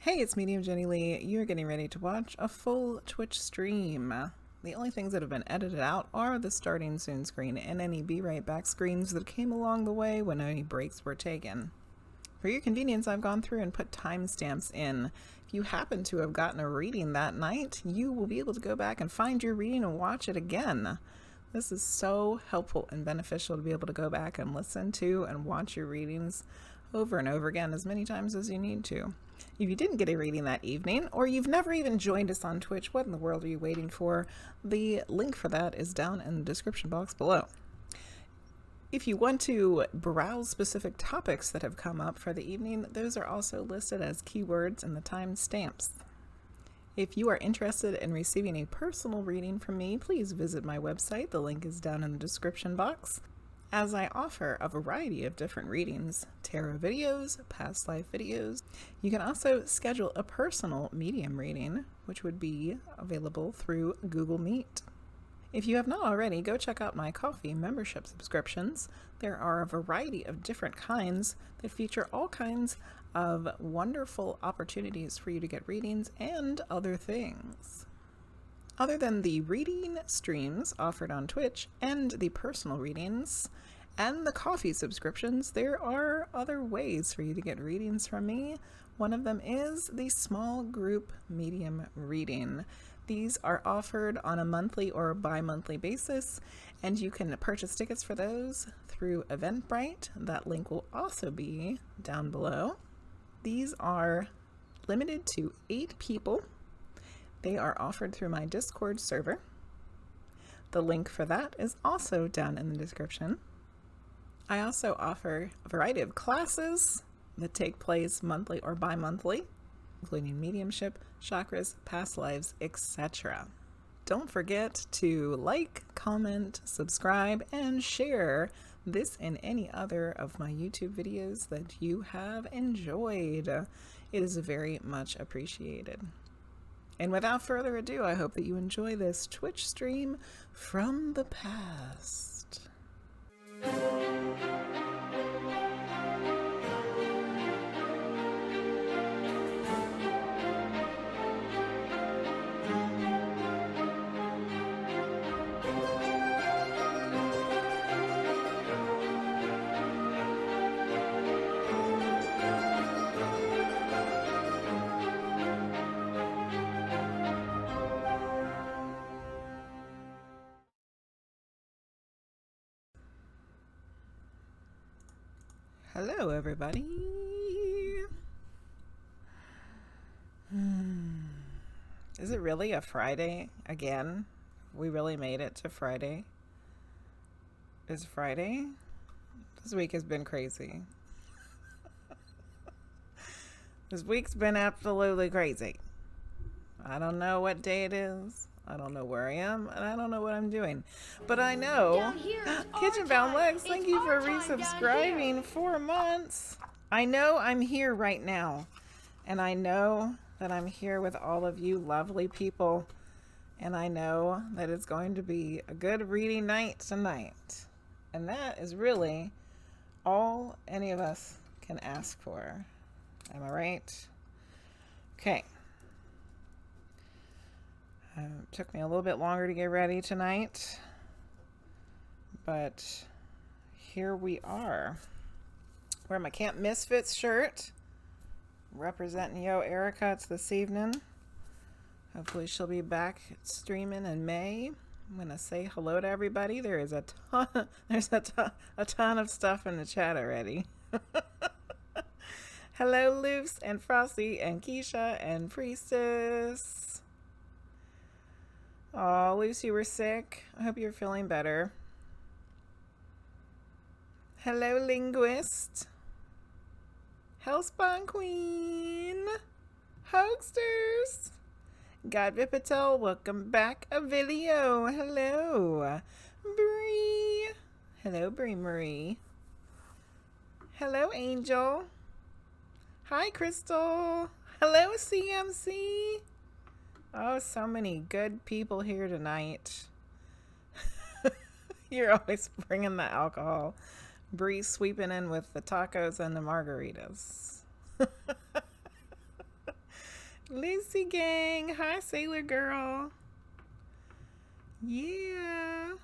Hey, it's Medium Jenny Lee. You're getting ready to watch a full Twitch stream. The only things that have been edited out are the starting soon screen and any be right back screens that came along the way when any breaks were taken. For your convenience, I've gone through and put timestamps in. If you happen to have gotten a reading that night, you will be able to go back and find your reading and watch it again. This is so helpful and beneficial to be able to go back and listen to and watch your readings over and over again as many times as you need to. If you didn't get a reading that evening, or you've never even joined us on Twitch, what in the world are you waiting for? The link for that is down in the description box below. If you want to browse specific topics that have come up for the evening, those are also listed as keywords in the timestamps. If you are interested in receiving a personal reading from me, please visit my website. The link is down in the description box. As I offer a variety of different readings, tarot videos, past life videos, you can also schedule a personal medium reading, which would be available through Google Meet. If you have not already, go check out my coffee membership subscriptions. There are a variety of different kinds that feature all kinds of wonderful opportunities for you to get readings and other things. Other than the reading streams offered on Twitch and the personal readings and the coffee subscriptions, there are other ways for you to get readings from me. One of them is the small group medium reading. These are offered on a monthly or bi-monthly basis, and you can purchase tickets for those through Eventbrite. That link will also be down below. These are limited to 8 people. They are offered through my Discord server. The link for that is also down in the description. I also offer a variety of classes that take place monthly or bi-monthly, including mediumship, chakras, past lives, etc. Don't forget to like, comment, subscribe, and share this and any other of my YouTube videos that you have enjoyed. It is very much appreciated. And without further ado, I hope that you enjoy this Twitch stream from the past. Hello, everybody. Is it really a Friday again? We really made it to Friday. Is Friday? This week has been crazy. This week's been absolutely crazy. I don't know what day it is. I don't know where I am, and I don't know what I'm doing. But I know, Kitchen Bound Legs, thank you for resubscribing 4 months. I know I'm here right now, and I know that I'm here with all of you lovely people, and I know that it's going to be a good reading night tonight. And that is really all any of us can ask for. Am I right? Okay. It took me a little bit longer to get ready tonight, but here we are. Wearing my Camp Misfits shirt, representing Yo Erica. It's this evening. Hopefully she'll be back streaming in May. I'm gonna say hello to everybody. There is a ton of stuff in the chat already. Hello, Luce and Frosty and Keisha and Priestess. Oh, Lucy, you were sick. I hope you're feeling better. Hello, Linguizt. Hellspawn Queen. Hoagsterz. God Vipatel, welcome back. Avilio, hello. Bree. Hello, Bree Marie. Hello, Angel. Hi, Crystal. Hello, CMC. Oh, so many good people here tonight. You're always bringing the alcohol. Bree sweeping in with the tacos and the margaritas. Lucy gang. Hi, Sailor Girl. Yeah.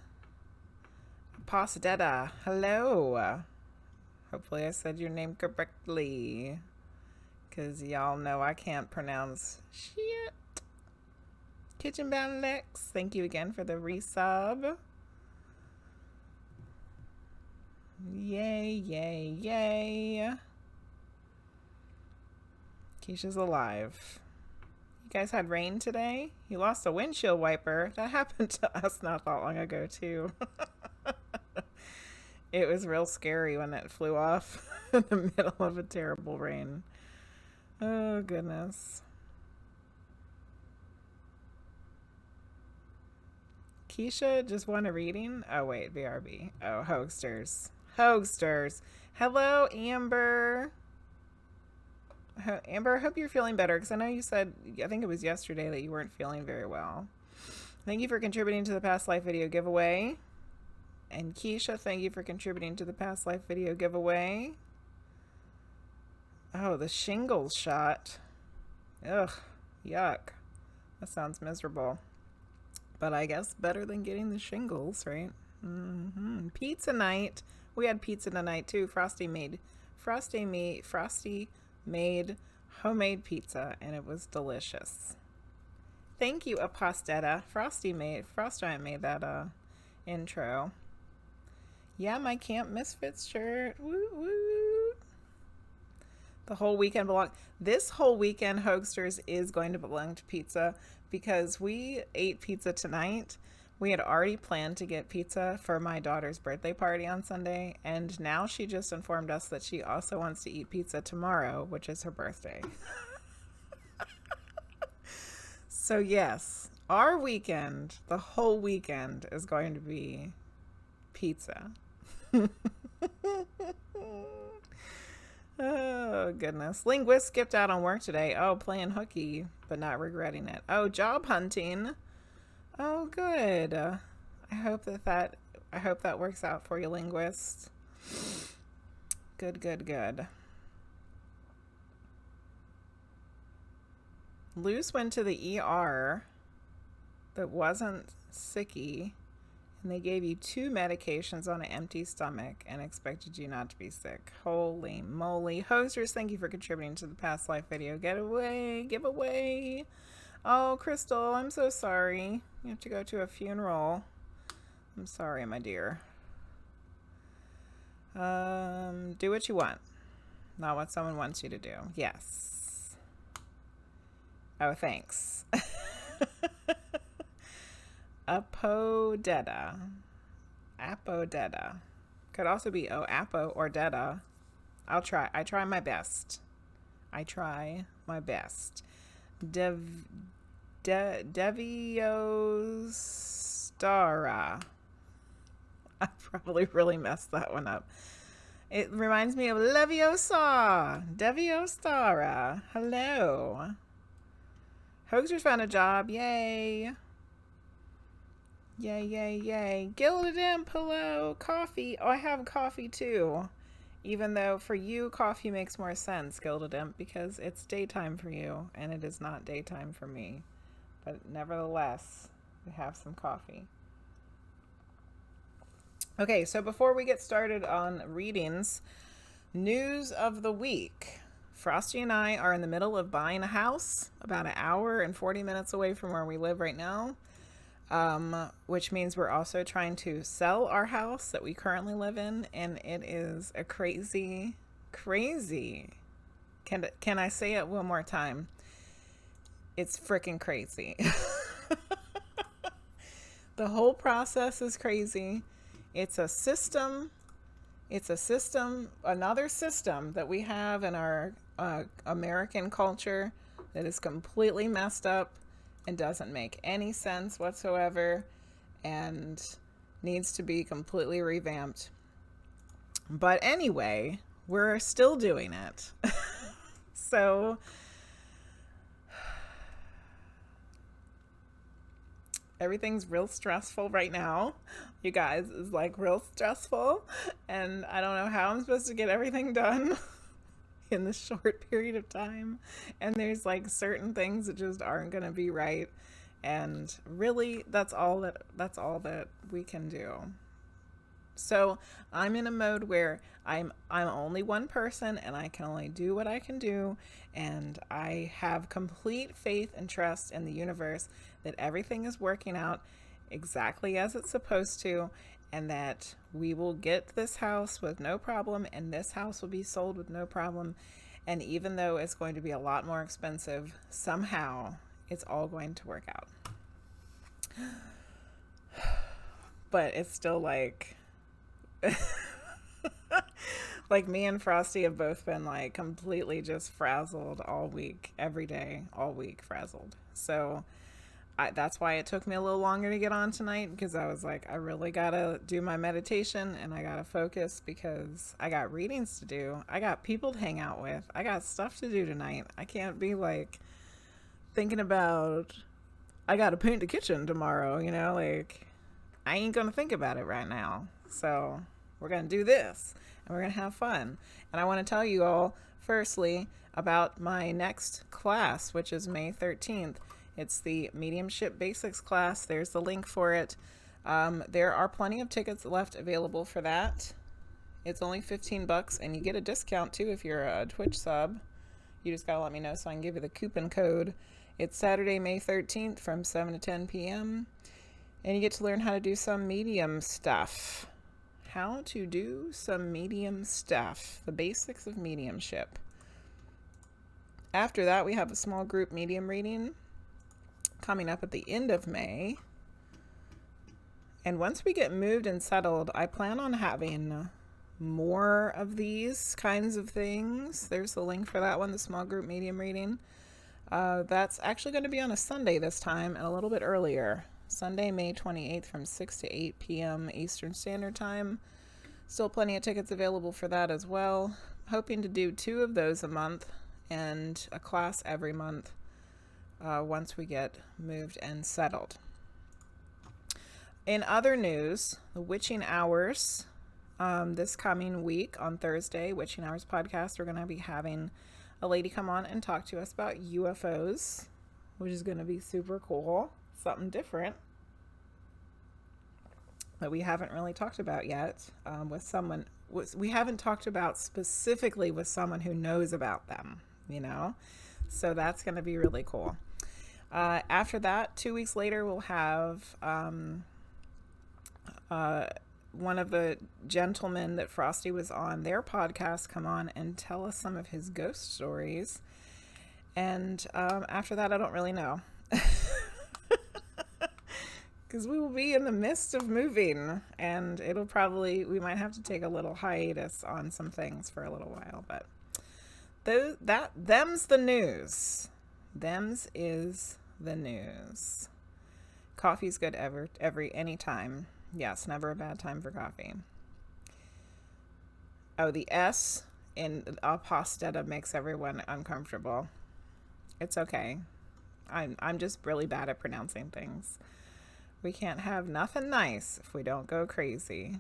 Aposdeta. Hello. Hopefully I said your name correctly. Because y'all know I can't pronounce shit. Kitchen Bound Lex. Thank you again for the resub. Yay, yay, yay. Keisha's alive. You guys had rain today? You lost a windshield wiper. That happened to us not that long ago, too. It was real scary when it flew off in the middle of a terrible rain. Oh, goodness. Keisha just won a reading? Oh, wait, BRB. Oh, Hoagsterz. Hoagsterz. Hello, Amber. Amber, I hope you're feeling better, because I know you said, I think it was yesterday, that you weren't feeling very well. Thank you for contributing to the past life video giveaway. And Keisha, thank you for contributing to the past life video giveaway. Oh, the shingles shot. Ugh, yuck. That sounds miserable. But I guess better than getting the shingles, right? Pizza night. We had pizza tonight too. Frosty made homemade pizza, and it was delicious. Thank you, Aposdeta. Frosty made that intro. Yeah, my Camp Misfits shirt. Woo woo. The whole weekend this whole weekend, Hoagsterz is going to belong to pizza, because we ate pizza tonight. We had already planned to get pizza for my daughter's birthday party on Sunday, and now she just informed us that she also wants to eat pizza tomorrow, which is her birthday. So yes, our weekend, the whole weekend, is going to be pizza. Oh, goodness. Linguizt skipped out on work today. Oh, playing hooky, but not regretting it. Oh, job hunting. Oh, good. I hope that works out for you, Linguizt. Good, good, good. Luce went to the ER that wasn't sicky, and they gave you 2 medications on an empty stomach and expected you not to be sick. Holy moly. Hoagsterz, thank you for contributing to the past life video giveaway. Oh, Crystal, I'm so sorry. You have to go to a funeral. I'm sorry, my dear. Do what you want, not what someone wants you to do. Yes. Oh, thanks. Aposdeta. Could also be Apo or Deta. I try my best. Deviostara. I probably really messed that one up. It reminds me of Leviosa. Deviostara. Hello. Hoagsterz found a job. Yay. Yay, yay, yay. Gilded Imp, hello. Coffee. Oh, I have coffee too. Even though for you, coffee makes more sense, Gilded Imp, because it's daytime for you, and it is not daytime for me. But nevertheless, we have some coffee. Okay, so before we get started on readings, news of the week. Frosty and I are in the middle of buying a house about an hour and 40 minutes away from where we live right now. Which means we're also trying to sell our house that we currently live in, and it is a crazy. Can I say it one more time? It's freaking crazy. The whole process is crazy. It's a system, another system that we have in our American culture that is completely messed up and doesn't make any sense whatsoever and needs to be completely revamped. But anyway, we're still doing it. So everything's real stressful right now. You guys, it's like real stressful, and I don't know how I'm supposed to get everything done. in the short period of time. And there's like certain things that just aren't going to be right. And really, that's all that we can do. So I'm in a mode where I'm only one person and I can only do what I can do, and I have complete faith and trust in the universe that everything is working out exactly as it's supposed to, and that we will get this house with no problem, and this house will be sold with no problem. And even though it's going to be a lot more expensive, somehow it's all going to work out. But it's still like like me and Frosty have both been like completely just frazzled all week, every day, all week frazzled. So that's why it took me a little longer to get on tonight, because I was like, I really gotta do my meditation and I gotta focus, because I got readings to do. I got people to hang out with. I got stuff to do tonight. I can't be like thinking about, I gotta paint the kitchen tomorrow, you know, like I ain't gonna think about it right now. So we're going to do this and we're going to have fun. And I want to tell you all, firstly, about my next class, which is May 13th. It's the Mediumship Basics class. There's the link for it. There are plenty of tickets left available for that. It's only $15 and you get a discount too if you're a Twitch sub. You just got to let me know so I can give you the coupon code. It's Saturday, May 13th from 7 to 10 p.m. And you get to learn how to do some medium stuff. How to do some medium stuff, the basics of mediumship. After that, we have a small group medium reading coming up at the end of May. And once we get moved and settled, I plan on having more of these kinds of things. There's the link for that one, the small group medium reading. That's actually going to be on a Sunday this time and a little bit earlier. Sunday, May 28th from 6 to 8 p.m. Eastern Standard Time. Still plenty of tickets available for that as well. Hoping to do 2 of those a month and a class every month once we get moved and settled. In other news, the Witching Hours, this coming week on Thursday, Witching Hours podcast, we're going to be having a lady come on and talk to us about UFOs, which is going to be super cool. Something different that we haven't really talked about yet with someone. We haven't talked about specifically with someone who knows about them, you know, so that's going to be really cool. After that, 2 weeks later, we'll have one of the gentlemen that Frosty was on their podcast come on and tell us some of his ghost stories. And after that, I don't really know. Because we will be in the midst of moving, and we might have to take a little hiatus on some things for a little while, but them's the news. Them's is the news. Coffee's good any time. Yes, never a bad time for coffee. Oh, the S in Aposdeta makes everyone uncomfortable. It's okay. I'm just really bad at pronouncing things. We can't have nothing nice if we don't go crazy.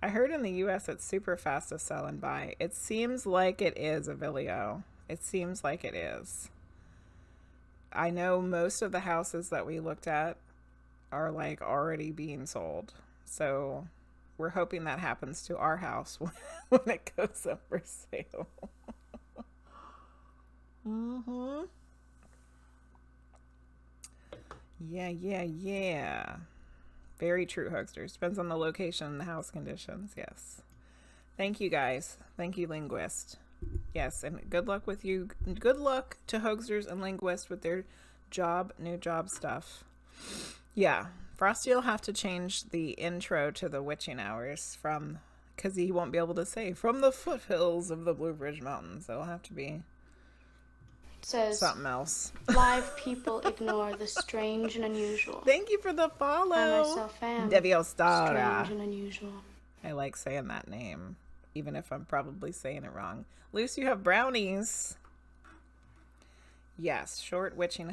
I heard in the US it's super fast to sell and buy. It seems like it is, Avilio. It seems like it is. I know most of the houses that we looked at are like already being sold. So we're hoping that happens to our house when it goes up for sale. Mm-hmm. Yeah. Very true, Hoagsterz. Depends on the location and the house conditions. Yes. Thank you, guys. Thank you, Linguizt. Yes, and good luck with you. Good luck to Hoagsterz and Linguizt with their new job stuff. Yeah. Frosty will have to change the intro to the Witching Hours because he won't be able to say from the foothills of the Blue Ridge Mountains. It'll have to be says something else. Live people ignore the strange and unusual. Thank you for the follow. I myself am Deviostara. strange and unusual. I like saying that name, even if I'm probably saying it wrong. Luce, you have brownies. Yes, short witching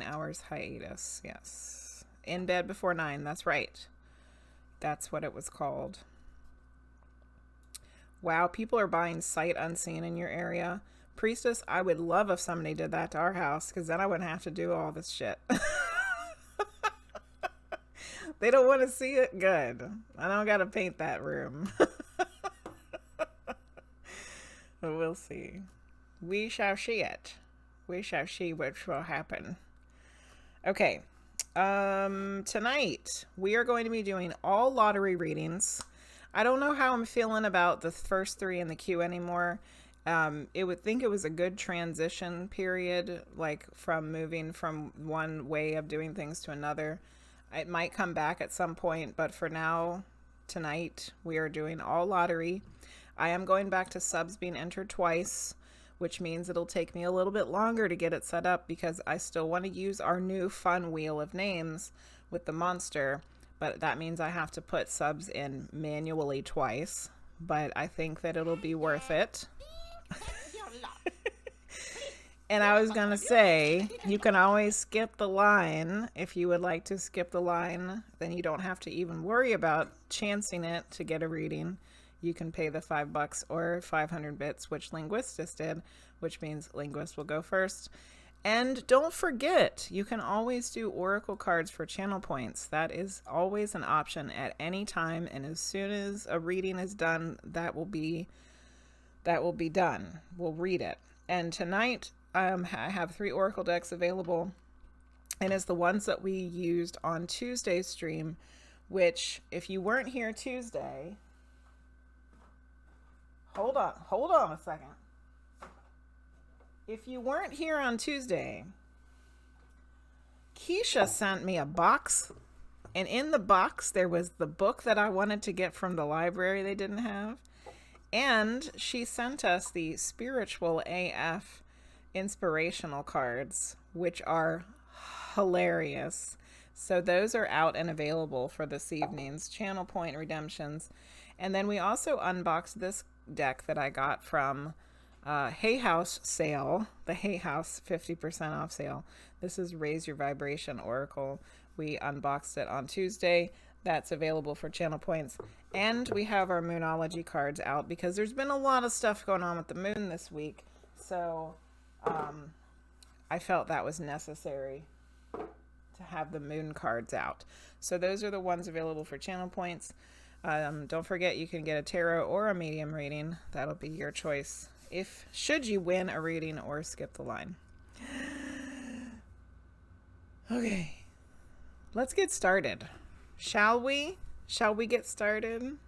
hours hiatus. Yes, in bed before 9. That's right. That's what it was called. Wow, people are buying sight unseen in your area. Priestess, I would love if somebody did that to our house, because then I wouldn't have to do all this shit. They don't want to see it? Good. I don't got to paint that room. But we'll see. We shall see it. We shall see what will happen. Okay. Tonight, we are going to be doing all lottery readings. I don't know how I'm feeling about the first 3 in the queue anymore. It would think it was a good transition period, like from moving from one way of doing things to another. It might come back at some point, but for now, tonight, we are doing all lottery. I am going back to subs being entered twice, which means it'll take me a little bit longer to get it set up because I still want to use our new fun wheel of names with the monster, but that means I have to put subs in manually twice, but I think that it'll be worth it. And I was going to say, you can always skip the line. If you would like to skip the line, then you don't have to even worry about chancing it to get a reading. You can pay the $5 or 500 bits, which Linguizt just did, which means Linguizt will go first. And don't forget, you can always do oracle cards for channel points. That is always an option at any time. And as soon as a reading is done, that will be done. We'll read it. And tonight, I have 3 oracle decks available, and it's the ones that we used on Tuesday's stream, which if you weren't here Tuesday, hold on a second. If you weren't here on Tuesday, Keisha sent me a box, and in the box there was the book that I wanted to get from the library they didn't have, and she sent us the Spiritual AF inspirational cards, which are hilarious. So those are out and available for this evening's channel point redemptions. And then we also unboxed this deck that I got from Hay House sale, the Hay House 50% off sale. This is Raise Your Vibration Oracle. We unboxed it on Tuesday. That's available for channel points. And we have our Moonology cards out because there's been a lot of stuff going on with the moon this week. So I felt that was necessary to have the moon cards out. So those are the ones available for channel points. Don't forget, you can get a tarot or a medium reading. That'll be your choice should you win a reading or skip the line. Okay, let's get started. Shall we? Shall we get started?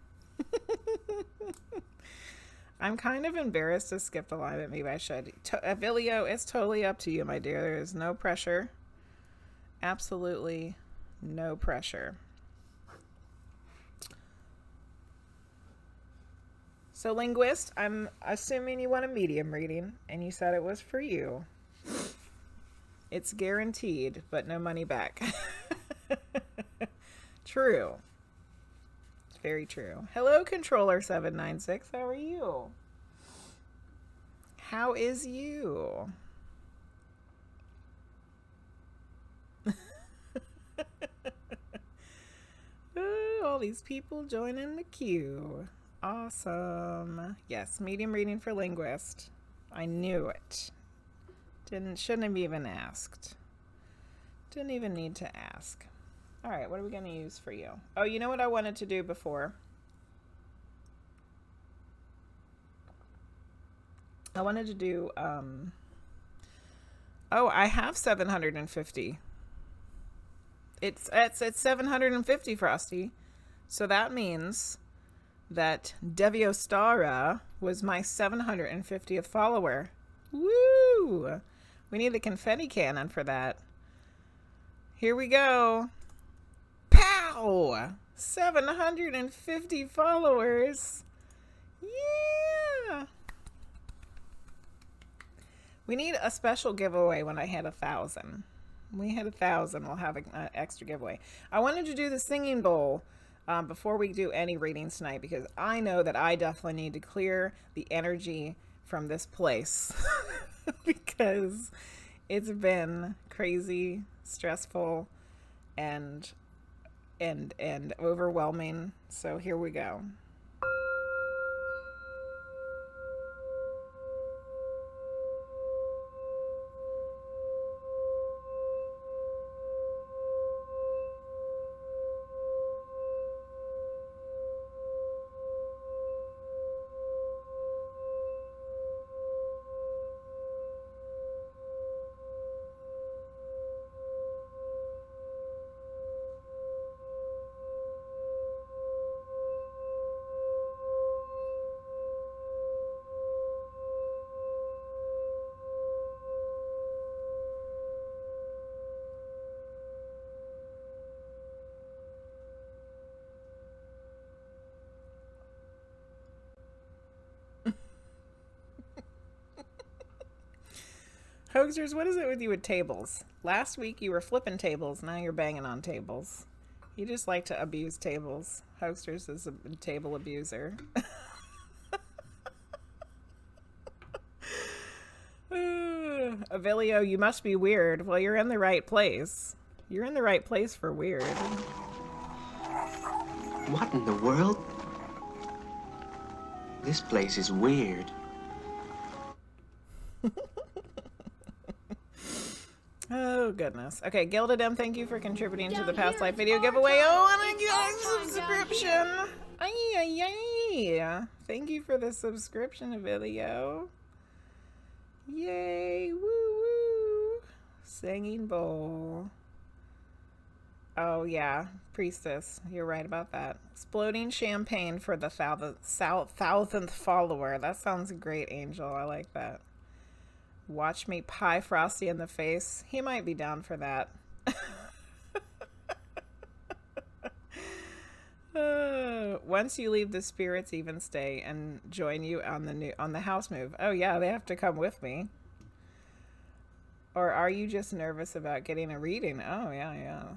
I'm kind of embarrassed to skip the line, but maybe I should. Avilio, it's totally up to you, my dear. There is no pressure. Absolutely no pressure. So, Linguizt, I'm assuming you want a medium reading, and you said it was for you. It's guaranteed, but no money back. True. Very true. Hello, Controller796. How are you? How is you? Ooh, all these people joining the queue. Awesome. Yes, medium reading for Linguizt. I knew it. Shouldn't have even asked. Didn't even need to ask. All right, what are we going to use for you? Oh, you know what I wanted to do before? I wanted to do, oh, I have 750. It's 750, Frosty. So that means that Deviostara was my 750th follower. Woo! We need a confetti cannon for that. Here we go. Pow! 750 followers. Yeah! We need a special giveaway when I hit 1,000. When we hit 1,000, we'll have an extra giveaway. I wanted to do the singing bowl before we do any readings tonight because I know that I definitely need to clear the energy from this place because it's been crazy, stressful, and overwhelming. So here we go. Hoagsterz, what is it with you with tables? Last week you were flipping tables, now you're banging on tables. You just like to abuse tables. Hoagsterz is a table abuser. Avilio, you must be weird. Well, you're in the right place. You're in the right place for weird. What in the world? This place is weird. Oh, goodness. Okay, Gilded M, thank you for contributing to the past life video giveaway. Oh, and I got a subscription. Ay, ay, ay. Thank you for the subscription, Avilio. Yay, woo, woo. Singing bowl. Oh, yeah, Priestess. You're right about that. Exploding champagne for the thousandth follower. That sounds great, Angel. I like that. Watch me pie Frosty in the face. He might be down for that. Once you leave, the spirits even stay and join you on the house move. Oh yeah, they have to come with me. Or are you just nervous about getting a reading? Oh yeah,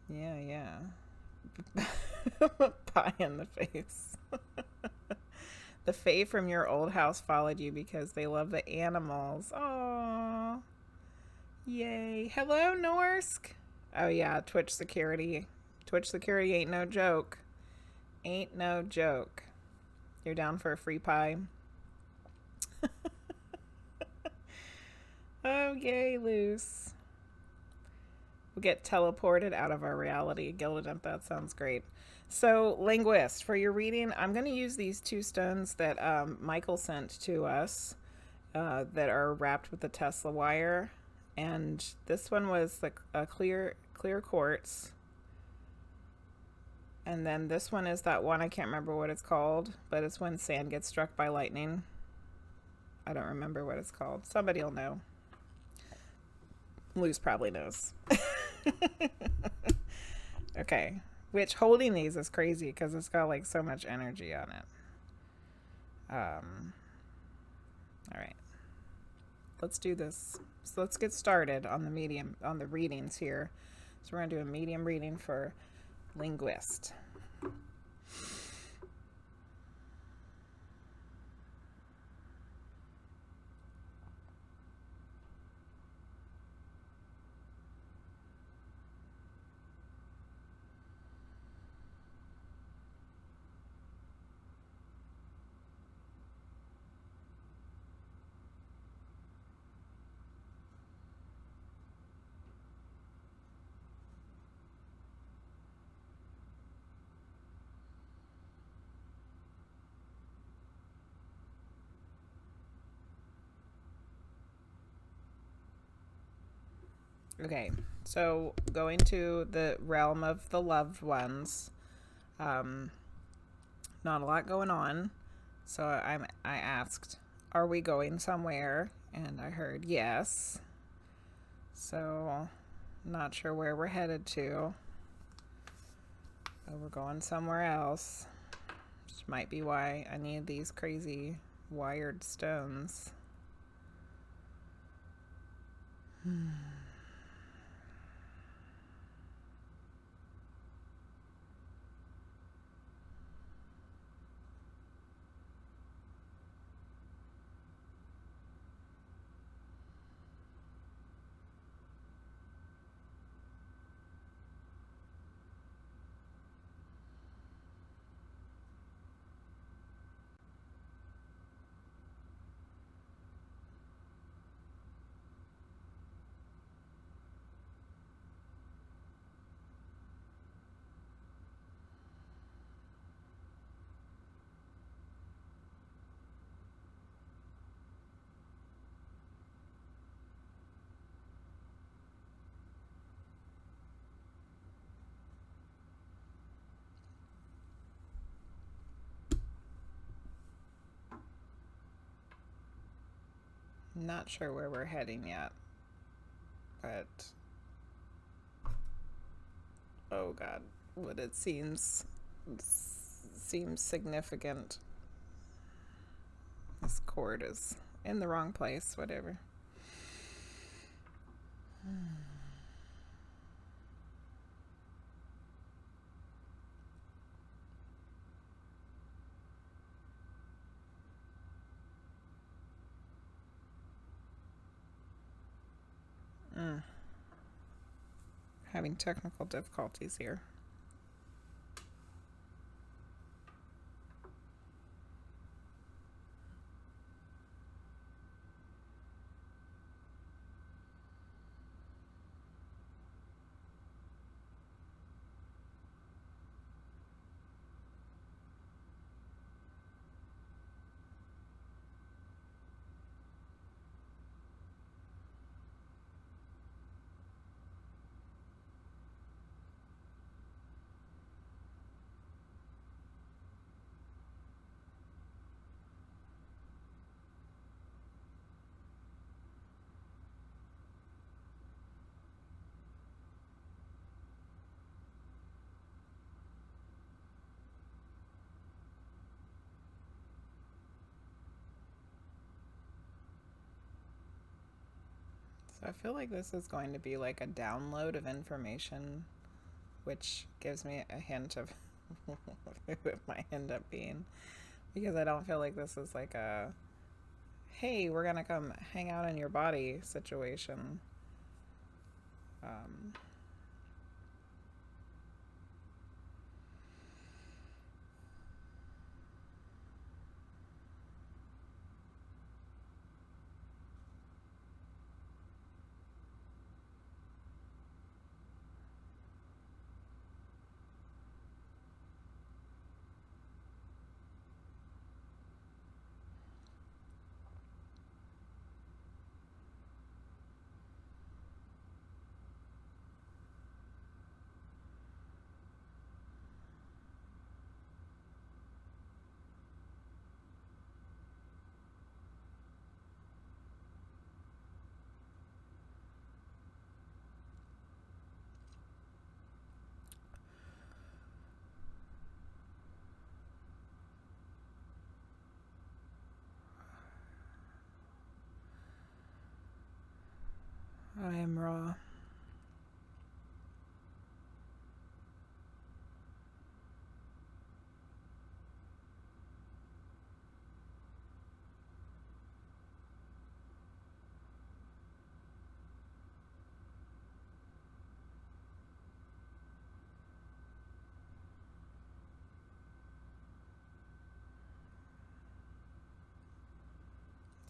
yeah. Pie in the face. The fae from your old house followed you because they love the animals. Aww. Yay. Hello, Norsk. Oh yeah, Twitch security. Twitch security ain't no joke. Ain't no joke. You're down for a free pie. Oh, yay, Luce. We'll get teleported out of our reality. Gilded Imp, that sounds great. So, Linguizt, for your reading, I'm going to use these two stones that Michael sent to us that are wrapped with the Tesla wire. And this one was a clear quartz. And then this one is that one, I can't remember what it's called, but it's when sand gets struck by lightning. I don't remember what it's called. Somebody will know. Luce probably knows. Okay. Which holding these is crazy because it's got like so much energy on it. All right. Let's do this. So let's get started on the readings here. So we're going to do a medium reading for Linguizt. Okay, so going to the realm of the loved ones. Not a lot going on. So I asked, are we going somewhere? And I heard yes. So not sure where we're headed to. But we're going somewhere else. Which might be why I need these crazy wired stones. Not sure where we're heading yet, but oh god, what it seems significant. This cord is in the wrong place, whatever. Having technical difficulties here. So I feel like this is going to be like a download of information, which gives me a hint of who it might end up being. Because I don't feel like this is like a, hey, we're gonna come hang out in your body situation. I am raw.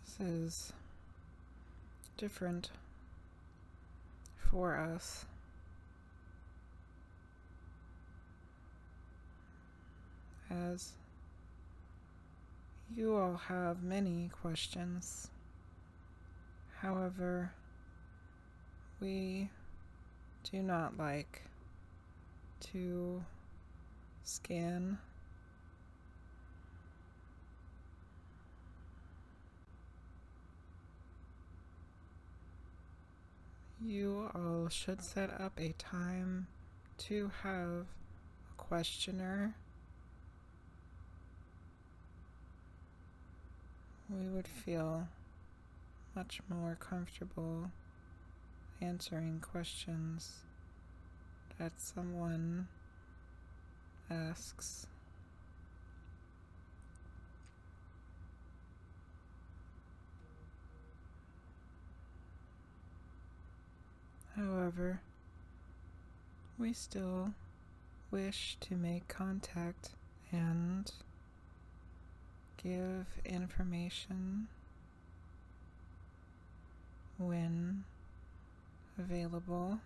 This is different for us. As you all have many questions. However, we do not like to scan you all should set up a time to have a questioner. We would feel much more comfortable answering questions that someone asks. However, we still wish to make contact and give information when available.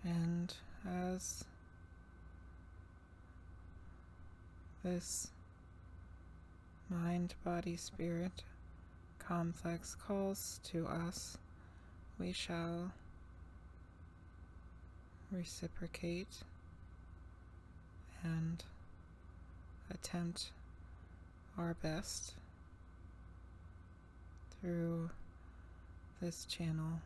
And as this mind, body, spirit complex calls to us, we shall reciprocate and attempt our best through this channel.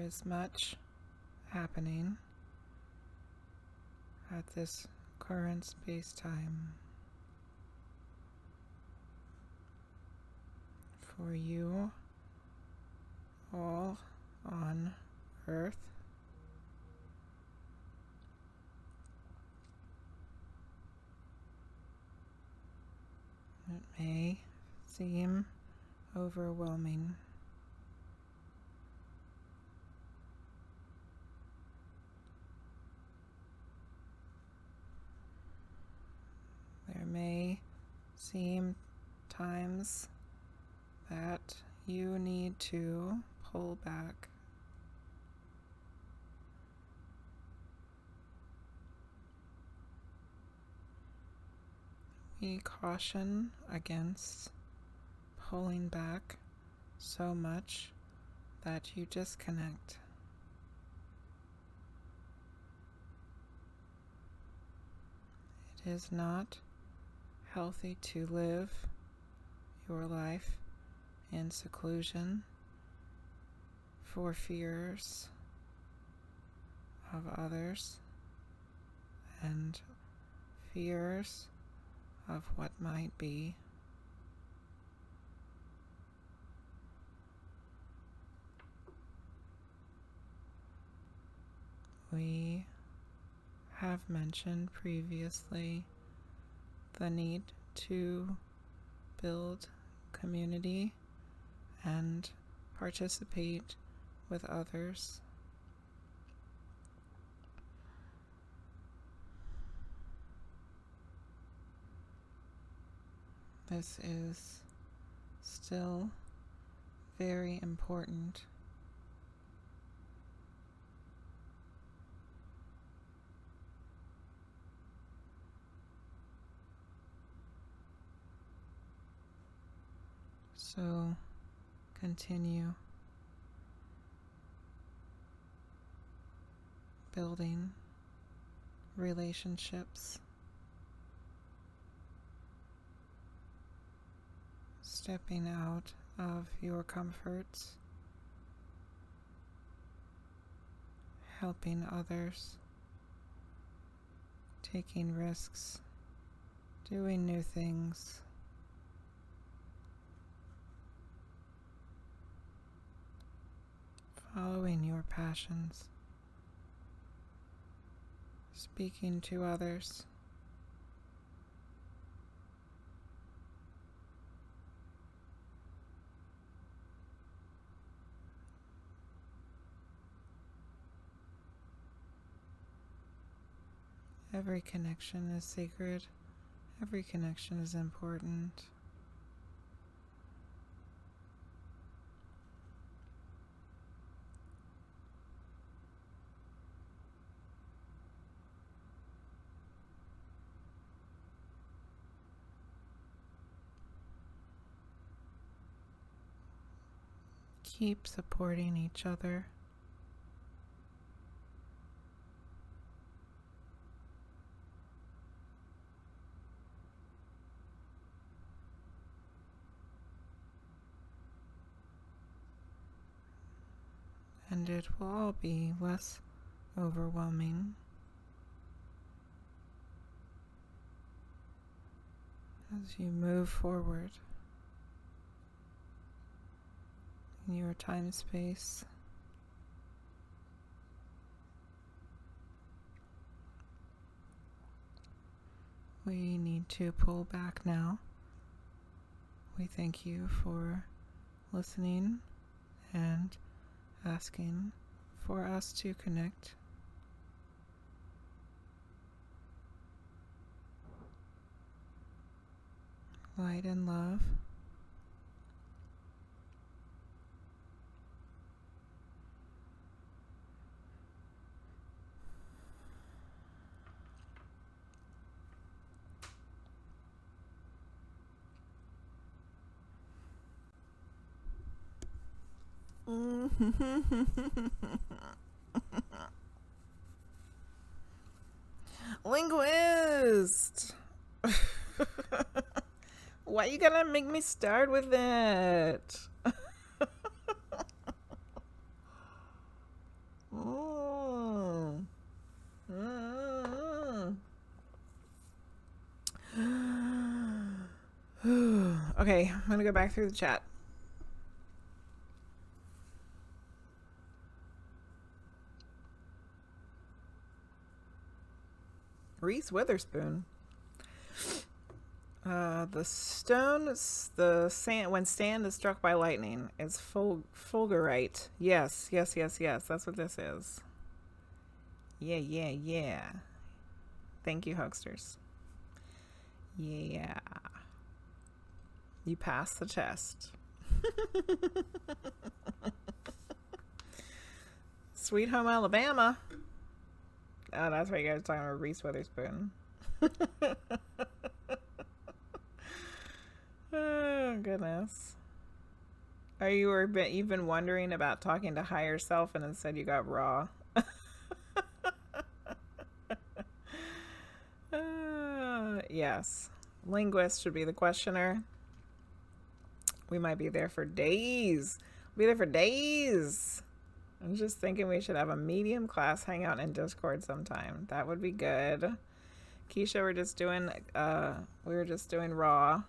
is much happening at this current space-time for you all on Earth. It may seem overwhelming. There may seem times that you need to pull back. We caution against pulling back so much that you disconnect. It is not healthy to live your life in seclusion for fears of others and fears of what might be. We have mentioned previously the need to build community and participate with others. This is still very important. So continue building relationships, stepping out of your comforts, helping others, taking risks, doing new things. Following your passions, speaking to others, every connection is sacred, every connection is important. Keep supporting each other. And it will all be less overwhelming as you move forward in your time space. We need to pull back now. We thank you for listening and asking for us to connect. Light and love. Linguizt! Why you gotta make me start with it? Okay, I'm gonna go back through the chat. Reese Witherspoon. The stone, the sand, when sand is struck by lightning, is fulgurite. Yes, yes, yes, yes. That's what this is. Yeah, yeah, yeah. Thank you, Hoagsterz. Yeah. You passed the test. Sweet Home Alabama. Oh, that's why you guys are talking about Reese Witherspoon. Oh, goodness. Are you've been wondering about talking to higher self and instead you got raw? Yes. Linguizt should be the questioner. We might be there for days. We'll be there for days. I'm just thinking we should have a medium class hangout in Discord sometime. That would be good. Keisha, we were just doing raw.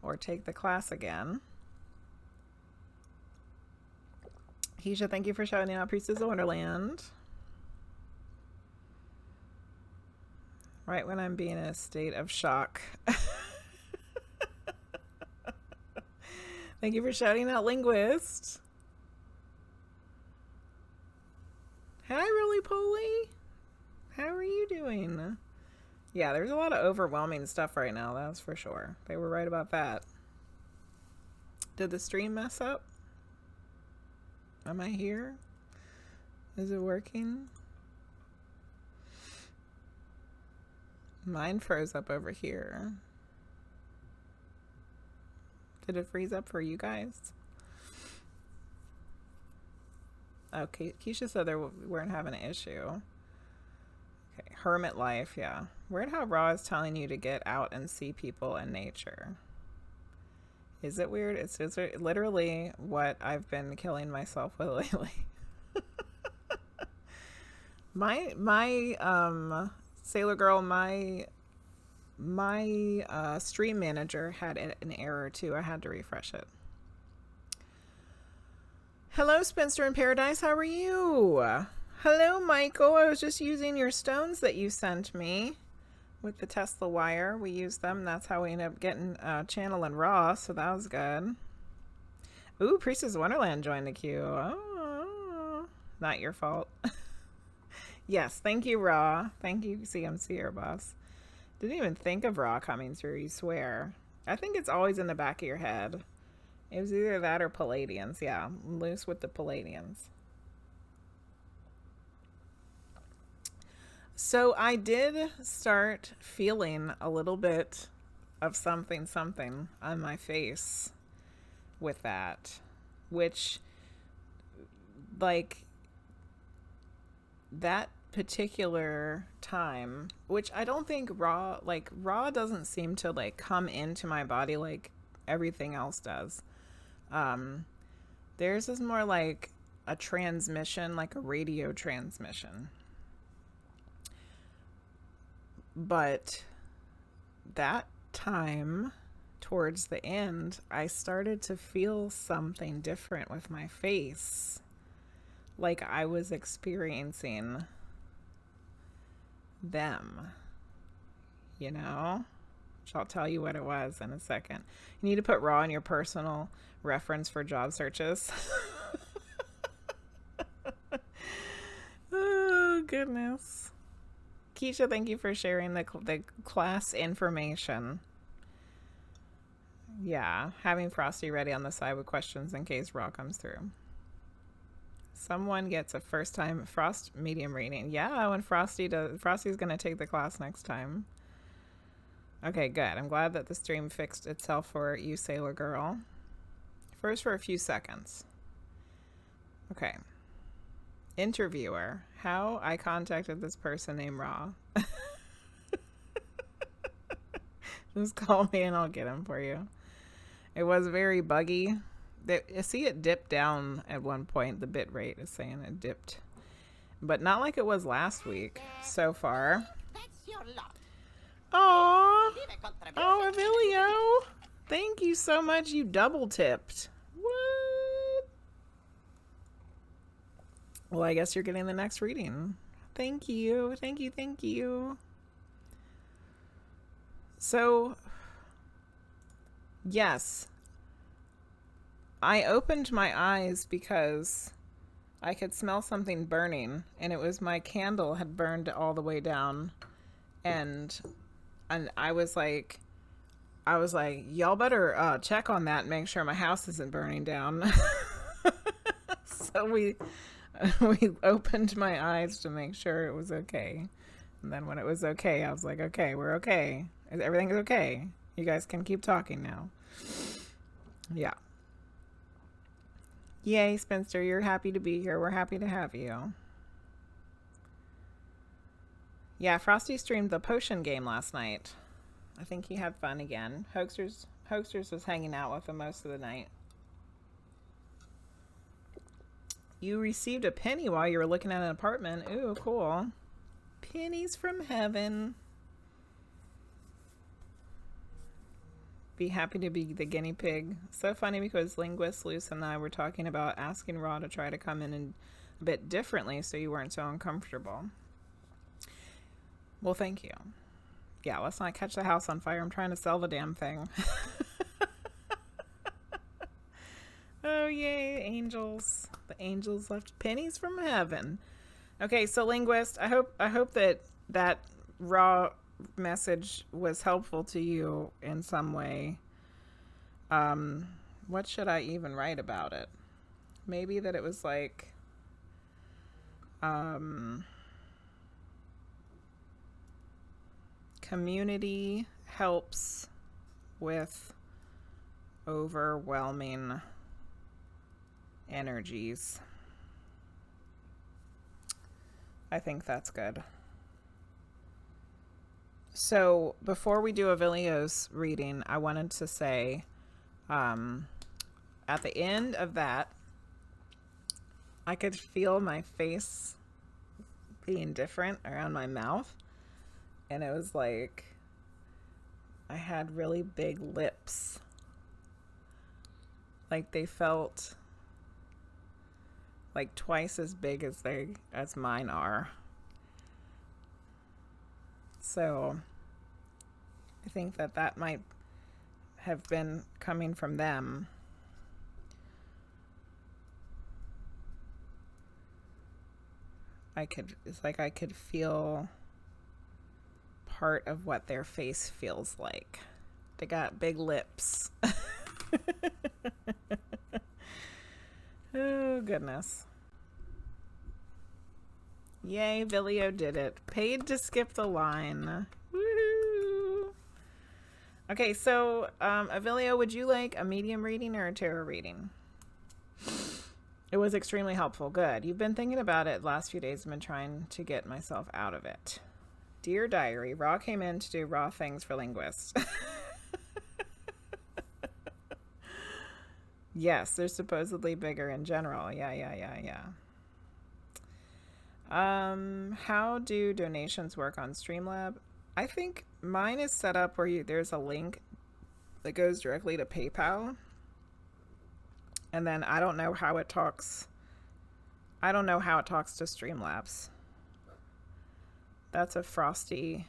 Or take the class again. Keisha, thank you for shouting out Priestess of Wonderland. Right when I'm being in a state of shock. Thank you for shouting out Linguizt. Hi, Roly Poly. How are you doing? Yeah, there's a lot of overwhelming stuff right now, that's for sure. They were right about that. Did the stream mess up? Am I here? Is it working? Mine froze up over here. Did it freeze up for you guys? Okay, Keisha said we weren't having an issue. Okay, hermit life, yeah. Weird how Raw is telling you to get out and see people and nature. Is it weird? It's literally what I've been killing myself with lately. my Sailor Girl, my stream manager had an error too. I had to refresh it. Hello, Spinster in Paradise. How are you? Hello, Michael. I was just using your stones that you sent me with the Tesla wire. We used them. That's how we ended up getting Channel and Raw, so that was good. Ooh, Priestess of Wonderland joined the queue. Oh, not your fault. Yes, thank you, Raw. Thank you, CMCAirBoss. Didn't even think of Raw coming through, you swear. I think it's always in the back of your head. It was either that or Palladians. Yeah, loose with the Palladians. So I did start feeling a little bit of something on my face with that, which, like, that particular time, which I don't think Raw doesn't seem to like come into my body like everything else does. Theirs is more like a transmission, like a radio transmission. But that time, towards the end, I started to feel something different with my face. Like I was experiencing them, you know? Which I'll tell you what it was in a second. You need to put Raw in your personal reference for job searches. Oh, goodness. Keisha, thank you for sharing the class information. Yeah, having Frosty ready on the side with questions in case Raw comes through. Someone gets a first time Frost medium reading. Yeah, when Frosty's going to take the class next time. Okay, good. I'm glad that the stream fixed itself for you, Sailor Girl. First for a few seconds. Okay. Interviewer. How I contacted this person named Raw. Just call me and I'll get him for you. It was very buggy. I see it dipped down at one point. The bit rate is saying it dipped. But not like it was last week so far. Aww. Oh, Avilio. Thank so much. You double tipped. What? Well, I guess you're getting the next reading. Thank you. Thank you. Thank you. So, yes. I opened my eyes because I could smell something burning, and it was my candle had burned all the way down. And I was like, y'all better check on that and make sure my house isn't burning down. So we opened my eyes to make sure it was okay. And then when it was okay, I was like, okay, we're okay. Everything's okay. You guys can keep talking now. Yeah. Yay, Spencer, you're happy to be here. We're happy to have you. Yeah, Frosty streamed the potion game last night. I think he had fun again. Hoagsterz was hanging out with him most of the night. You received a penny while you were looking at an apartment. Ooh, cool. Pennies from heaven. Be happy to be the guinea pig. So funny because LinguitzLuce and I were talking about asking Raw to try to come in a bit differently so you weren't so uncomfortable. Well, thank you. Yeah, let's not catch the house on fire. I'm trying to sell the damn thing. Oh, yay, angels. The angels left pennies from heaven. Okay, so Linguizt, I hope that Raw message was helpful to you in some way. What should I even write about it? Maybe that it was like community helps with overwhelming energies. I think that's good. So before we do Avilio's reading, I wanted to say at the end of that, I could feel my face being different around my mouth. And it was like I had really big lips. Like they felt like twice as big as mine are. So I think that might have been coming from them. It's like I could feel part of what their face feels like. They got big lips. Oh, goodness. Yay, Avilio did it. Paid to skip the line. Woohoo! Okay, so, Avilio, would you like a medium reading or a tarot reading? It was extremely helpful. Good. You've been thinking about it the last few days. I've been trying to get myself out of it. Dear Diary, Raw came in to do raw things for Linguizt. Yes, they're supposedly bigger in general. Yeah. How do donations work on Streamlab? I think mine is set up where there's a link that goes directly to PayPal. And then I don't know how it talks. I don't know how it talks to Streamlabs. That's a Frosty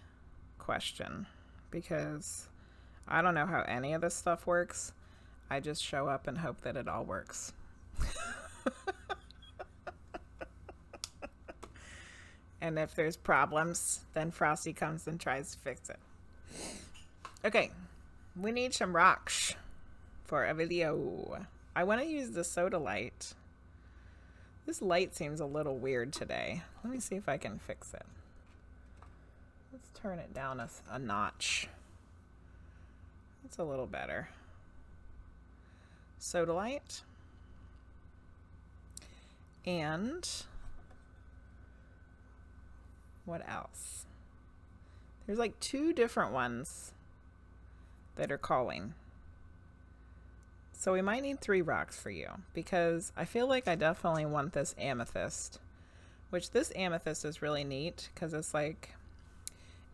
question because I don't know how any of this stuff works. I just show up and hope that it all works. And if there's problems, then Frosty comes and tries to fix it. Okay, we need some rocks for Avilio. I want to use the soda light. This light seems a little weird today. Let me see if I can fix it. Let's turn it down a notch. That's a little better. Soda light. And what else? There's like 2 different ones that are calling. So we might need 3 rocks for you because I feel like I definitely want this amethyst, which this amethyst is really neat because it's like,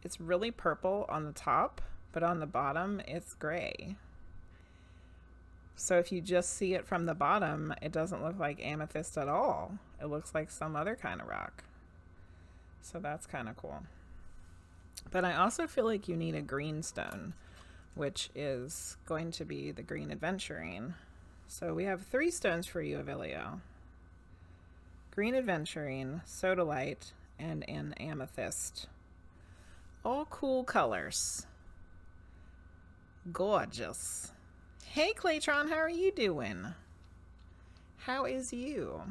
it's really purple on the top, but on the bottom it's gray. So if you just see it from the bottom, it doesn't look like amethyst at all. It looks like some other kind of rock. So that's kind of cool. But I also feel like you need a green stone, which is going to be the green adventurine. So we have 3 stones for you, Avilio. Green adventurine, sodalite, and an amethyst. All cool colors. Gorgeous. Hey Claytron, how are you doing? How is you?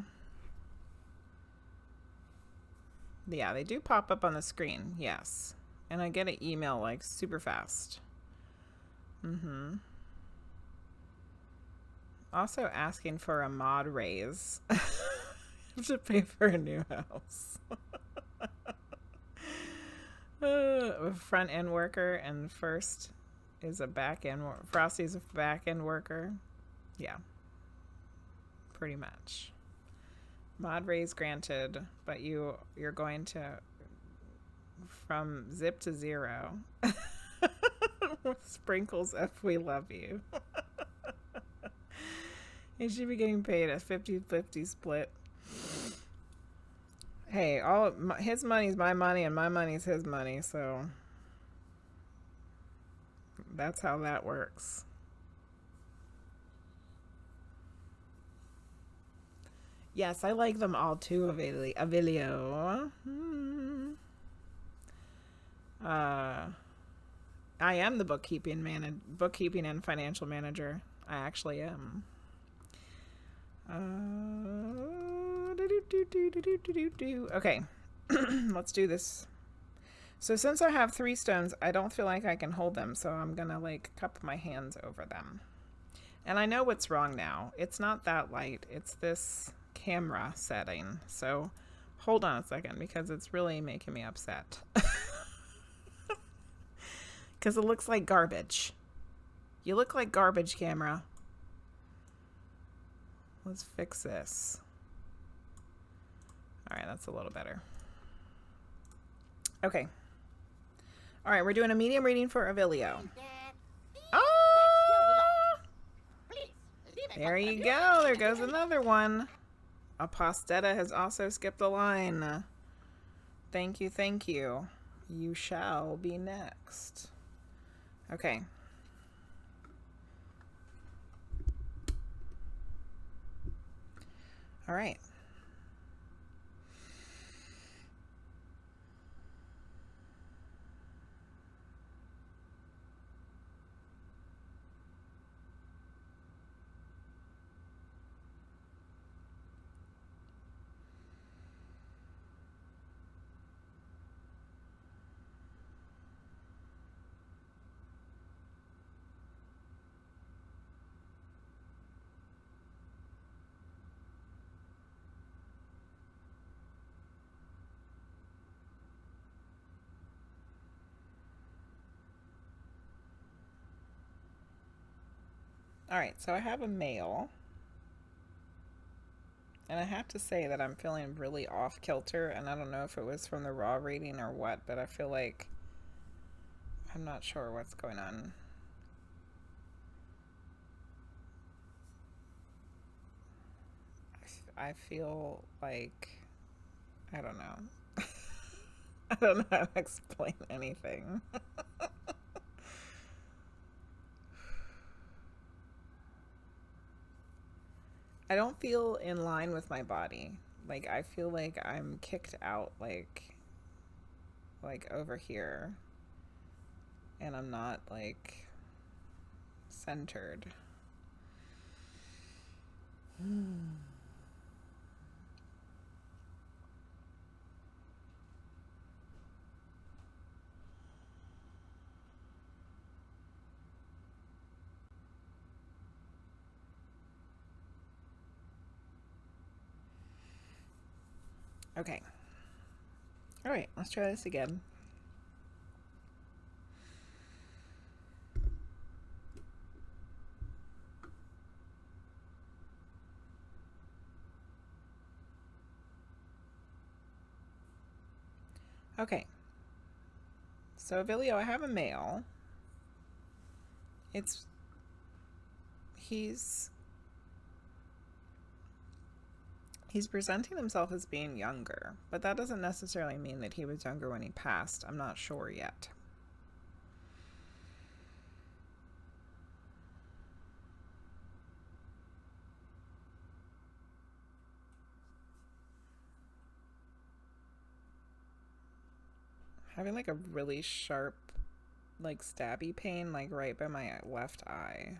Yeah, they do pop up on the screen, yes. And I get an email like super fast. Also asking for a mod raise. I have to pay for a new house. A front end worker and first is a back end. Frosty's a back end worker. Yeah, pretty much. Mod raise granted, but you're going to from zip to 0. Sprinkles if we love you. He should be getting paid a 50-50 split. Hey, his money's my money and my money's his money, so that's how that works. Yes, I like them all too, Avilio. I am the bookkeeping and financial manager. I actually am. Okay, let's do this. So since I have 3 stones, I don't feel like I can hold them, so I'm gonna like cup my hands over them. And I know what's wrong now. It's not that light, it's this camera setting. So hold on a second, because it's really making me upset. Because it looks like garbage. You look like garbage, camera. Let's fix this. All right, that's a little better. Okay. All right, we're doing a medium reading for Avilio. Oh! There you go. There goes another one. Aposdeta has also skipped a line. Thank you, thank you. You shall be next. Okay. All right. All right, so I have a male. And I have to say that I'm feeling really off kilter, and I don't know if it was from the raw reading or what, but I feel like I'm not sure what's going on. I feel like, I don't know. I don't know how to explain anything. I don't feel in line with my body. Like, I feel like I'm kicked out, like over here. And I'm not, like, centered. Okay. All right, let's try this again. Okay. So, Avilio, I have a male. he's presenting himself as being younger, but that doesn't necessarily mean that he was younger when he passed. I'm not sure yet. Having like a really sharp, like stabby pain, like right by my left eye.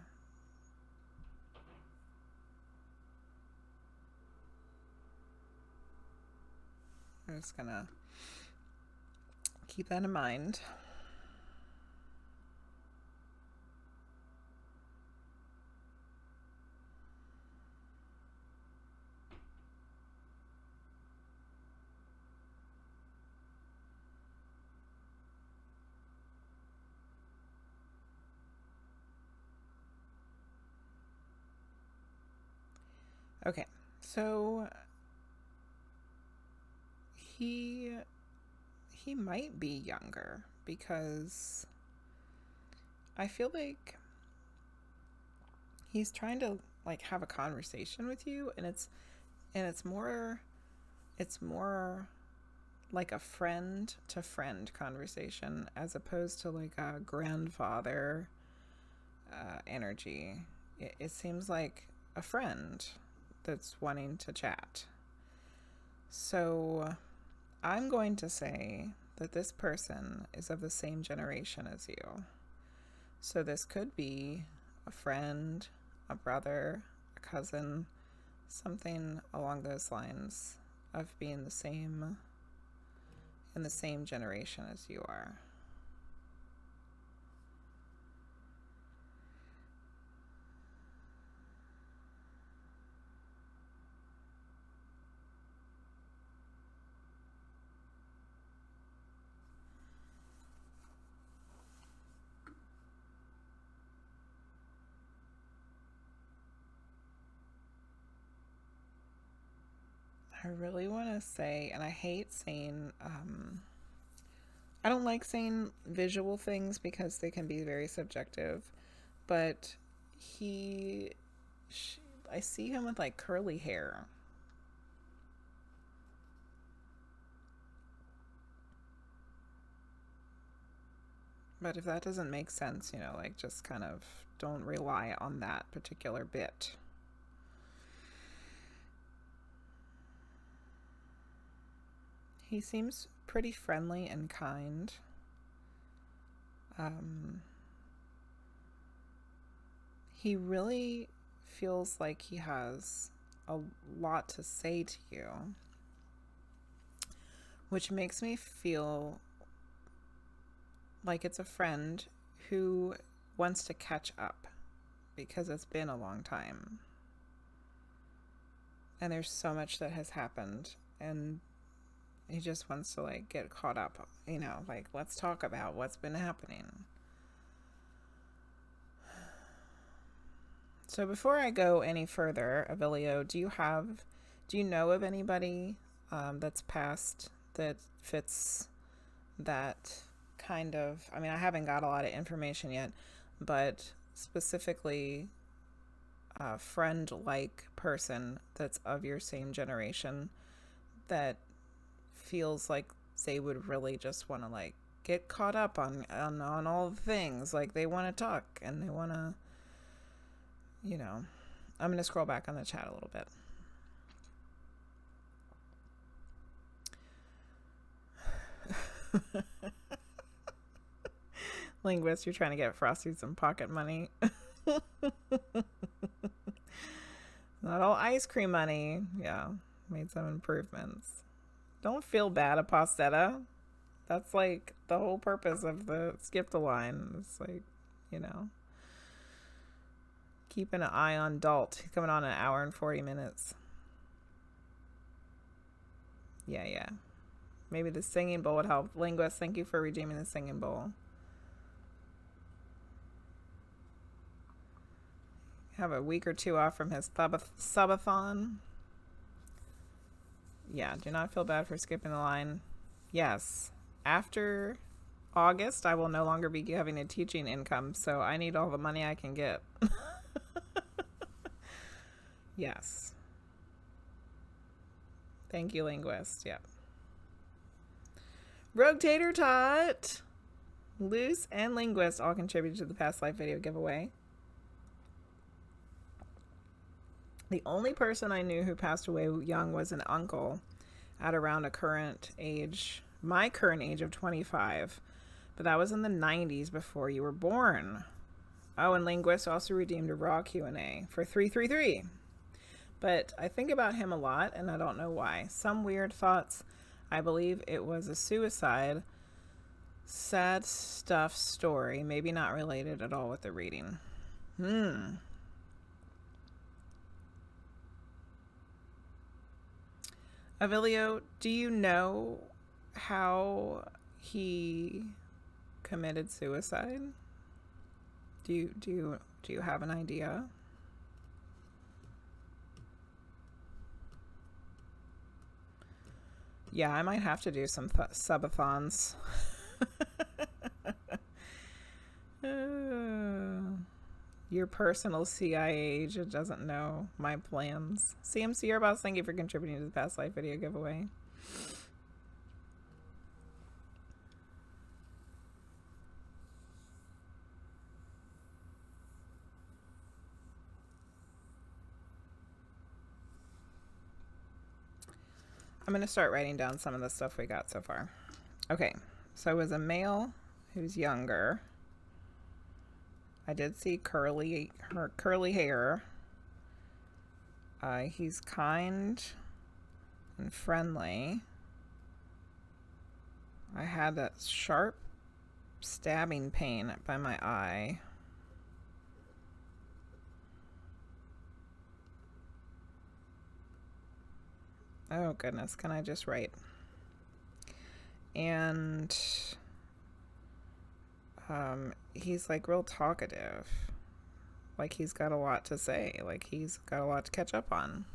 I'm just gonna keep that in mind. Okay, so he might be younger because I feel like he's trying to like have a conversation with you, and it's more like a friend to friend conversation as opposed to like a grandfather energy. It seems like a friend that's wanting to chat. So I'm going to say that this person is of the same generation as you. So this could be a friend, a brother, a cousin, something along those lines of being in the same generation as you are. I really want to say, and I hate saying, I don't like saying visual things because they can be very subjective, but I see him with like curly hair. But if that doesn't make sense, you know, like just kind of don't rely on that particular bit. He seems pretty friendly and kind. He really feels like he has a lot to say to you, which makes me feel like it's a friend who wants to catch up because it's been a long time. And there's so much that has happened, and he just wants to like get caught up, you know, like let's talk about what's been happening. So before I go any further, Avilio, do you know of anybody that's passed that fits that kind of, I mean, I haven't got a lot of information yet, but specifically a friend-like person that's of your same generation that feels like they would really just want to like get caught up on all the things, like they want to talk and they want to, you know. I'm going to scroll back on the chat a little bit. Linguizt, you're trying to get Frosty some pocket money. Not all ice cream money. Yeah, made some improvements. Don't feel bad, Aposdeta. That's like the whole purpose of the skip the line. It's like, you know, keeping an eye on Dalt. He's coming on 1 hour and 40 minutes. Yeah. Maybe the singing bowl would help. Linguizt, thank you for redeeming the singing bowl. Have a week or two off from his subathon. Yeah, do not feel bad for skipping the line. Yes, after August, I will no longer be having a teaching income, so I need all the money I can get. Yes. Thank you, Linguizt. Yep. Rogue Tater Tot, Luce, and Linguizt all contributed to the past life video giveaway. The only person I knew who passed away young was an uncle at around my current age of 25. But that was in the 90s before you were born. Oh, and Linguizt also redeemed a raw Q&A for 333. But I think about him a lot, and I don't know why. Some weird thoughts. I believe it was a suicide. Sad stuff story. Maybe not related at all with the reading. Avilio, do you know how he committed suicide? Do you have an idea? Yeah, I might have to do some subathons. Your personal CIA agent doesn't know my plans. CMCAirBoss, thank you for contributing to the past life video giveaway. I'm going to start writing down some of the stuff we got so far. Okay, so it was a male who's younger. I did see curly hair. He's kind and friendly. I had that sharp stabbing pain by my eye. Oh goodness, can I just write? And he's like real talkative. Like he's got a lot to say. Like he's got a lot to catch up on.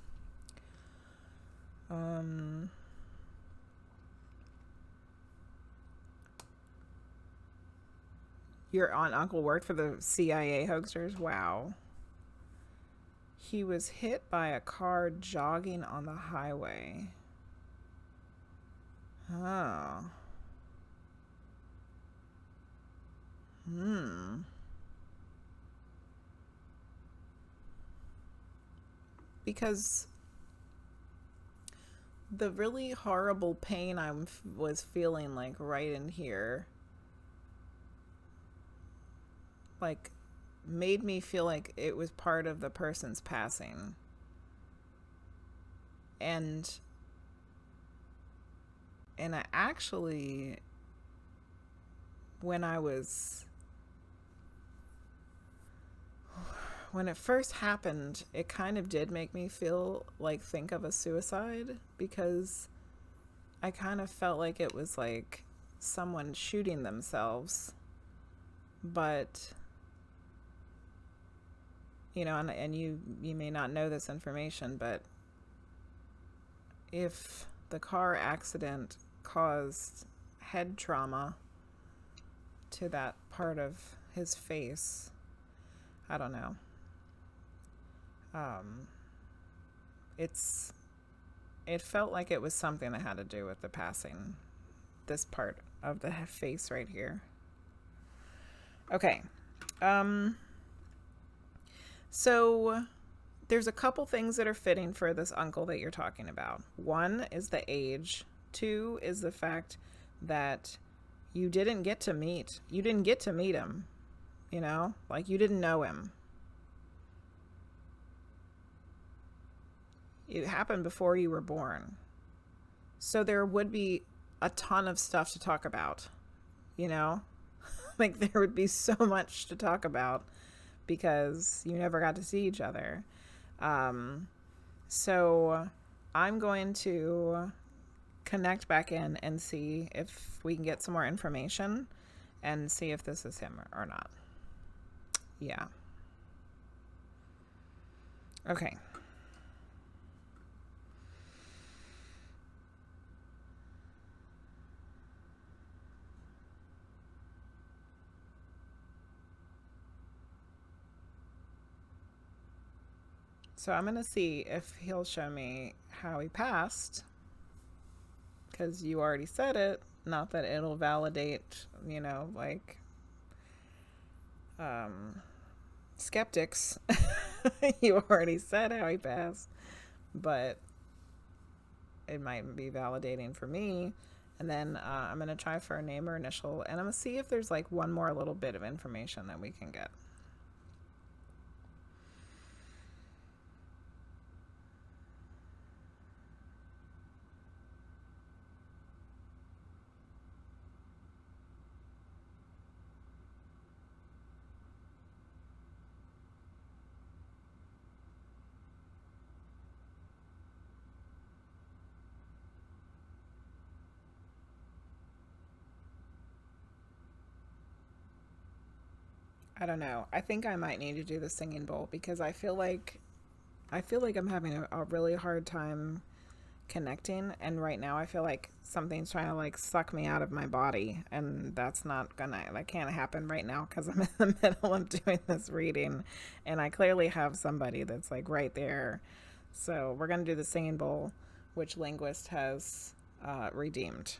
Your aunt uncle worked for the CIA, Hoagsterz? Wow. He was hit by a car jogging on the highway. Oh. Because the really horrible pain I was feeling like right in here, like, made me feel like it was part of the person's passing. And I actually, when it first happened, it kind of did make me feel like think of a suicide, because I kind of felt like it was like someone shooting themselves. But you know, and you may not know this information, but if the car accident caused head trauma to that part of his face, I don't know. It felt like it was something that had to do with the passing. This part of the face right here. Okay. So there's a couple things that are fitting for this uncle that you're talking about. One is the age. Two is the fact that you didn't get to meet him, you know, like you didn't know him. It happened before you were born. So there would be a ton of stuff to talk about, you know, like there would be so much to talk about because you never got to see each other. So I'm going to connect back in and see if we can get some more information and see if this is him or not. Yeah. Okay. So I'm going to see if he'll show me how he passed, because you already said it. Not that it'll validate, you know, like, skeptics. You already said how he passed, but it might be validating for me. And then I'm going to try for a name or initial, and I'm going to see if there's like one more little bit of information that we can get. I don't know. I think I might need to do the singing bowl, because I feel like I'm having a really hard time connecting, and right now I feel like something's trying to like suck me out of my body, and that can't happen right now because I'm in the middle of doing this reading, and I clearly have somebody that's like right there. So we're gonna do the singing bowl, which Linguizt has redeemed.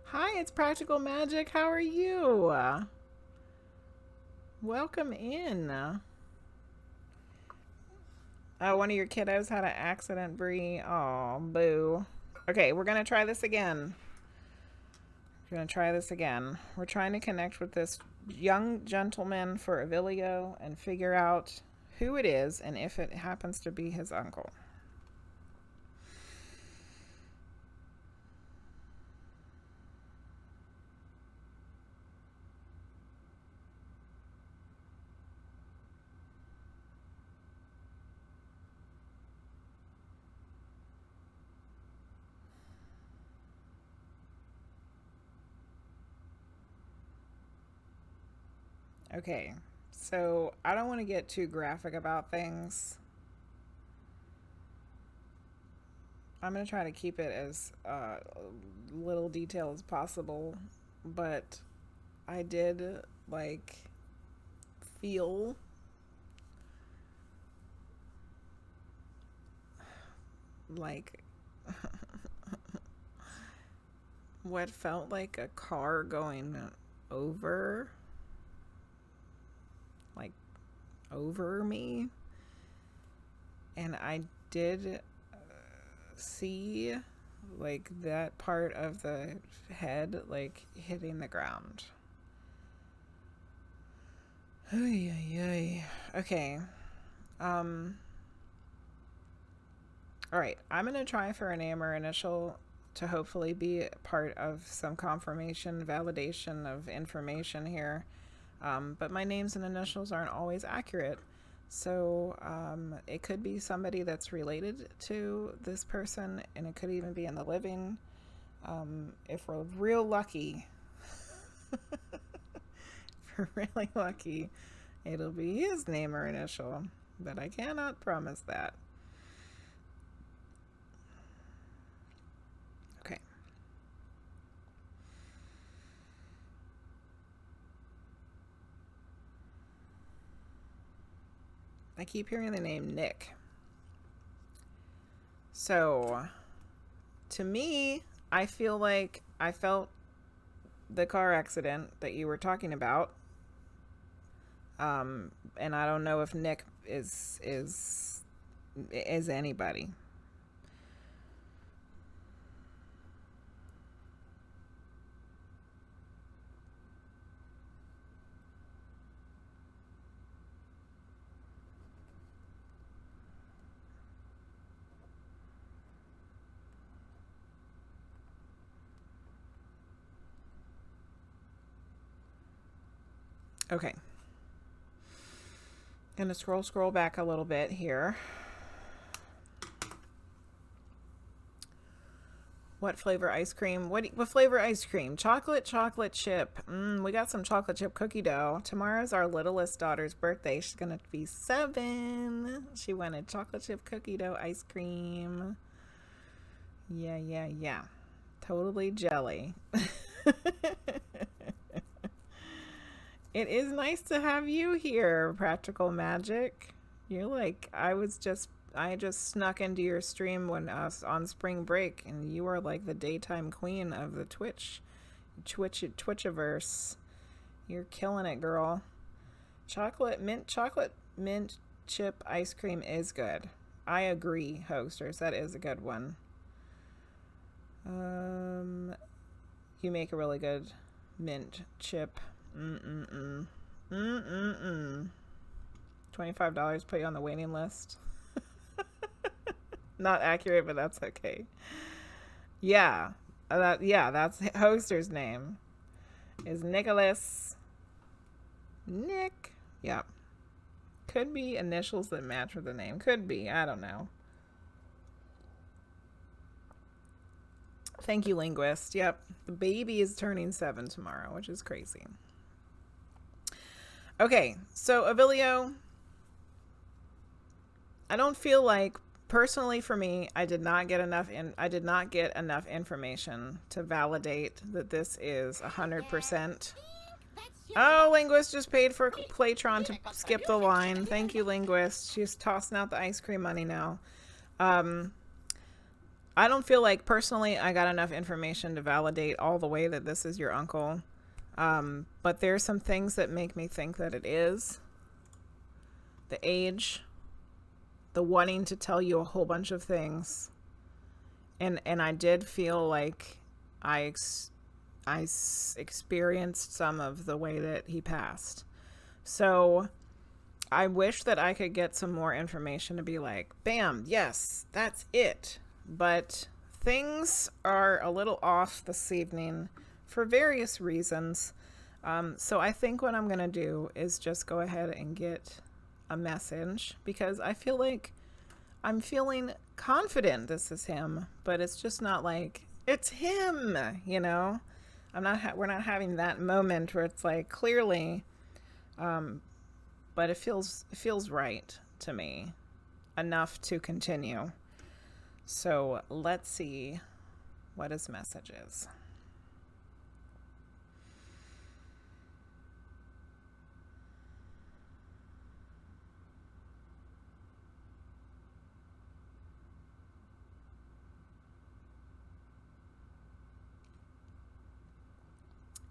Hi, it's Practical Magic. How are you? Welcome in. Oh, one of your kiddos had an accident, Bree. Oh, boo. Okay, we're going to try this again. We're trying to connect with this young gentleman for Avilio and figure out who it is and if it happens to be his uncle. Okay, so I don't want to get too graphic about things. I'm going to try to keep it as little detail as possible, but I did like feel like what felt like a car going over me, and I did see like that part of the head like hitting the ground. Okay. All right, I'm gonna try for a name or initial to hopefully be part of some confirmation, validation of information here. But my names and initials aren't always accurate. So it could be somebody that's related to this person, and it could even be in the living. If we're real lucky, if we're really lucky, it'll be his name or initial, but I cannot promise that. Okay. I keep hearing the name Nick. So, to me, I feel like I felt the car accident that you were talking about. And I don't know if Nick is anybody. Okay. Gonna scroll back a little bit here. What flavor ice cream? What flavor ice cream? Chocolate chip. We got some chocolate chip cookie dough. Tomorrow's our littlest daughter's birthday. She's gonna be 7. She wanted chocolate chip cookie dough ice cream. Yeah. Totally jelly. It is nice to have you here, Practical Magic. You're like, I just snuck into your stream when I was on spring break, and you are like the daytime queen of the Twitchiverse. You're killing it, girl. Chocolate mint chip ice cream is good. I agree, Hoagsterz. That is a good one. You make a really good mint chip. $25 put you on the waiting list. Not accurate, but that's okay. Yeah, that's Hoagsterz's name. Is Nicholas. Nick. Yeah. Could be initials that match with the name. Could be. I don't know. Thank you, Linguizt. Yep. The baby is turning 7 tomorrow, which is crazy. Okay, so Avilio, I don't feel like, personally for me, I did not get enough information to validate that this is 100%. Oh, Linguizt just paid for Claytron to skip the line. Thank you, Linguizt. She's tossing out the ice cream money now. I don't feel like, personally, I got enough information to validate all the way that this is your uncle. But there's some things that make me think that it is. The age, the wanting to tell you a whole bunch of things. And I did feel like I experienced some of the way that he passed. So I wish that I could get some more information to be like, bam, yes, that's it. But things are a little off this evening for various reasons. So I think what I'm going to do is just go ahead and get a message, because I feel like I'm feeling confident this is him, but it's just not like it's him, you know? We're not having that moment where it's like clearly, but it feels right to me enough to continue. So let's see what his message is.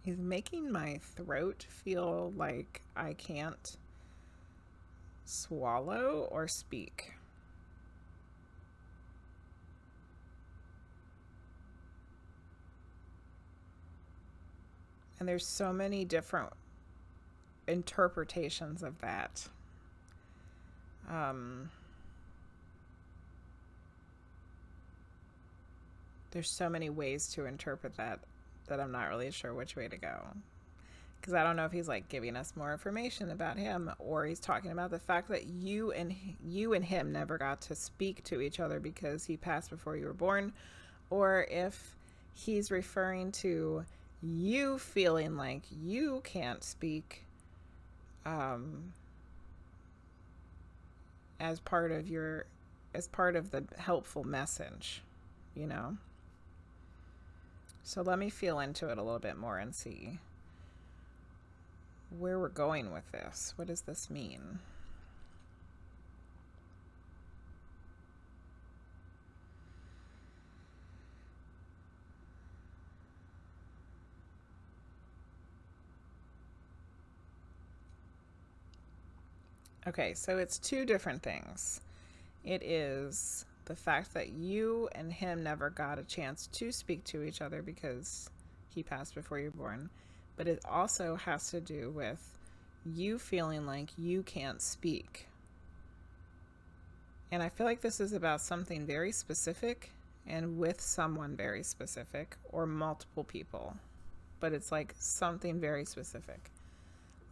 He's making my throat feel like I can't swallow or speak. And there's so many different interpretations of that. There's so many ways to interpret that I'm not really sure which way to go. Because I don't know if he's like giving us more information about him, or he's talking about the fact that you and him never got to speak to each other because he passed before you were born, or if he's referring to you feeling like you can't speak as part of the helpful message, you know? So let me feel into it a little bit more and see where we're going with this. What does this mean? Okay, so it's two different things. It is the fact that you and him never got a chance to speak to each other because he passed before you were born. But it also has to do with you feeling like you can't speak. And I feel like this is about something very specific and with someone very specific, or multiple people. But it's like something very specific.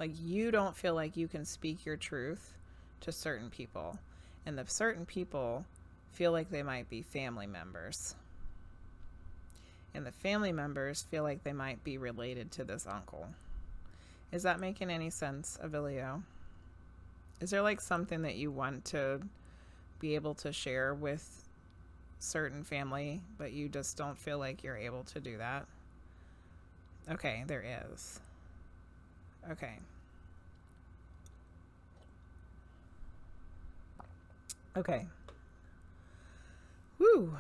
Like, you don't feel like you can speak your truth to certain people. And the certain people feel like they might be family members. And the family members feel like they might be related to this uncle. Is that making any sense, Avilio? Is there like something that you want to be able to share with certain family, but you just don't feel like you're able to do that? Okay, there is. Okay. Okay. Woo.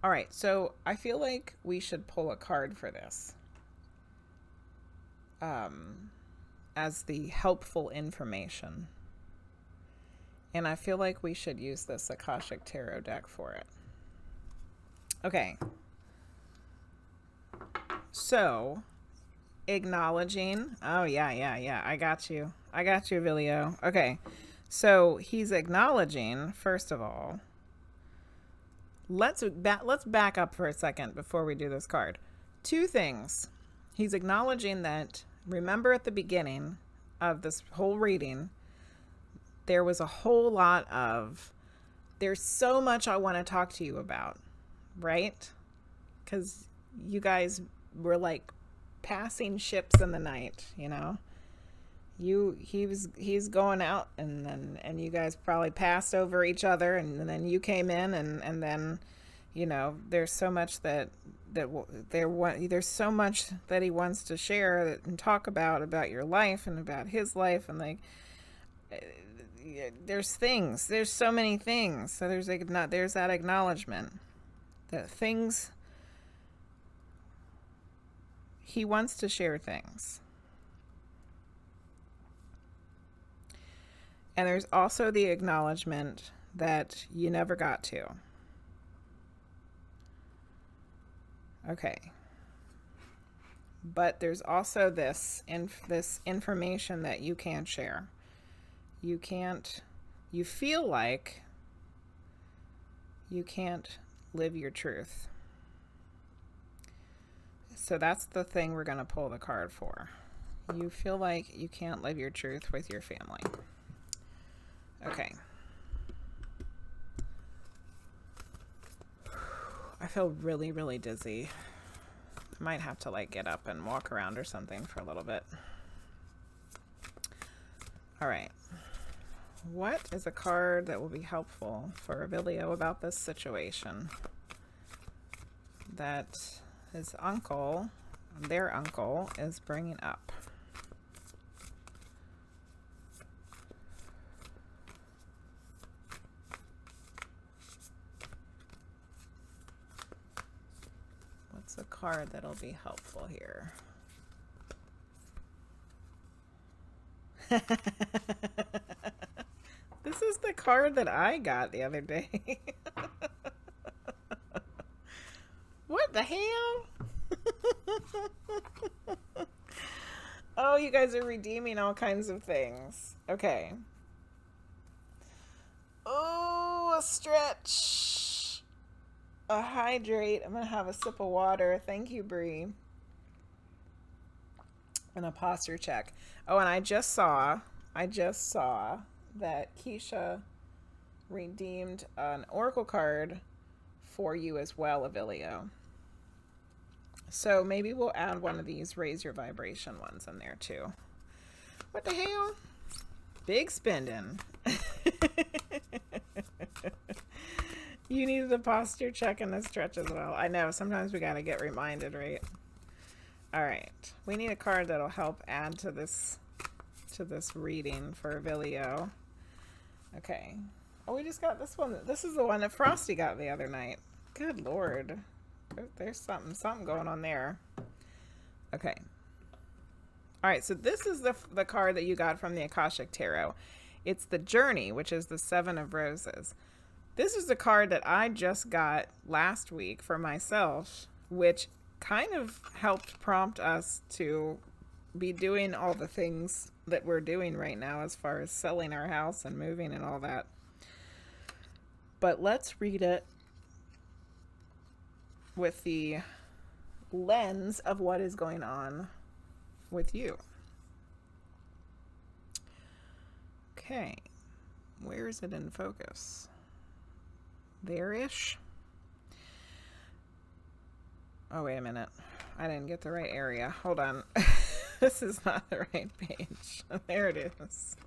All right, so I feel like we should pull a card for this. As the helpful information. And I feel like we should use this Akashic Tarot deck for it. Okay. So, acknowledging. Oh, yeah. I got you, Avilio. Okay. So, he's acknowledging, first of all. Let's back up for a second before we do this card. Two things. He's acknowledging that, remember at the beginning of this whole reading, there was a whole lot of, there's so much I want to talk to you about, right? Because you guys were like passing ships in the night, you know? He's going out, and you guys probably passed over each other, and then you came in, and then, you know, there's so much there's so much that he wants to share and talk about your life and about his life, and like there's so many things. So there's that acknowledgement that things, he wants to share things. And there's also the acknowledgement that you never got to. Okay. But there's also this information that you can't share. You feel like you can't live your truth. So that's the thing we're going to pull the card for. You feel like you can't live your truth with your family. Okay. I feel really, really dizzy. I might have to like get up and walk around or something for a little bit. All right. What is a card that will be helpful for Avilio about this situation that his uncle, their uncle, is bringing up? What's a card that'll be helpful here? This is the card that I got the other day. What the hell? Oh, you guys are redeeming all kinds of things. Okay. Oh, a stretch. A hydrate. I'm going to have a sip of water. Thank you, Bree. And a posture check. Oh, and I just saw that Keisha redeemed an oracle card for you as well, Avilio. So maybe we'll add one of these raise your vibration ones in there too. What the hell? Big spending. You needed a posture check and a stretch as well. I know, sometimes we gotta get reminded, right? All right, we need a card that'll help add to this reading for Avilio. Okay. Oh, we just got this one. This is the one that Frosty got the other night. Good Lord. There's something going on there. Okay. All right, so this is the card that you got from the Akashic Tarot. It's the Journey, which is the Seven of Roses. This is the card that I just got last week for myself, which kind of helped prompt us to be doing all the things that we're doing right now as far as selling our house and moving and all that. But let's read it with the lens of what is going on with you. Okay. Where is it in focus? There-ish? Oh, wait a minute. I didn't get the right area. Hold on. This is not the right page. There it is.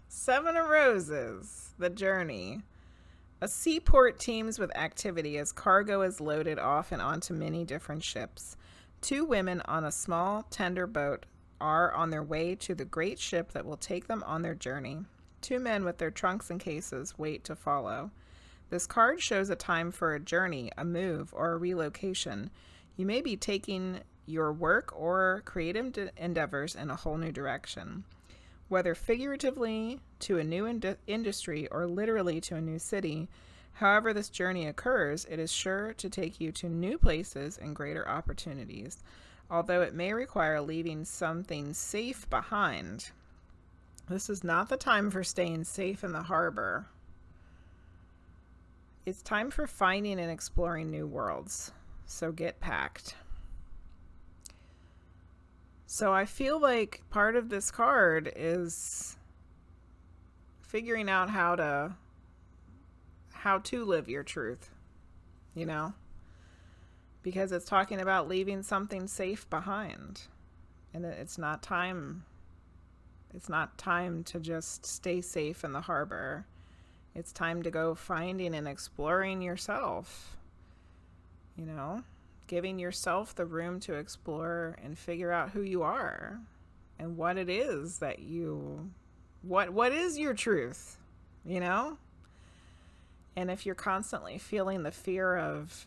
Seven of Roses. The Journey. A seaport teems with activity as cargo is loaded off and onto many different ships. Two women on a small tender boat are on their way to the great ship that will take them on their journey. Two men with their trunks and cases wait to follow. This card shows a time for a journey, a move, or a relocation. You may be taking your work or creative endeavors in a whole new direction. Whether figuratively to a new industry or literally to a new city, however this journey occurs, it is sure to take you to new places and greater opportunities, although it may require leaving something safe behind. This is not the time for staying safe in the harbor. It's time for finding and exploring new worlds, so get packed. So I feel like part of this card is figuring out how to live your truth, you know, because it's talking about leaving something safe behind, and it's not time to just stay safe in the harbor. It's time to go finding and exploring yourself, you know, giving yourself the room to explore and figure out who you are and what it is that what is your truth, you know? And if you're constantly feeling the fear of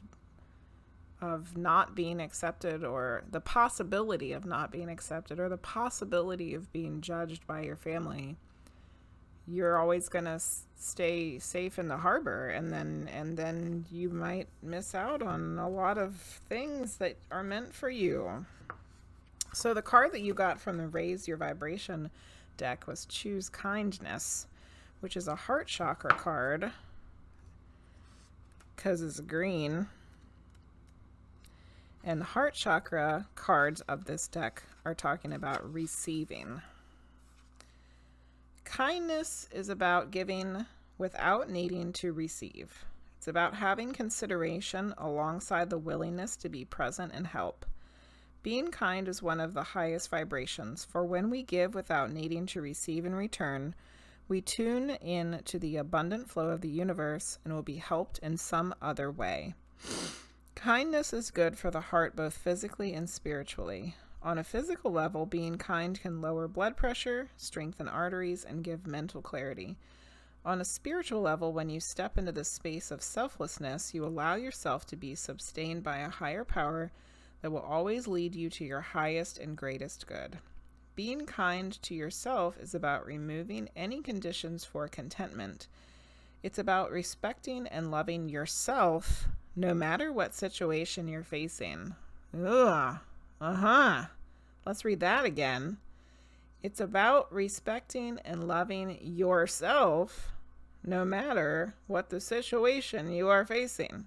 not being accepted, or the possibility of not being accepted, or the possibility of being judged by your family, you're always going to stay safe in the harbor, and then you might miss out on a lot of things that are meant for you. So the card that you got from the Raise Your Vibration deck was Choose Kindness, which is a heart chakra card because it's green. And the heart chakra cards of this deck are talking about receiving. Kindness is about giving without needing to receive. It's about having consideration alongside the willingness to be present and help. Being kind is one of the highest vibrations, for when we give without needing to receive in return, we tune in to the abundant flow of the universe and will be helped in some other way. Kindness is good for the heart both physically and spiritually. On a physical level, being kind can lower blood pressure, strengthen arteries, and give mental clarity. On a spiritual level, when you step into the space of selflessness, you allow yourself to be sustained by a higher power that will always lead you to your highest and greatest good. Being kind to yourself is about removing any conditions for contentment. It's about respecting and loving yourself no matter what situation you're facing. Ugh. Let's read that again. It's about respecting and loving yourself no matter what the situation you are facing.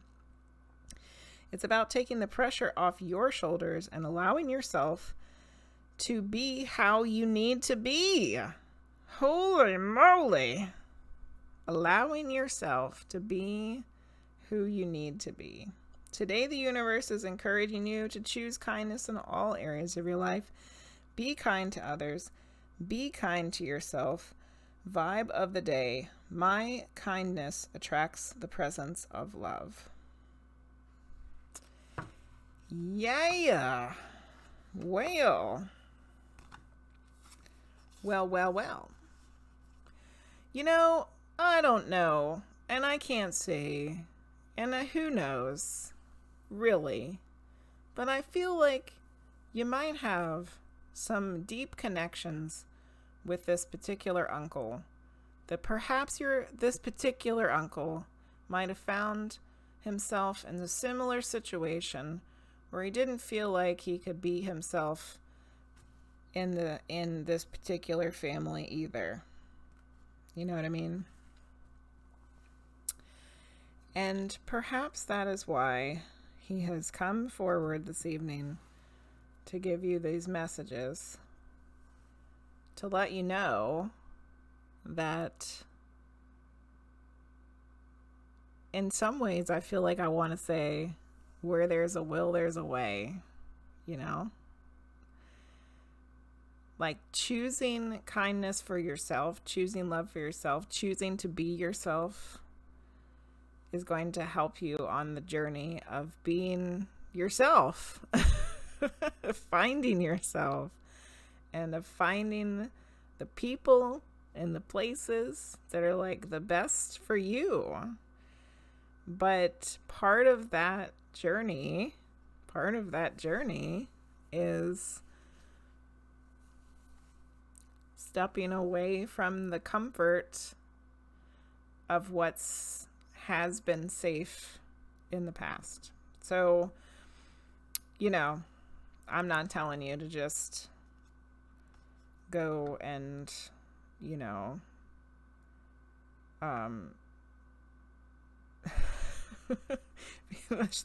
It's about taking the pressure off your shoulders and allowing yourself to be how you need to be. Holy moly. Allowing yourself to be who you need to be. Today, the universe is encouraging you to choose kindness in all areas of your life. Be kind to others. Be kind to yourself. Vibe of the day. My kindness attracts the presence of love. Yeah. Well. You know, I don't know, and I can't say, and who knows, really, but I feel like you might have some deep connections with this particular uncle, that perhaps this particular uncle might have found himself in a similar situation where he didn't feel like he could be himself in this particular family either. You know what I mean? And perhaps that is why he has come forward this evening to give you these messages, to let you know that in some ways I feel like I want to say, where there's a will, there's a way, you know? Like choosing kindness for yourself, choosing love for yourself, choosing to be yourself is going to help you on the journey of being yourself, finding yourself, and of finding the people and the places that are like the best for you. But part of that journey is stepping away from the comfort of what's has been safe in the past. So, you know, I'm not telling you to just go and, you know,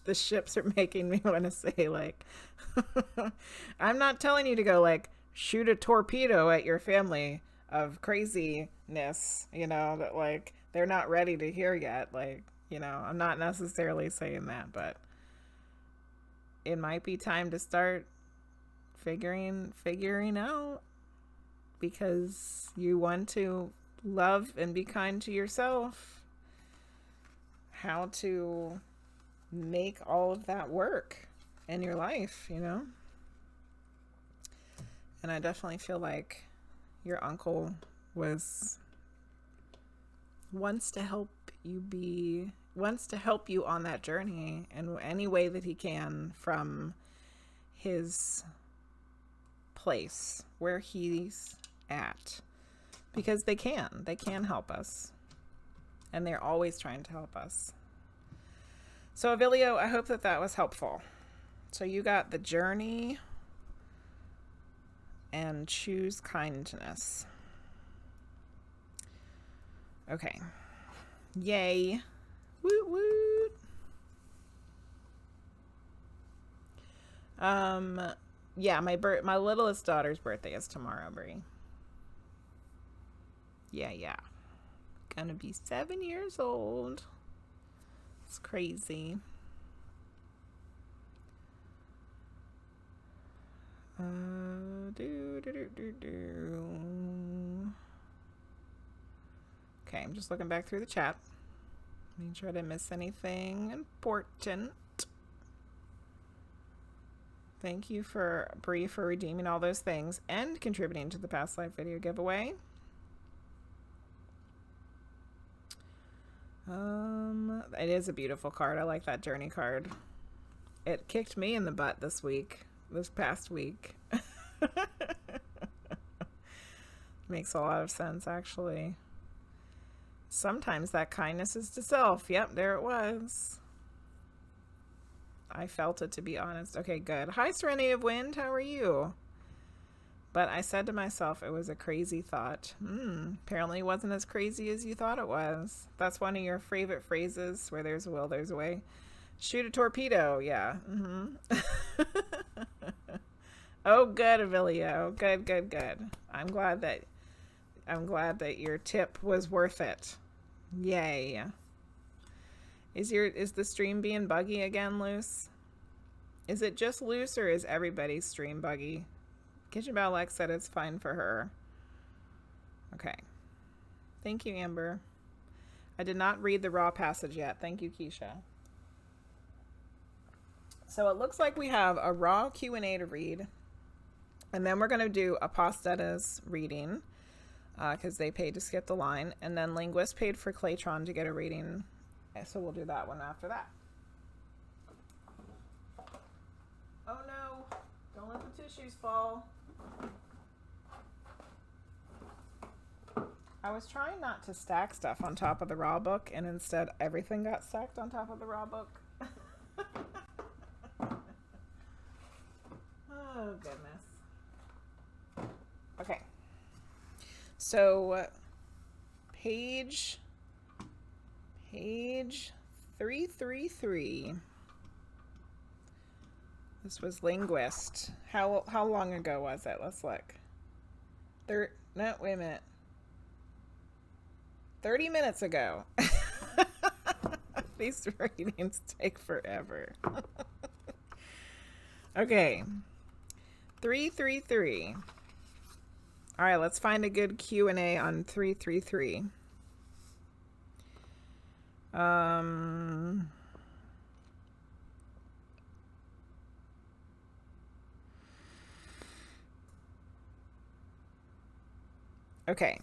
the ships are making me want to say, like, I'm not telling you to go, like, shoot a torpedo at your family of craziness, you know, that, like, they're not ready to hear yet. Like, you know, I'm not necessarily saying that, but it might be time to start figuring out, because you want to love and be kind to yourself, how to make all of that work in your life, you know? And I definitely feel like your uncle wants to help you on that journey in any way that he can, from his place where he's at, because they can help us, and they're always trying to help us. So Avilio, I hope that was helpful. So you got the journey and choose kindness. Okay. Yay. Woot woot. Yeah, my littlest daughter's birthday is tomorrow, Brie. Yeah. Gonna be 7 years old. It's crazy. Okay, I'm just looking back through the chat. Make sure I didn't miss anything important. Thank you for Bree for redeeming all those things and contributing to the past life video giveaway. It is a beautiful card. I like that journey card. It kicked me in the butt this past week. Makes a lot of sense, actually. Sometimes that kindness is to self. Yep, there it was. I felt it, to be honest. Okay, good. Hi, Serenity of Wind. How are you? But I said to myself, it was a crazy thought. Apparently it wasn't as crazy as you thought it was. That's one of your favorite phrases, where there's a will, there's a way. Shoot a torpedo. Yeah. Oh, good, Avilio. Good. I'm glad that your tip was worth it. Yay. Is the stream being buggy again, Luce? Is it just Luce, or is everybody's stream buggy? Kitchen Bell Lex said it's fine for her. Okay. Thank you, Amber. I did not read the raw passage yet. Thank you, Keisha. So it looks like we have a raw Q&A to read. And then we're going to do Aposdeta's reading, because they paid to skip the line. And then Linguizt paid for Claytron to get a reading. So we'll do that one after that. Oh no. Don't let the tissues fall. I was trying not to stack stuff on top of the raw book, and instead everything got stacked on top of the raw book. Oh, goodness. Okay. So, page 333. This was Linguizt. How long ago was it? Let's look. No, wait a minute. 30 minutes ago. These readings take forever. Okay. 333. All right, let's find a good Q&A on 333. Okay.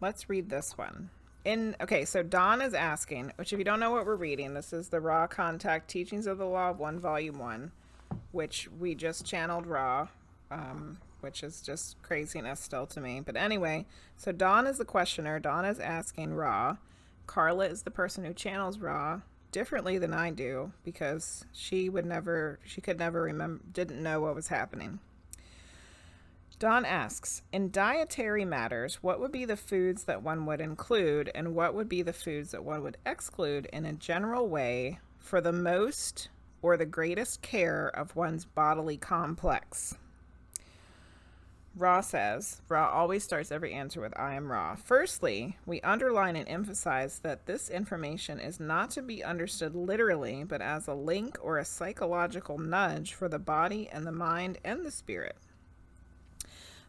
Let's read this one. Okay, so Dawn is asking, which if you don't know what we're reading, this is the Raw Contact Teachings of the Law of One, Volume 1, which we just channeled Raw, which is just craziness still to me. But anyway, so Dawn is the questioner. Dawn is asking Raw. Carla is the person who channels Raw differently than I do because she could never remember, didn't know what was happening. Dawn asks, in dietary matters, what would be the foods that one would include and what would be the foods that one would exclude in a general way for the most or the greatest care of one's bodily complex? Ra says, Ra always starts every answer with I am Ra. Firstly, we underline and emphasize that this information is not to be understood literally, but as a link or a psychological nudge for the body and the mind and the spirit.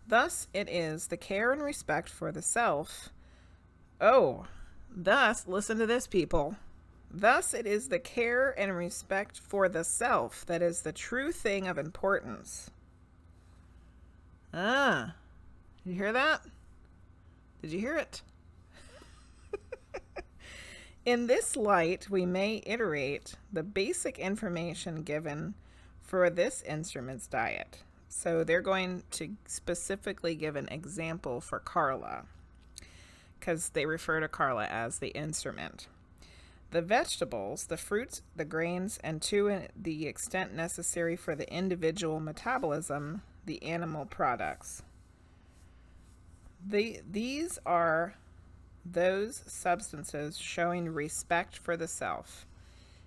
Thus, it is the care and respect for the self. Thus, listen to this, people. Thus, it is the care and respect for the self that is the true thing of importance. Did you hear that? Did you hear it? In this light, we may iterate the basic information given for this instrument's diet. So they're going to specifically give an example for Carla because they refer to Carla as the instrument. The vegetables, the fruits, the grains, and to the extent necessary for the individual metabolism, the animal products. These are those substances showing respect for the self.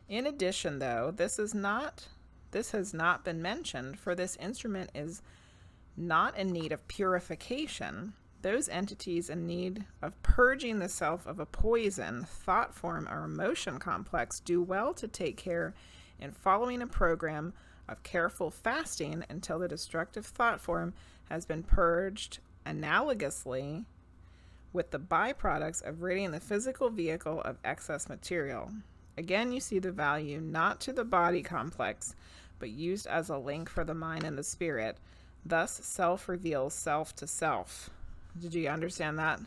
In addition, though, this has not been mentioned, for this instrument is not in need of purification. Those entities in need of purging the self of a poison, thought form, or emotion complex do well to take care in following a program of careful fasting until the destructive thought form has been purged analogously with the byproducts of ridding the physical vehicle of excess material. Again, you see the value not to the body complex, but used as a link for the mind and the spirit. Thus, self reveals self to self. Did you understand that?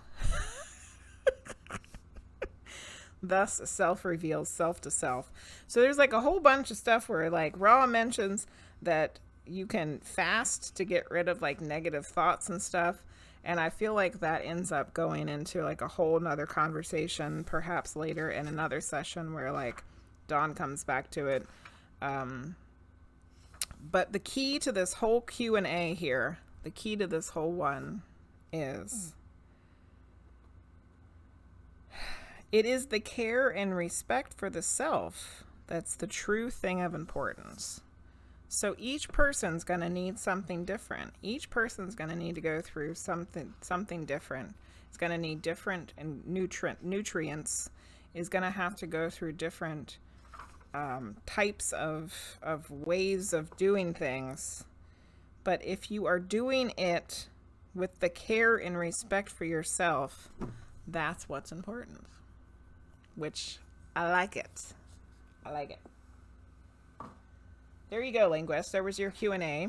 Thus, self reveals self to self. So there's like a whole bunch of stuff where like Ra mentions that you can fast to get rid of like negative thoughts and stuff. And I feel like that ends up going into like a whole nother conversation, perhaps later in another session where like Dawn comes back to it. But the key to this whole Q&A here, the key to this whole one is it is the care and respect for the self that's the true thing of importance. So each person's going to need something different. Each person's going to need to go through something different. It's going to need different and nutrients. Is going to have to go through different types of ways of doing things. But if you are doing it with the care and respect for yourself, that's what's important. Which I like it. I like it. There you go, Linguizt. There was your Q&A.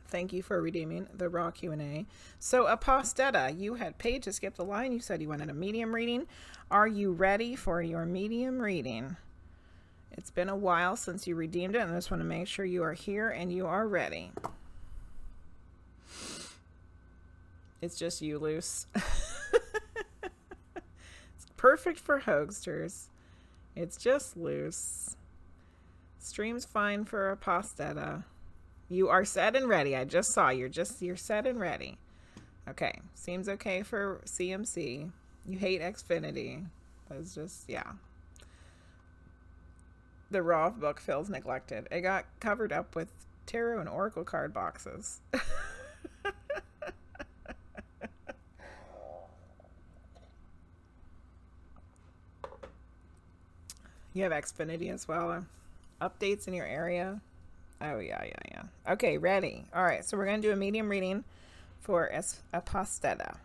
Thank you for redeeming the Raw Q&A. So, Aposdeta, you had paid to skip the line. You said you wanted a medium reading. Are you ready for your medium reading? It's been a while since you redeemed it, and I just want to make sure you are here and you are ready. It's just you loose. It's perfect for Hoagsterz. It's just loose. Stream's fine for Aposdeta. You are set and ready. I just saw you're set and ready. Okay. Seems okay for CMC. You hate Xfinity. That's just, yeah. The Raw book feels neglected. It got covered up with tarot and oracle card boxes. You have Xfinity as well. Updates in your area. Oh, yeah. Okay, ready. All right, so we're going to do a medium reading for Aposdeta.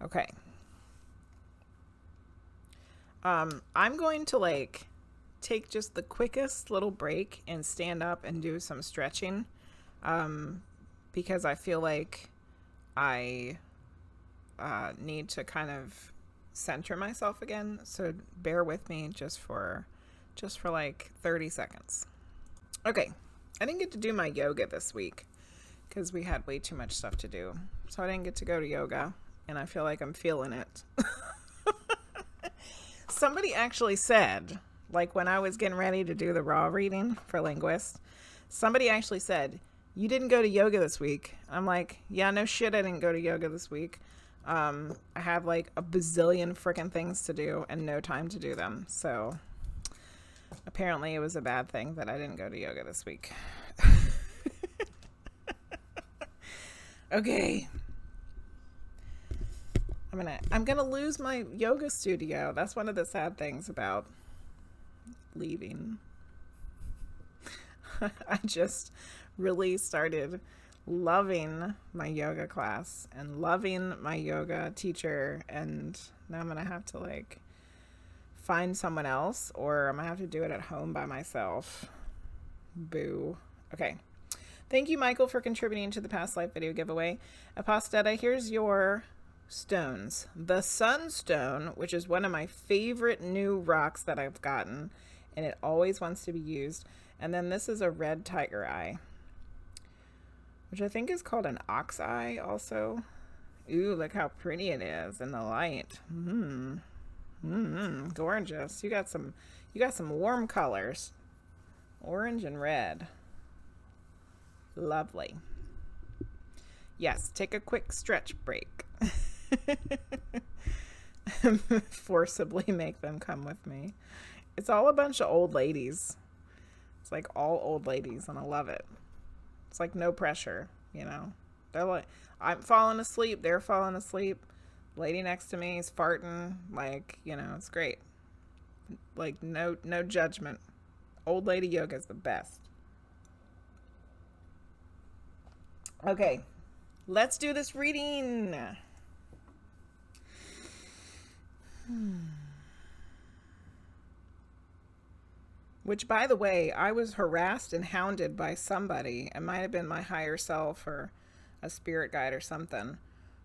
Okay. I'm going to, like, take just the quickest little break and stand up and do some stretching, because I feel like I need to kind of center myself again. So bear with me just for like 30 seconds. Okay, I didn't get to do my yoga this week because we had way too much stuff to do. So I didn't get to go to yoga, and I feel like I'm feeling it. Somebody actually said, like when I was getting ready to do the raw reading for Linguizt, somebody actually said, you didn't go to yoga this week. I'm like, yeah, no shit, I didn't go to yoga this week. I have like a bazillion freaking things to do and no time to do them. So apparently it was a bad thing that I didn't go to yoga this week. Okay. I'm gonna lose my yoga studio. That's one of the sad things about leaving. I just really started loving my yoga class and loving my yoga teacher, and now I'm gonna have to like find someone else, or I'm gonna have to do it at home by myself. Boo. Okay. Thank you, Michael, for contributing to the past life video giveaway. Aposdeta, here's your stones. The Sunstone, which is one of my favorite new rocks that I've gotten, and it always wants to be used. And then this is a red tiger eye, which I think is called an ox eye also. Ooh, look how pretty it is in the light. Gorgeous. You got some warm colors. Orange and red. Lovely. Yes, take a quick stretch break. Forcibly make them come with me. It's all a bunch of old ladies. It's like all old ladies, and I love it. It's like no pressure, you know. They're like, I'm falling asleep, they're falling asleep. Lady next to me is farting, like, you know, it's great. Like no judgment. Old lady yoga is the best. Okay, let's do this reading. Which, by the way, I was harassed and hounded by somebody. It might have been my higher self or a spirit guide or something,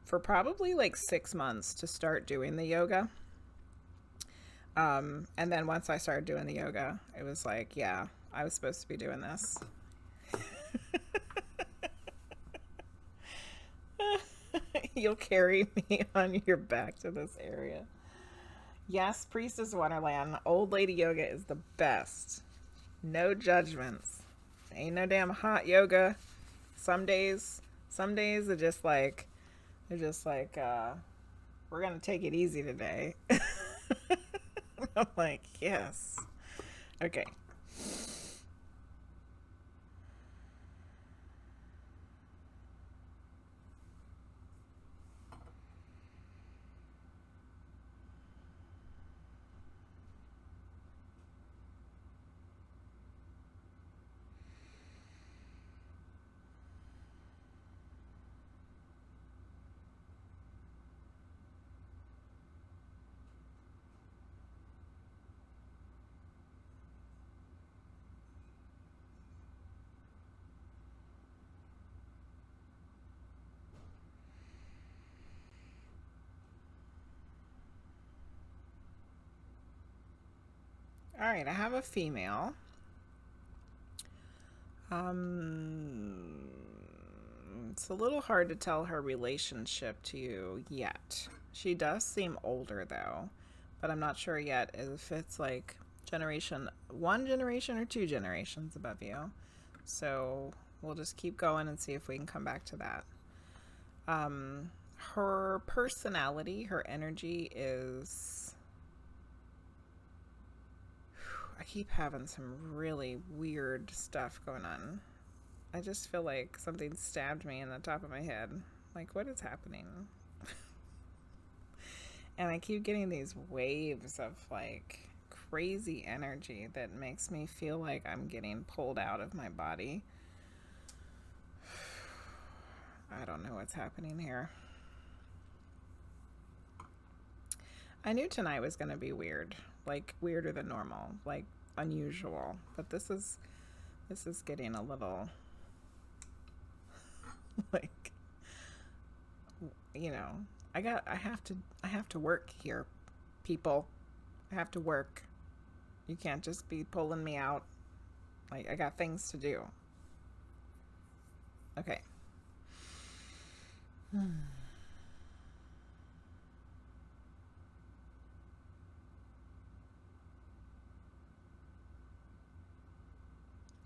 for probably like 6 months to start doing the yoga. And then once I started doing the yoga, it was like, yeah, I was supposed to be doing this. You'll carry me on your back to this area. Yes, Priestess Wonderland. Old lady yoga is the best. No judgments. Ain't no damn hot yoga. Some days are just like, we're gonna take it easy today. I'm like, yes. Okay. All right, I have a female. It's a little hard to tell her relationship to you yet. She does seem older though, but I'm not sure yet if it's like one generation or 2 generations above you. So we'll just keep going and see if we can come back to that. Her personality, her energy is... I keep having some really weird stuff going on. I just feel like something stabbed me in the top of my head. Like, what is happening? And I keep getting these waves of like crazy energy that makes me feel like I'm getting pulled out of my body. I don't know what's happening here. I knew tonight was going to be weird, like weirder than normal, like unusual, but this is getting a little like, you know, I have to work here, people. I have to work. You can't just be pulling me out. Like, I got things to do. Okay.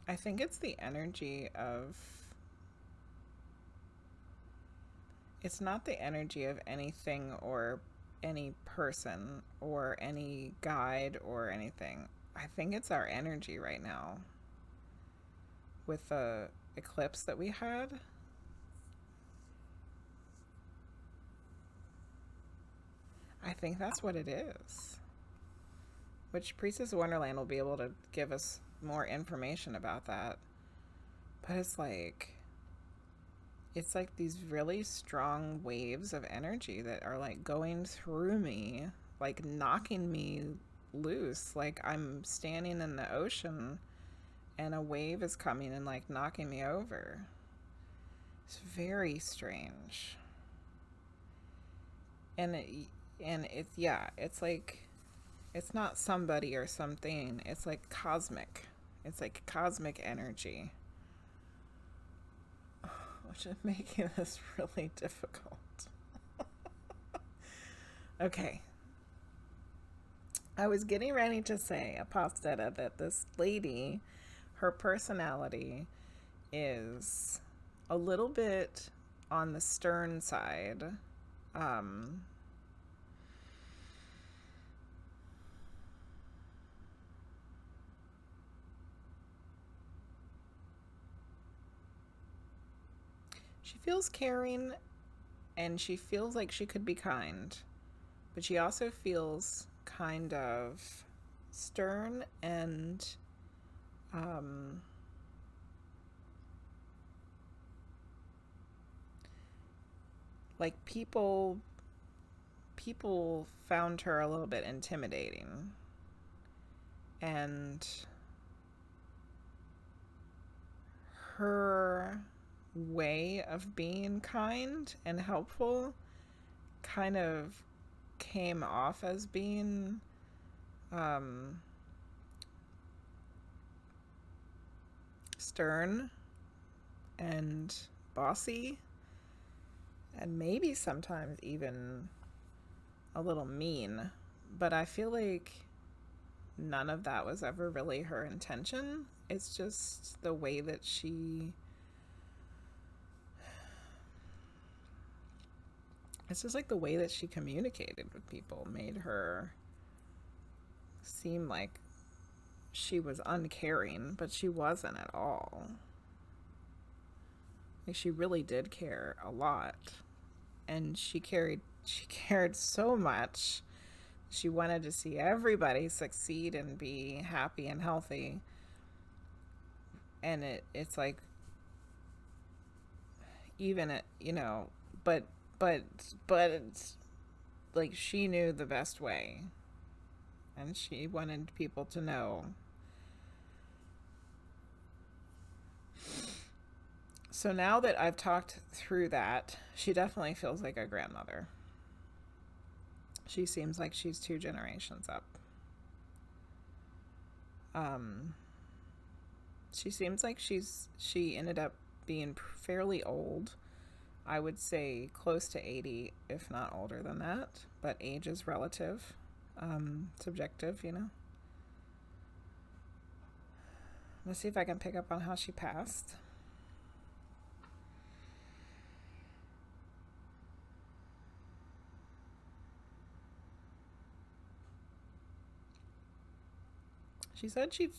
I think it's the energy of, it's not the energy of anything or any person or any guide or anything. I think it's our energy right now with the eclipse that we had. I think that's what it is. Which Priestess of Wonderland will be able to give us more information about that. But it's like these really strong waves of energy that are like going through me, like knocking me loose. Like I'm standing in the ocean and a wave is coming and like knocking me over. It's very strange. And it's like, it's not somebody or something. It's like cosmic. It's like cosmic energy. Which is making this really difficult. Okay. I was getting ready to say, Aposdeta, that this lady, her personality is a little bit on the stern side. She feels caring and she feels like she could be kind, but she also feels kind of stern and like people found her a little bit intimidating, and her way of being kind and helpful kind of came off as being stern and bossy, and maybe sometimes even a little mean. But I feel like none of that was ever really her intention. It's just the way that it's just like the way that she communicated with people made her seem like she was uncaring, but she wasn't at all. Like, she really did care a lot, and she cared so much. She wanted to see everybody succeed and be happy and healthy. And it's like, even it, you know, but it's like she knew the best way, and she wanted people to know. So now that I've talked through that, she definitely feels like a grandmother. She seems like she's 2 generations up. She seems like she ended up being fairly old. I would say close to 80, if not older than that. But age is relative, subjective, you know. Let's see if I can pick up on how she passed. She said she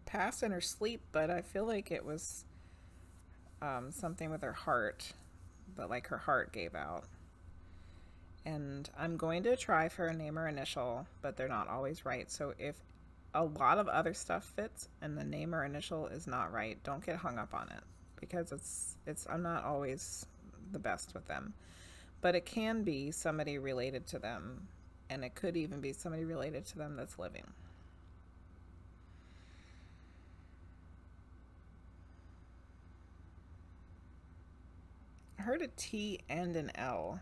passed in her sleep, but I feel like it was something with her heart, but like her heart gave out. And I'm going to try for a name or initial, but they're not always right. So if a lot of other stuff fits and the name or initial is not right, don't get hung up on it, because I'm not always the best with them. But it can be somebody related to them, and it could even be somebody related to them that's living. I heard a T and an L.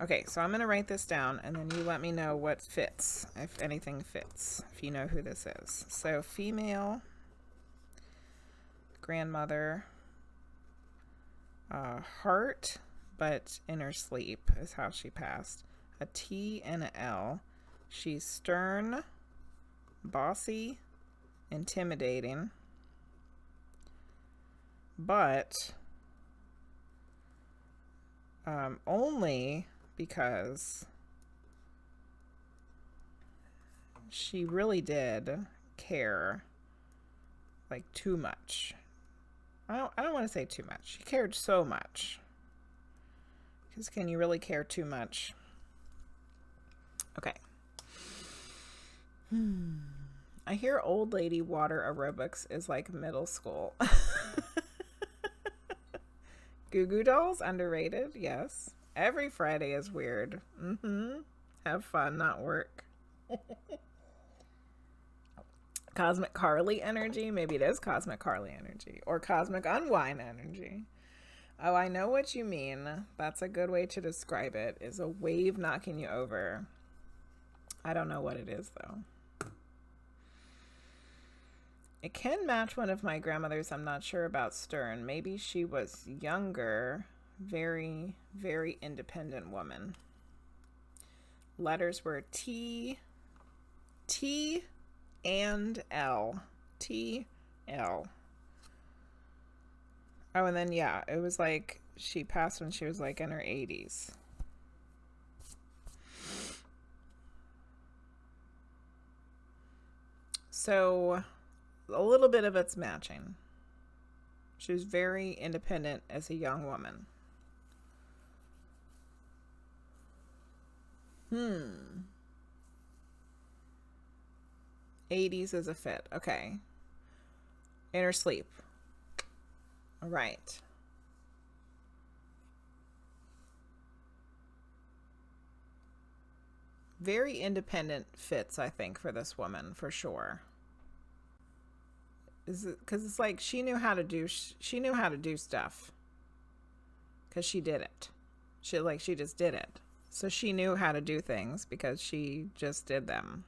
Okay, so I'm going to write this down, and then you let me know what fits, if anything fits, if you know who this is. So female, grandmother, heart, but in her sleep is how she passed. A T and an L. She's stern, bossy, intimidating, but only because she really did care, like, too much. I don't want to say too much. She cared so much. Because can you really care too much? Okay. I hear old lady water aerobics is like middle school. Goo Goo Dolls, underrated, yes. Every Friday is weird. Have fun, not work. Cosmic Carly energy. Maybe it is Cosmic Carly energy. Or Cosmic Unwind energy. Oh, I know what you mean. That's a good way to describe it, is a wave knocking you over. I don't know what it is, though. It can match one of my grandmothers. I'm not sure about stern. Maybe she was younger. Very, very independent woman. Letters were T, and L. T, L. Oh, and then, yeah, it was like she passed when she was like in her 80s. So a little bit of it's matching. She was very independent as a young woman. 80s is a fit. Okay. In her sleep. All right. Very independent fits, I think, for this woman, for sure. Is it because it's like she knew how to do stuff, because she did it. She just did it. So she knew how to do things because she just did them.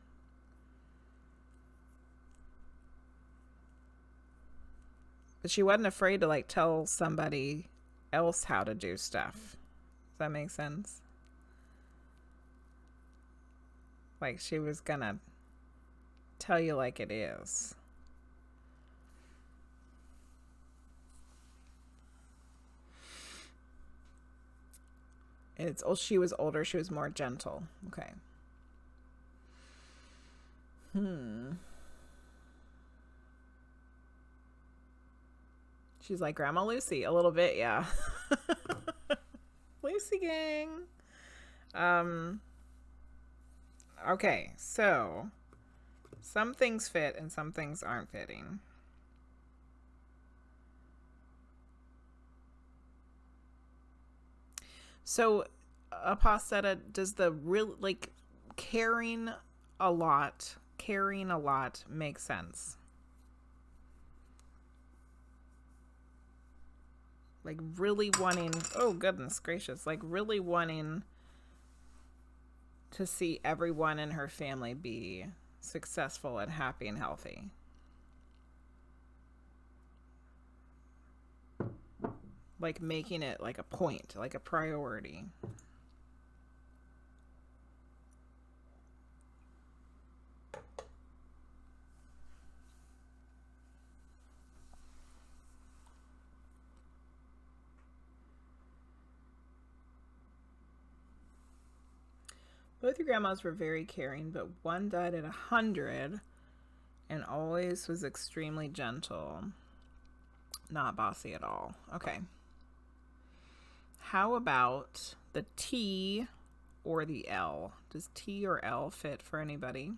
But she wasn't afraid to, like, tell somebody else how to do stuff. Does that make sense? Like, she was gonna tell you like it is. She was older. She was more gentle. Okay. She's like Grandma Lucy a little bit, yeah. Lucy gang. Okay, so some things fit and some things aren't fitting. So, Aposdeta, does the real, like, caring a lot make sense? Like, really wanting, oh goodness gracious, like really wanting to see everyone in her family be successful and happy and healthy. Like making it like a point, like a priority. Both your grandmas were very caring, but one died at 100 and always was extremely gentle. Not bossy at all. Okay. How about the T or the L? Does T or L fit for anybody?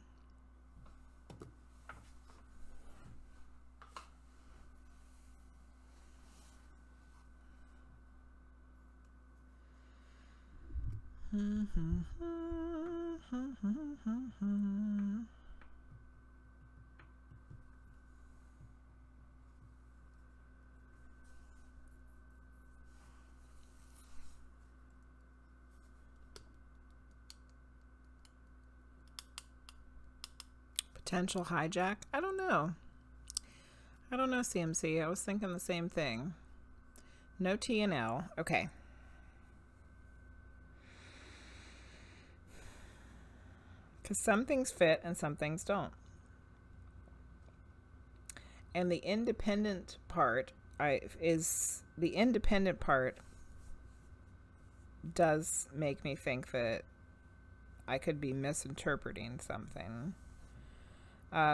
Potential hijack? I don't know. CMC. I was thinking the same thing. No T and L. Okay. Because some things fit and some things don't. And the independent part does make me think that I could be misinterpreting something.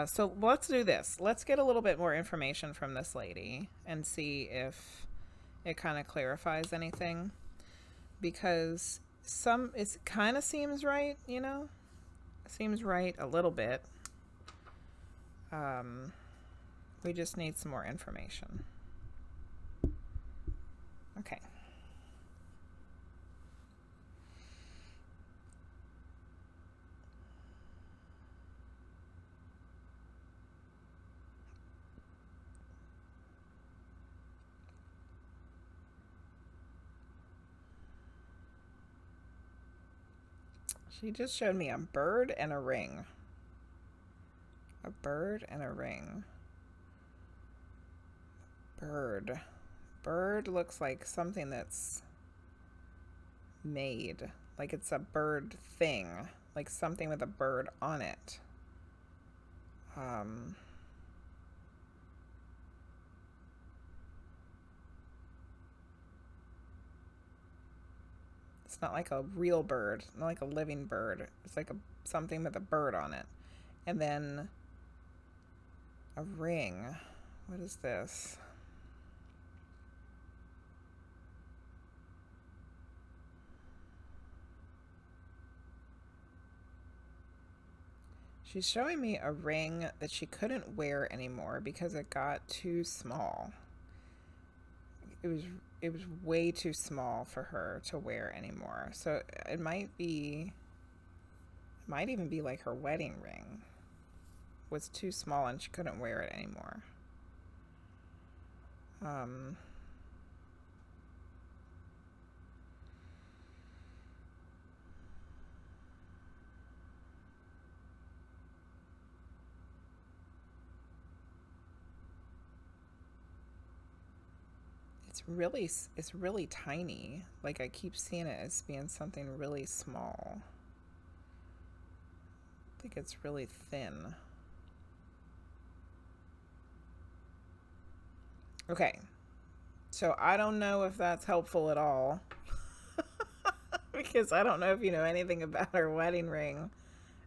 So let's do this. Let's get a little bit more information from this lady and see if it kind of clarifies anything. Because it kind of seems right, you know? It seems right a little bit. We just need some more information. Okay. She just showed me a bird and a ring. A bird and a ring. Bird. Bird looks like something that's made. Like it's a bird thing. Like something with a bird on it. It's not like a real bird, not like a living bird. It's like something with a bird on it. And then a ring. What is this? She's showing me a ring that she couldn't wear anymore because it got too small. It was way too small for her to wear anymore. So it might even be like her wedding ring was too small and she couldn't wear it anymore. It's really tiny. Like I keep seeing it as being something really small. I think it's really thin. Okay. So I don't know if that's helpful at all. Because I don't know if you know anything about her wedding ring.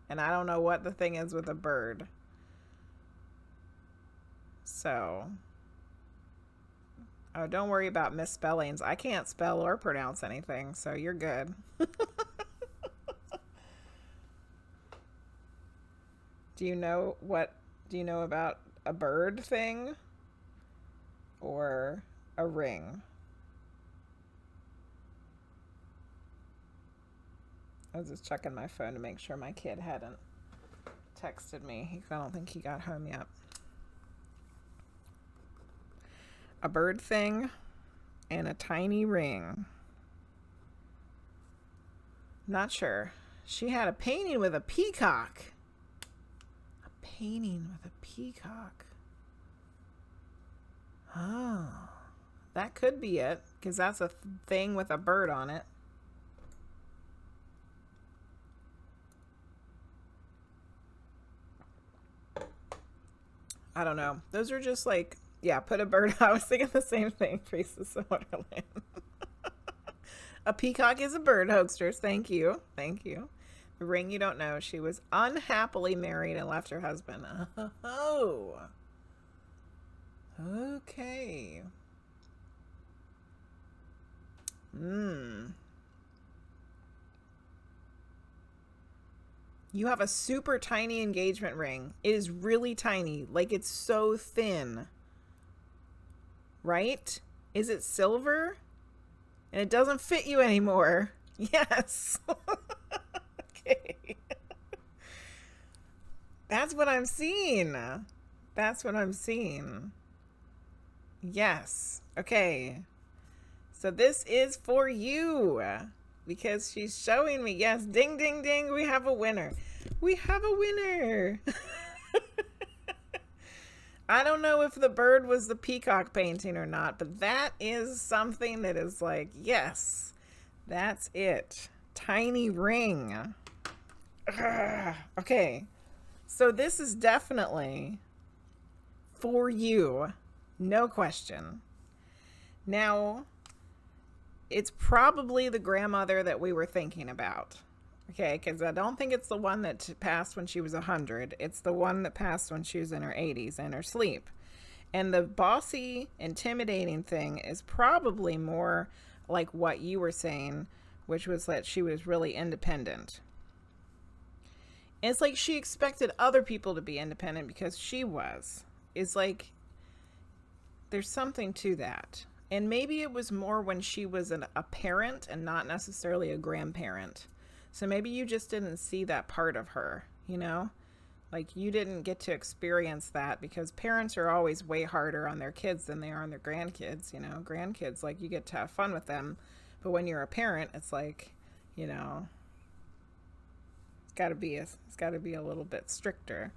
And I don't know what the thing is with a bird. So... oh, don't worry about misspellings. I can't spell or pronounce anything, so you're good. Do you know about a bird thing or a ring? I was just checking my phone to make sure my kid hadn't texted me. I don't think he got home yet. A bird thing and a tiny ring. Not sure. She had a painting with a peacock. A painting with a peacock. Oh, that could be it, because that's a thing with a bird on it. I don't know. Those are just like... yeah, put a bird. I was thinking the same thing, Priestess of Wonderland. A peacock is a bird, Hoagsterz. Thank you. Thank you. The ring you don't know. She was unhappily married and left her husband. Oh. Okay. You have a super tiny engagement ring. It is really tiny. Like it's so thin. Right? Is it silver? And it doesn't fit you anymore. Yes. Okay. That's what I'm seeing. That's what I'm seeing. Yes. Okay. So this is for you because she's showing me. Yes. Ding, ding, ding. We have a winner. We have a winner. I don't know if the bird was the peacock painting or not, but that is something that is like, yes, that's it. Tiny ring. Ugh. Okay. So this is definitely for you. No question. Now, it's probably the grandmother that we were thinking about. Okay, because I don't think it's the one that passed when she was 100. It's the one that passed when she was in her 80s in her sleep. And the bossy, intimidating thing is probably more like what you were saying, which was that she was really independent. It's like she expected other people to be independent because she was. It's like there's something to that. And maybe it was more when she was a parent and not necessarily a grandparent. So maybe you just didn't see that part of her, you know? Like you didn't get to experience that because parents are always way harder on their kids than they are on their grandkids, you know? Grandkids, like you get to have fun with them. But when you're a parent, it's like, you know, it's got to be a little bit stricter.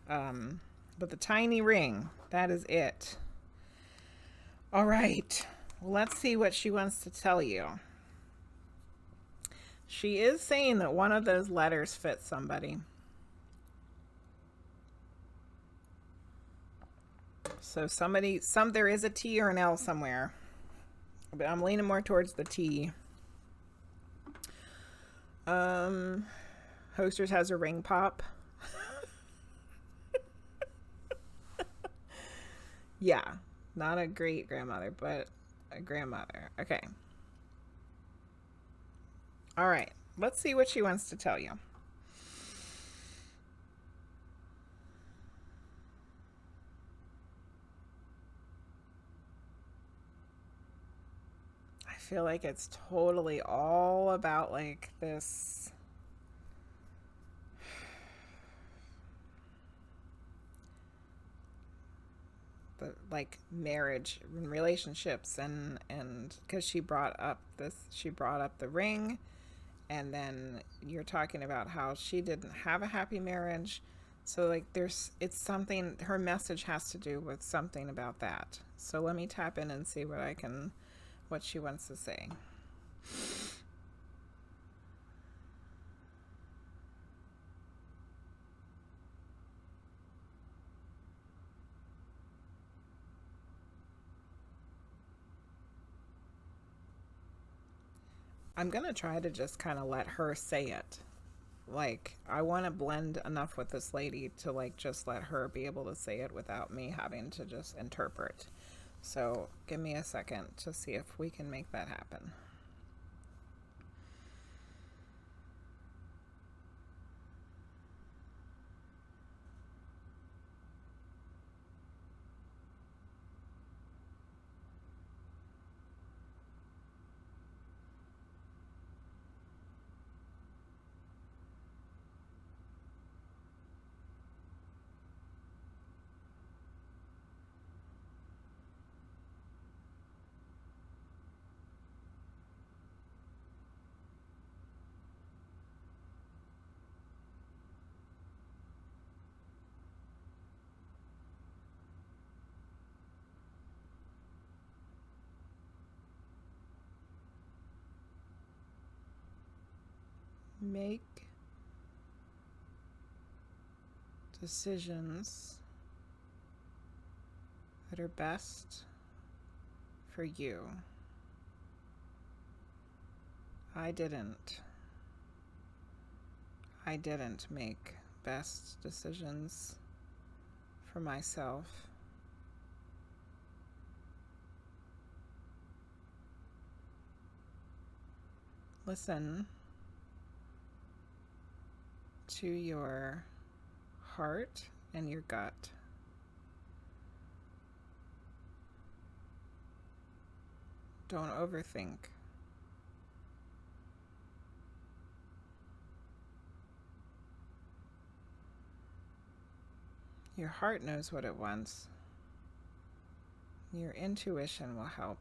But the tiny ring, that is it. All right. Well, let's see what she wants to tell you. She is saying that one of those letters fits somebody. So there is a T or an L somewhere. But I'm leaning more towards the T. Hoagsterz has a ring pop. Yeah. Not a great grandmother, but a grandmother. Okay. All right. Let's see what she wants to tell you. I feel like it's totally all about like this. Like marriage and relationships and because she brought up the ring, and then you're talking about how she didn't have a happy marriage, so like it's something, her message has to do with something about that. So let me tap in and see what she wants to say. I'm going to try to just kind of let her say it. Like, I want to blend enough with this lady to, like, just let her be able to say it without me having to just interpret. So, give me a second to see if we can make that happen. Make decisions that are best for you. I didn't make best decisions for myself. Listen to your heart and your gut. Don't overthink. Your heart knows what it wants. Your intuition will help.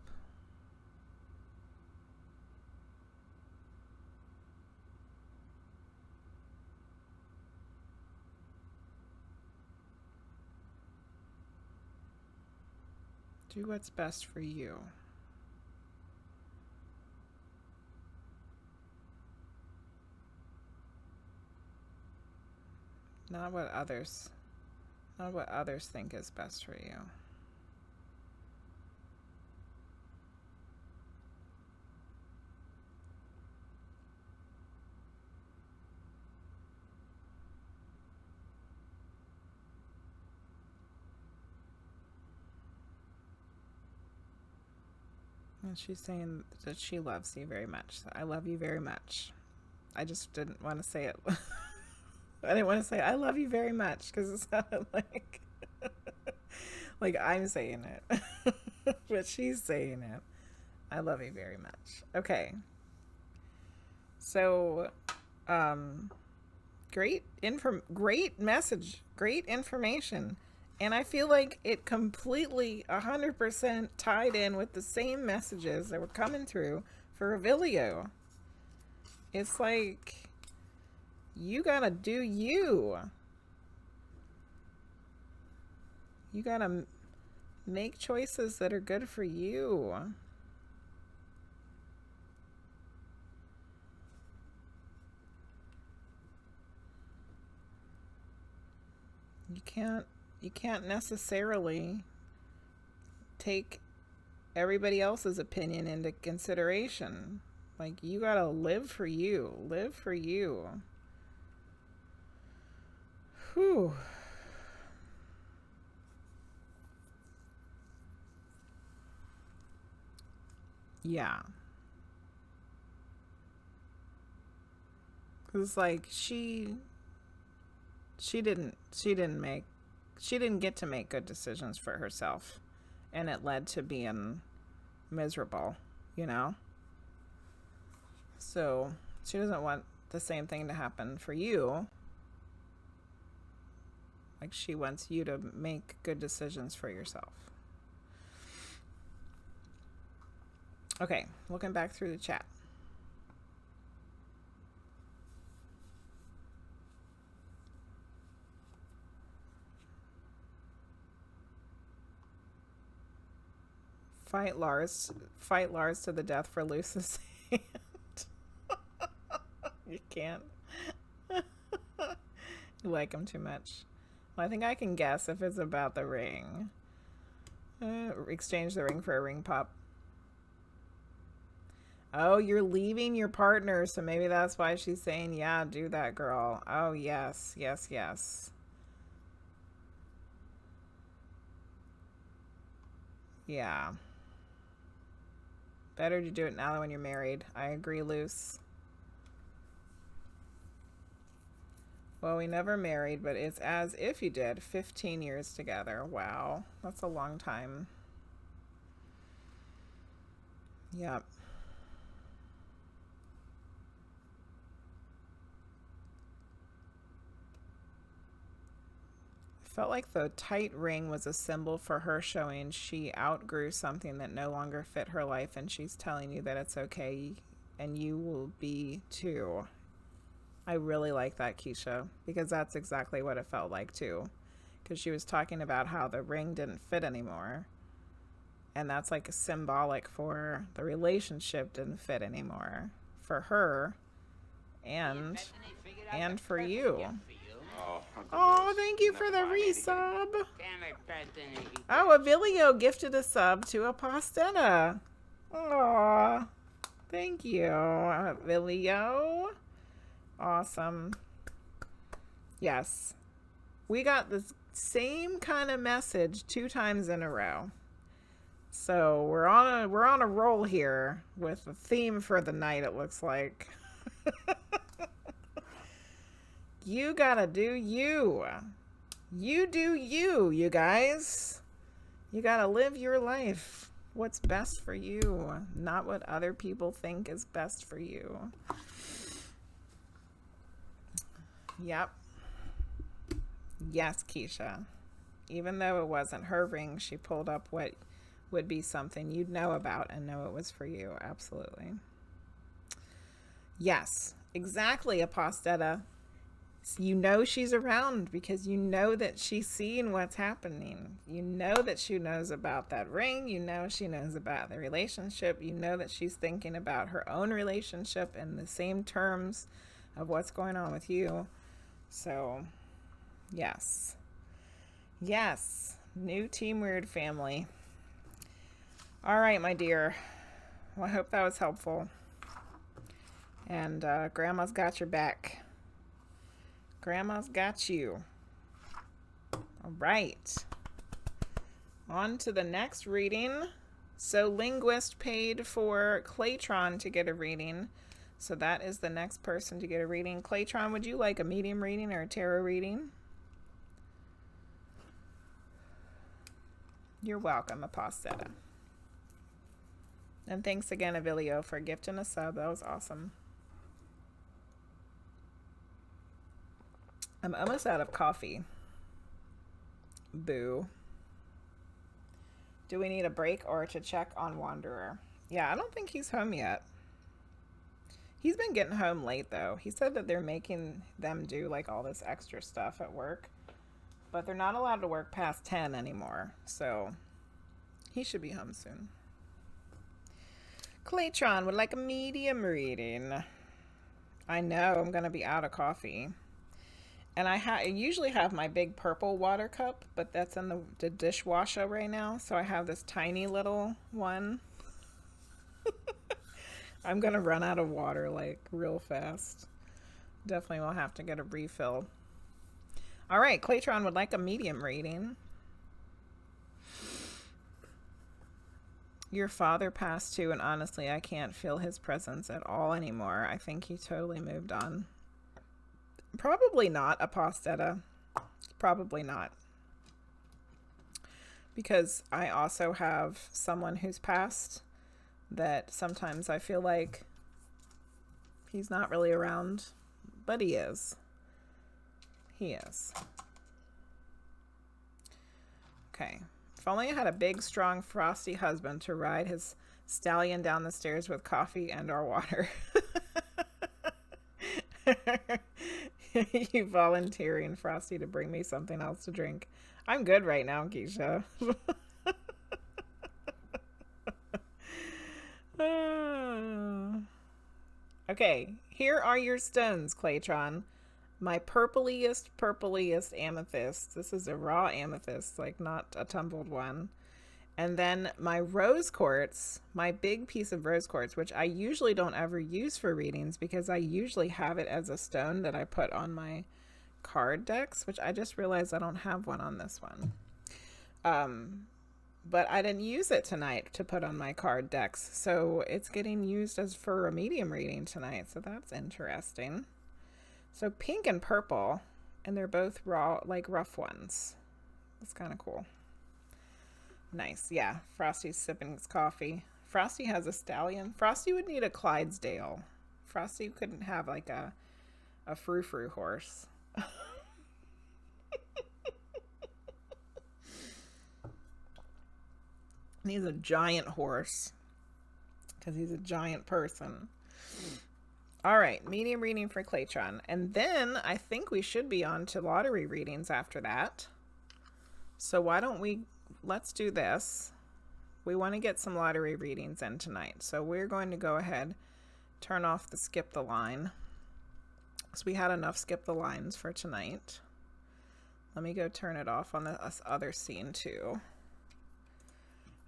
Do what's best for you. Not what others think is best for you. And she's saying that she loves you very much. I love you very much. I just didn't want to say it. I didn't want to say I love you very much because it sounded like I'm saying it. But she's saying it. I love you very much. Okay. So, great message, great information. And I feel like it completely 100% tied in with the same messages that were coming through for Avilio. It's like, you gotta do you. You gotta make choices that are good for you. You can't necessarily take everybody else's opinion into consideration. Like, you gotta live for you. Live for you. Whew. Yeah. 'Cause it's like she didn't get to make good decisions for herself, and it led to being miserable, you know? So she doesn't want the same thing to happen for you. Like, she wants you to make good decisions for yourself. Okay, looking back through the chat. Fight Lars to the death for Luce's hand. You can't. You like him too much. Well, I think I can guess if it's about the ring. Exchange the ring for a ring pop. Oh, you're leaving your partner, so maybe that's why she's saying, yeah, do that, girl. Oh, yes, yes, yes. Yeah. Better to do it now than when you're married. I agree, Luce. Well, we never married, but it's as if you did. 15 years together. Wow. That's a long time. Yep. Felt like the tight ring was a symbol for her showing she outgrew something that no longer fit her life, and she's telling you that it's okay and you will be too. I really like that, Keisha, because that's exactly what it felt like too. Because she was talking about how the ring didn't fit anymore. And that's like symbolic for the relationship didn't fit anymore. For her and for you. Oh, thank you for the resub. Oh, Avilio gifted a sub to Aposdeta. Oh, thank you, Avilio. Awesome. Yes. We got this same kind of message 2 times in a row. So we're on a roll here with a theme for the night, it looks like. You gotta do you. You do you, you guys. You gotta live your life. What's best for you, not what other people think is best for you. Yep. Yes, Keisha. Even though it wasn't her ring, she pulled up what would be something you'd know about and know it was for you. Absolutely. Yes, exactly, Aposdeta. You know she's around because you know that she's seeing what's happening. You know that she knows about that ring. You know she knows about the relationship. You know that she's thinking about her own relationship in the same terms of what's going on with you. So, yes. Yes. New Team Weird family. All right, my dear. Well, I hope that was helpful. And Grandma's got your back. Grandma's got you. All right. On to the next reading. So Linguizt paid for Claytron to get a reading. So that is the next person to get a reading. Claytron, would you like a medium reading or a tarot reading? You're welcome, Aposdeta. And thanks again, Avilio, for gifting a sub. That was awesome. I'm almost out of coffee. Boo. Do we need a break or to check on Wanderer? Yeah, I don't think he's home yet. He's been getting home late, though. He said that they're making them do, like, all this extra stuff at work. But they're not allowed to work past 10 anymore. So, he should be home soon. Claytron would like a medium reading. I know I'm going to be out of coffee. And I usually have my big purple water cup, but that's in the dishwasher right now. So I have this tiny little one. I'm going to run out of water like real fast. Definitely will have to get a refill. All right, Claytron would like a medium reading. Your father passed too, and honestly, I can't feel his presence at all anymore. I think he totally moved on. Probably not, Aposdeta. Probably not. Because I also have someone who's passed that sometimes I feel like he's not really around, but he is. He is. Okay. If only I had a big, strong, frosty husband to ride his stallion down the stairs with coffee and or water. You volunteering Frosty to bring me something else to drink. I'm good right now, Keisha. Okay, here are your stones, Claytron. My purpliest amethyst. This is a raw amethyst, like not a tumbled one. And then my rose quartz, my big piece of rose quartz, which I usually don't ever use for readings because I usually have it as a stone that I put on my card decks, which I just realized I don't have one on this one. But I didn't use it tonight to put on my card decks, so it's getting used as for a medium reading tonight, so that's interesting. So pink and purple, and they're both raw, like rough ones. That's kind of cool. Nice. Yeah, Frosty's sipping his coffee. Frosty has a stallion. Frosty would need a Clydesdale. Frosty couldn't have like a frou-frou horse. He's a giant horse because he's a giant person. All right, medium reading for Claytron. And then I think we should be on to lottery readings after that. So why don't let's do this. We want to get some lottery readings in tonight. So we're going to go ahead, turn off the skip the line. So we had enough skip the lines for tonight. Let me go turn it off on the other scene too.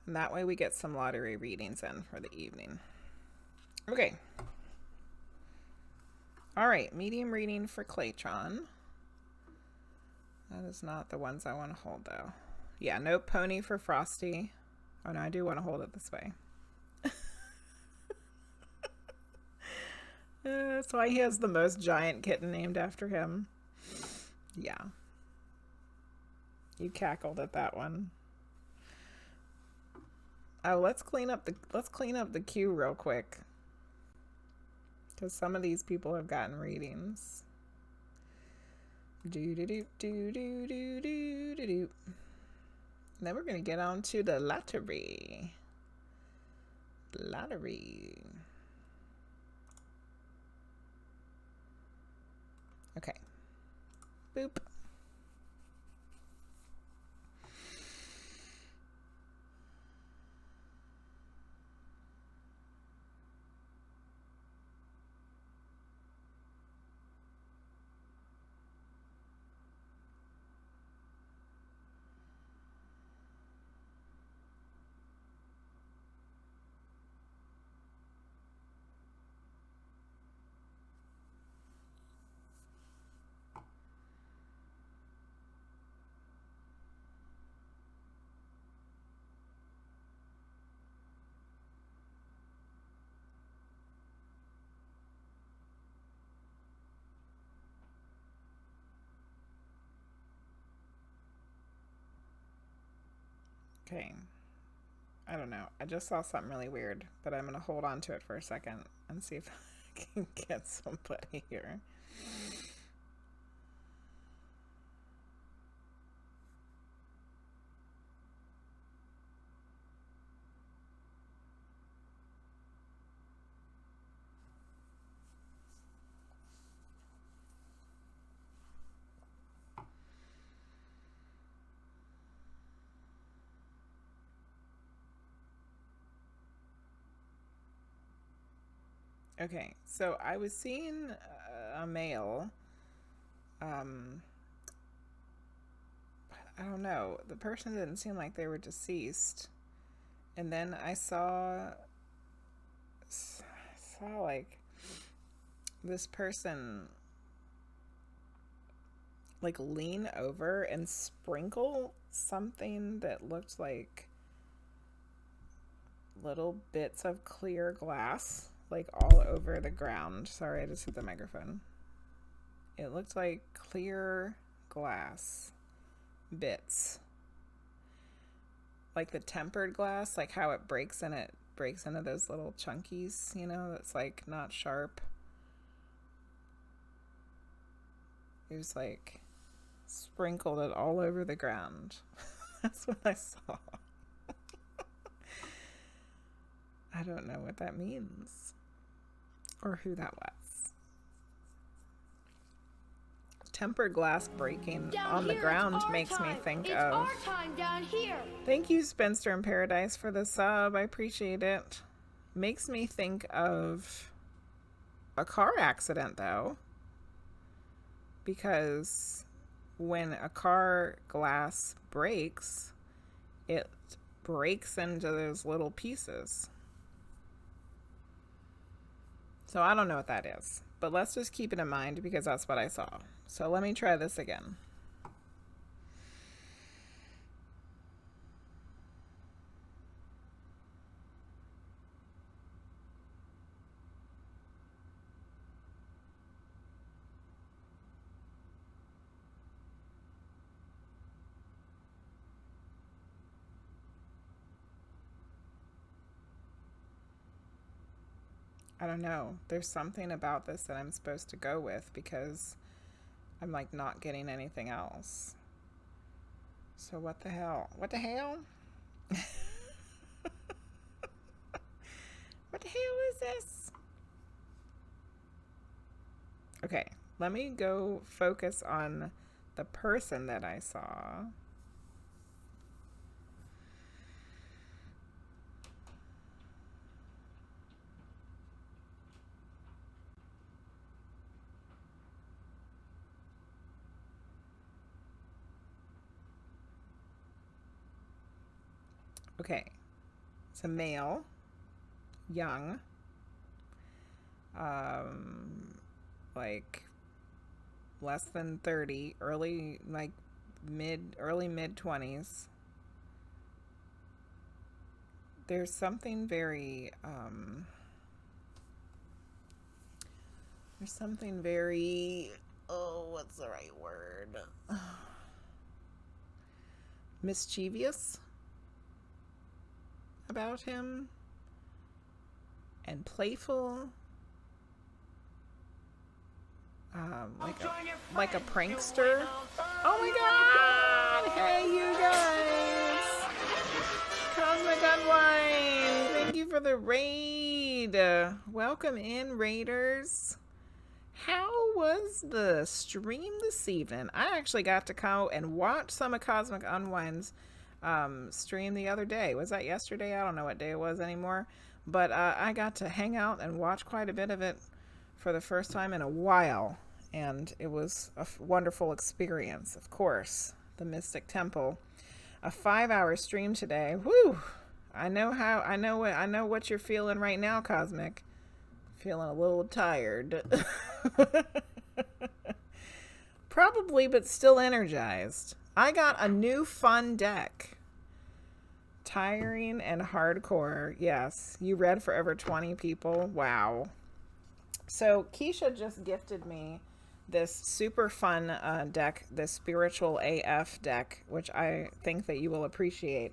And that way we get some lottery readings in for the evening. Okay. All right, medium reading for Claytron. That is not the ones I want to hold though. Yeah, no pony for Frosty. Oh no, I do want to hold it this way. That's why he has the most giant kitten named after him. Yeah. You cackled at that one. Oh, let's clean up the queue real quick. Because some of these people have gotten readings. Do do do do do do do do do. Then we're going to get on to the lottery. Lottery. Okay. Boop. Okay. I don't know. I just saw something really weird, but I'm going to hold on to it for a second and see if I can get somebody here. Okay, so I was seeing a male. I don't know. The person didn't seem like they were deceased. And then I saw like this person like lean over and sprinkle something that looked like little bits of clear glass like all over the ground. Sorry, I just hit the microphone. It looked like clear glass bits, like the tempered glass, like how it breaks and it breaks into those little chunkies, you know, that's like not sharp. It was like sprinkled it all over the ground. That's what I saw. I don't know what that means or who that was. Tempered glass breaking Down on the here, ground it's our makes me time. think it's of... our time down here. Thank you, Spencer in Paradise, for the sub. I appreciate it. Makes me think of a car accident, though. Because when a car glass breaks, it breaks into those little pieces. So I don't know what that is, but let's just keep it in mind because that's what I saw. So let me try this again. I don't know. There's something about this that I'm supposed to go with because I'm like not getting anything else. So what the hell? What the hell? What the hell is this? Okay, let me go focus on the person that I saw. Okay, it's a male, young, like less than 30, early mid 20s. There's something very oh, what's the right word? Mischievous about him and playful, like a prankster. Oh my god! Hey, you guys! Unwind. Thank you for the raid. Welcome in, raiders. How was the stream this evening? I actually got to go and watch some of Cosmic Unwind's stream the other day. Was that yesterday? I don't know what day it was anymore. But I got to hang out and watch quite a bit of it for the first time in a while. And it was a wonderful experience, of course. The Mystic Temple. A 5-hour stream today. Woo! I know what you're feeling right now, Cosmic. Feeling a little tired. Probably, but still energized. I got a new fun deck. Tiring and hardcore. Yes. You read for over 20 people. Wow. So Keisha just gifted me this super fun deck, this Spiritual AF deck, which I think that you will appreciate.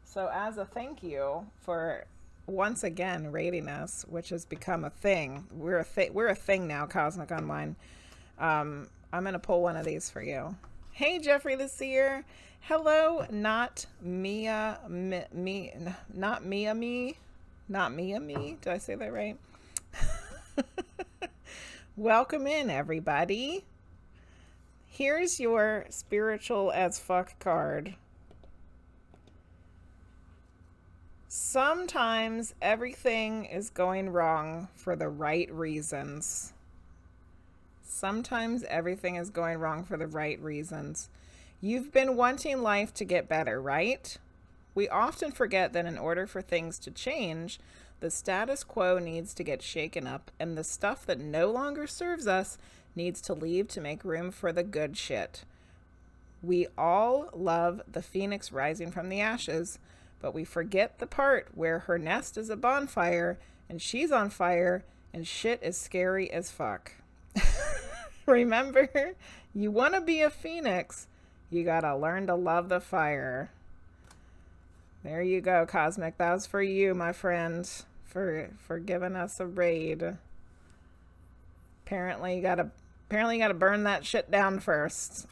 So as a thank you for once again rating us, which has become a thing. We're a thing now, Cosmic Unwind. I'm gonna pull one of these for you. Hey, Jeffrey the Seer. Hello, not Mia me. Did I say that right? Welcome in, everybody. Here's your spiritual as fuck card. Sometimes everything is going wrong for the right reasons. Sometimes everything is going wrong for the right reasons. You've been wanting life to get better, right? We often forget that in order for things to change, the status quo needs to get shaken up, and the stuff that no longer serves us needs to leave to make room for the good shit. We all love the phoenix rising from the ashes, but we forget the part where her nest is a bonfire, and she's on fire, and shit is scary as fuck. Remember, you want to be a phoenix, you gotta learn to love the fire. There you go, Cosmic. That was for you, my friend, for giving us a raid. Apparently you gotta burn that shit down first.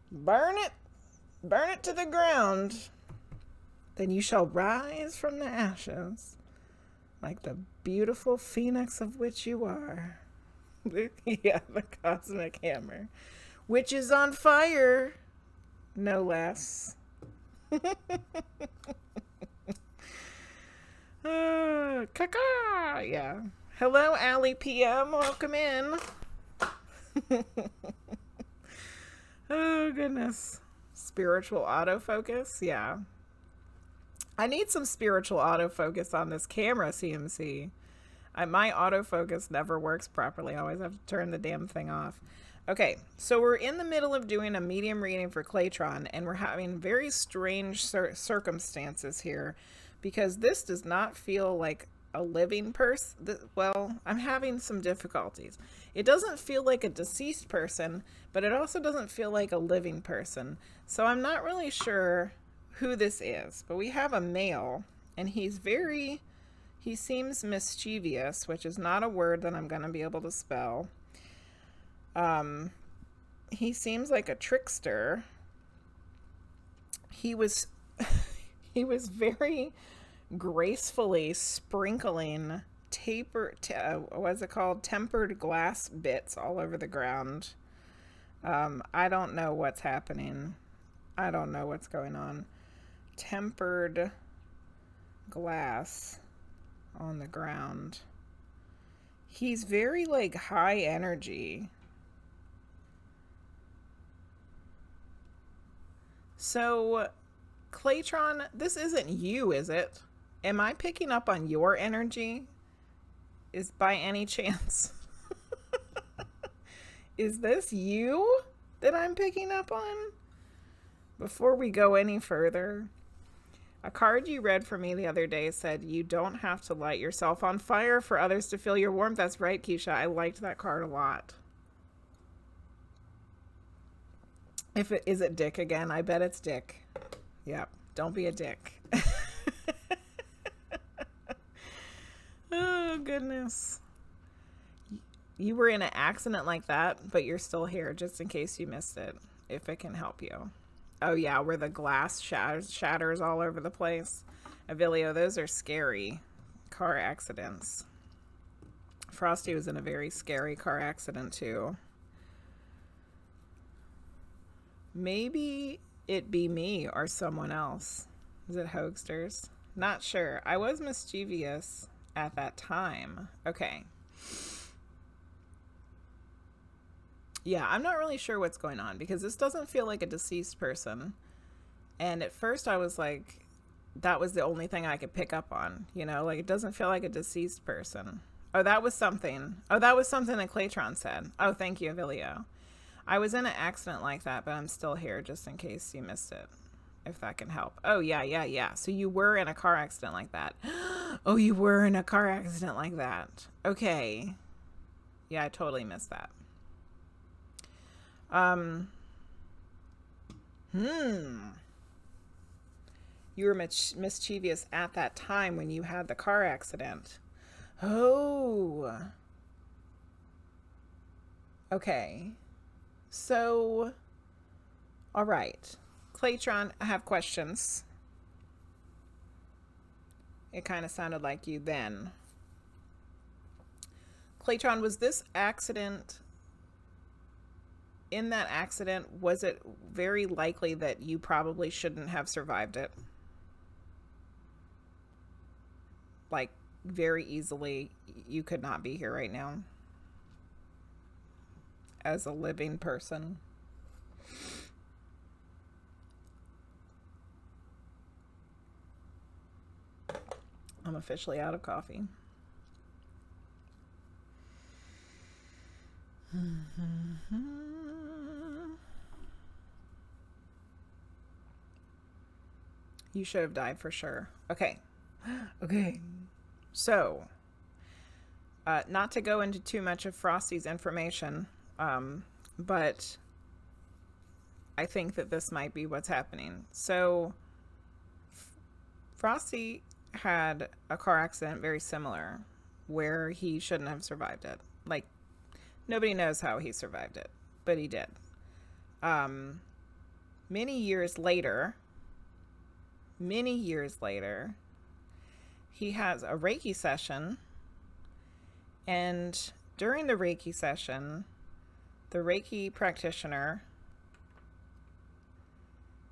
Burn it to the ground. Then you shall rise from the ashes like the beautiful phoenix of which you are. Yeah, the cosmic hammer, which is on fire. No less. Caca. Yeah. Hello, AlleyPM. Welcome in. Oh, goodness. Spiritual autofocus. Yeah. I need some spiritual autofocus on this camera, CMC. My autofocus never works properly. I always have to turn the damn thing off. Okay, so we're in the middle of doing a medium reading for Claytron, and we're having very strange circumstances here because this does not feel like a living person. Well, I'm having some difficulties. It doesn't feel like a deceased person, but it also doesn't feel like a living person. So I'm not really sure who this is, but we have a male, and he seems mischievous, which is not a word that I'm going to be able to spell. He seems like a trickster. He was very gracefully sprinkling tempered glass bits all over the ground. I don't know what's happening. I don't know what's going on. Tempered glass on the ground. He's very like high energy. So, Claytron, this isn't you, is it? Am I picking up on your energy? Is by any chance? Is this you that I'm picking up on? Before we go any further, a card you read for me the other day said, you don't have to light yourself on fire for others to feel your warmth. That's right, Keisha. I liked that card a lot. Is it Dick again? I bet it's Dick. Yep. Don't be a dick. Oh, goodness. You were in an accident like that, but you're still here just in case you missed it, if it can help you. Oh yeah, where the glass shatters all over the place. Avilio, those are scary car accidents. Frosty was in a very scary car accident too. Maybe it be me or someone else. Is it Hoagsterz? Not sure. I was mischievous at that time. Okay. Yeah, I'm not really sure what's going on because this doesn't feel like a deceased person. And at first I was like, that was the only thing I could pick up on, you know, like it doesn't feel like a deceased person. Oh, that was something. Oh, that was something that Claytron said. Oh, thank you, Avilio. I was in an accident like that, but I'm still here just in case you missed it, if that can help. Oh, yeah. So you were in a car accident like that. Oh, you were in a car accident like that. Okay. Yeah, I totally missed that. You were mischievous at that time when you had the car accident. Oh. Okay. So, all right. Claytron, I have questions. It kind of sounded like you then. Claytron, was this accident... In that accident, was it very likely that you probably shouldn't have survived it? Like, very easily, you could not be here right now as a living person. I'm officially out of coffee. You should have died for sure. Okay. Okay. So, not to go into too much of Frosty's information, but I think that this might be what's happening. So, Frosty had a car accident very similar where he shouldn't have survived it. Like, nobody knows how he survived it, but he did. Many years later, he has a Reiki session, and during the Reiki session, the Reiki practitioner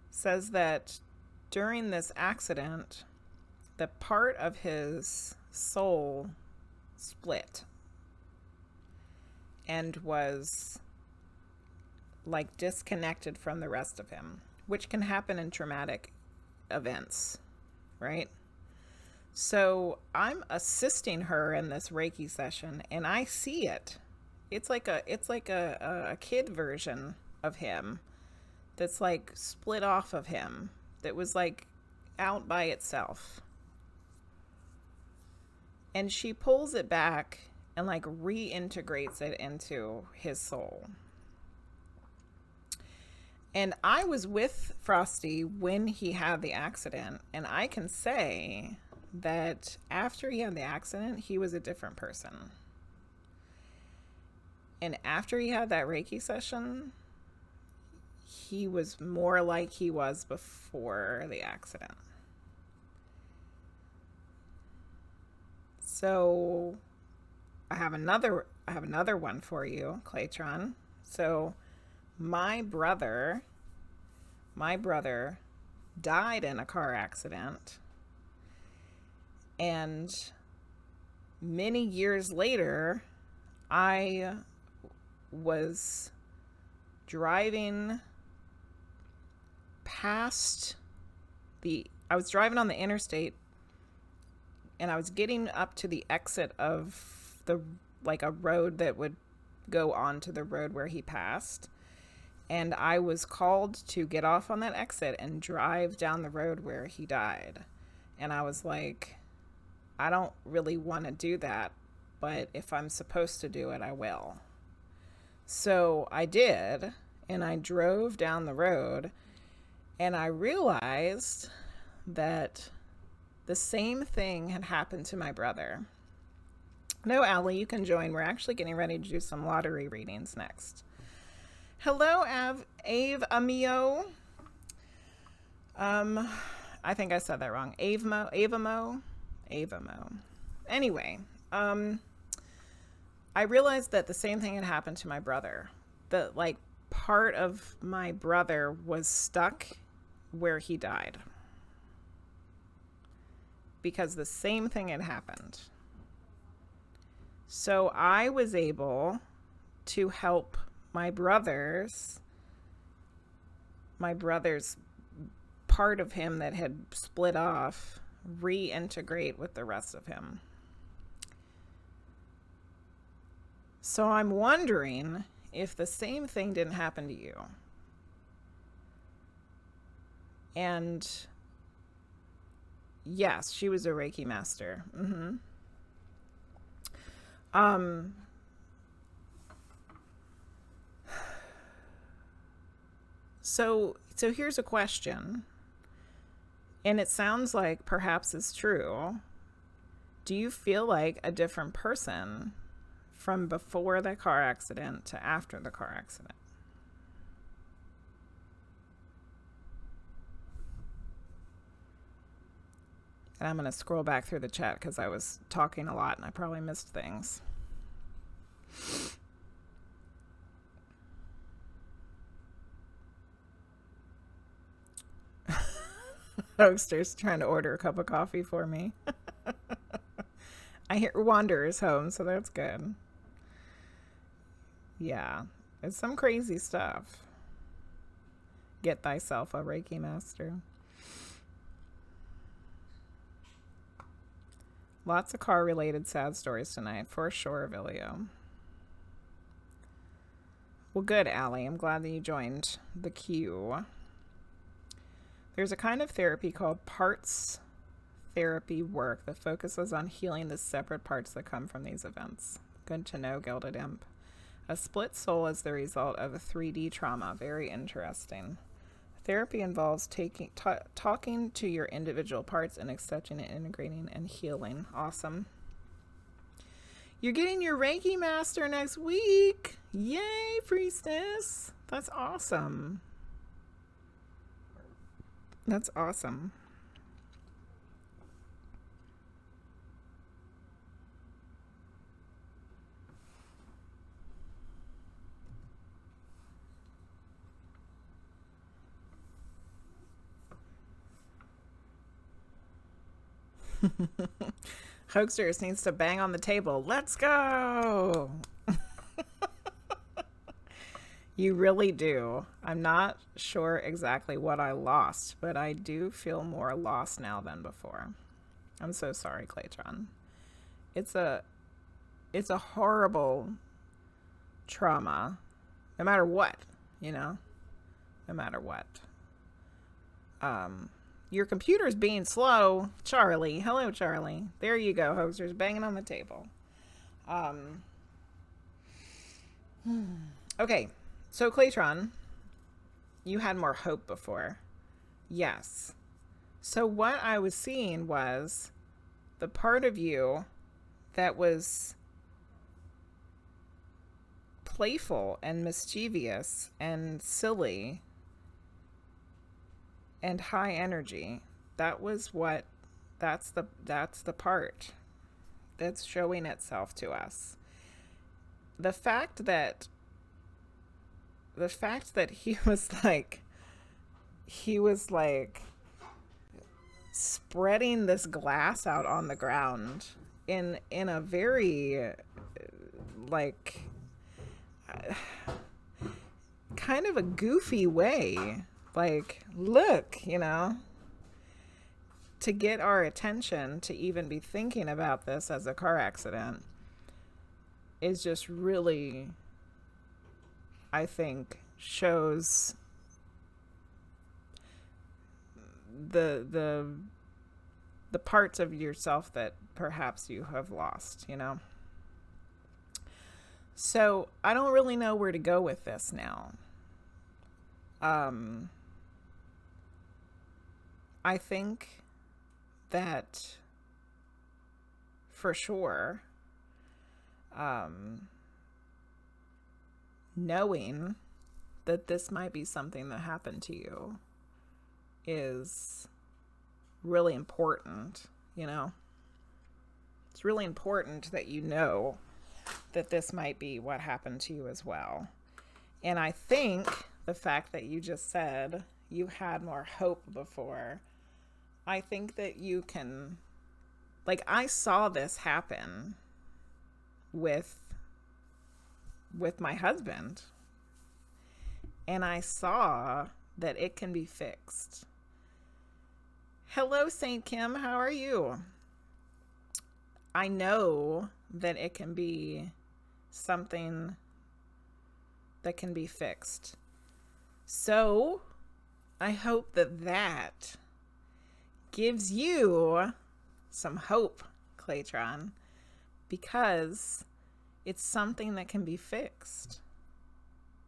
says that during this accident, the part of his soul split and was like disconnected from the rest of him, which can happen in traumatic events, right? So I'm assisting her in this Reiki session, and I see it. It's like a kid version of him that's like split off of him, that was like out by itself. And she pulls it back and like reintegrates it into his soul. And I was with Frosty when he had the accident, and I can say that after he had the accident, he was a different person. And after he had that Reiki session, he was more like he was before the accident. So I have another one for you, Claytron. So my brother died in a car accident, and many years later, I was driving on the interstate, and I was getting up to the exit of a road that would go onto the road where he passed. And I was called to get off on that exit and drive down the road where he died. And I was like, I don't really want to do that, but if I'm supposed to do it, I will. So I did, and I drove down the road, and I realized that the same thing had happened to my brother. No, Allie, you can join. We're actually getting ready to do some lottery readings next. Hello, Ave Amio. I think I said that wrong. Avamo. Anyway, I realized that the same thing had happened to my brother. That like part of my brother was stuck where he died. Because the same thing had happened. So I was able to help my brother's part of him that had split off reintegrate with the rest of him. So I'm wondering if the same thing didn't happen to you. And yes, she was a Reiki master. So here's a question, and it sounds like perhaps it's true. Do you feel like a different person from before the car accident to after the car accident? And I'm going to scroll back through the chat because I was talking a lot and I probably missed things. Hoagsterz trying to order a cup of coffee for me. I hear Wanderer's home, so that's good. Yeah, it's some crazy stuff. Get thyself a Reiki master. Lots of car-related sad stories tonight, for sure, Avilio. Well, good, Allie. I'm glad that you joined the queue. There's a kind of therapy called parts therapy work that focuses on healing the separate parts that come from these events. Good to know, Gilded Imp. A split soul is the result of a 3D trauma. Very interesting. Therapy involves talking to your individual parts and accepting and integrating and healing. Awesome. You're getting your Reiki master next week. Yay, priestess. That's awesome. That's awesome. Hoagsterz needs to bang on the table. Let's go. You really do. I'm not sure exactly what I lost, but I do feel more lost now than before. I'm so sorry, Claytron. It's a horrible trauma, no matter what, you know, no matter what. Your computer's being slow, Charlie. Hello, Charlie. There you go, Hoagsterz, banging on the table. Okay. So, Claytron, you had more hope before. Yes. So what I was seeing was the part of you that was playful and mischievous and silly and high energy. That's the part that's showing itself to us. The fact that he was like spreading this glass out on the ground in a very like kind of a goofy way, like, look, you know, to get our attention to even be thinking about this as a car accident is just really, I think, shows the parts of yourself that perhaps you have lost, you know. So I don't really know where to go with this now. I think that for sure, knowing that this might be something that happened to you is really important, you know? It's really important that you know that this might be what happened to you as well. And I think the fact that you just said you had more hope before, I think that you can, like, I saw this happen with my husband, and I saw that it can be fixed. Hello, Saint Kim, how are you? I know that it can be something that can be fixed. So I hope that that gives you some hope, Claytron, because it's something that can be fixed.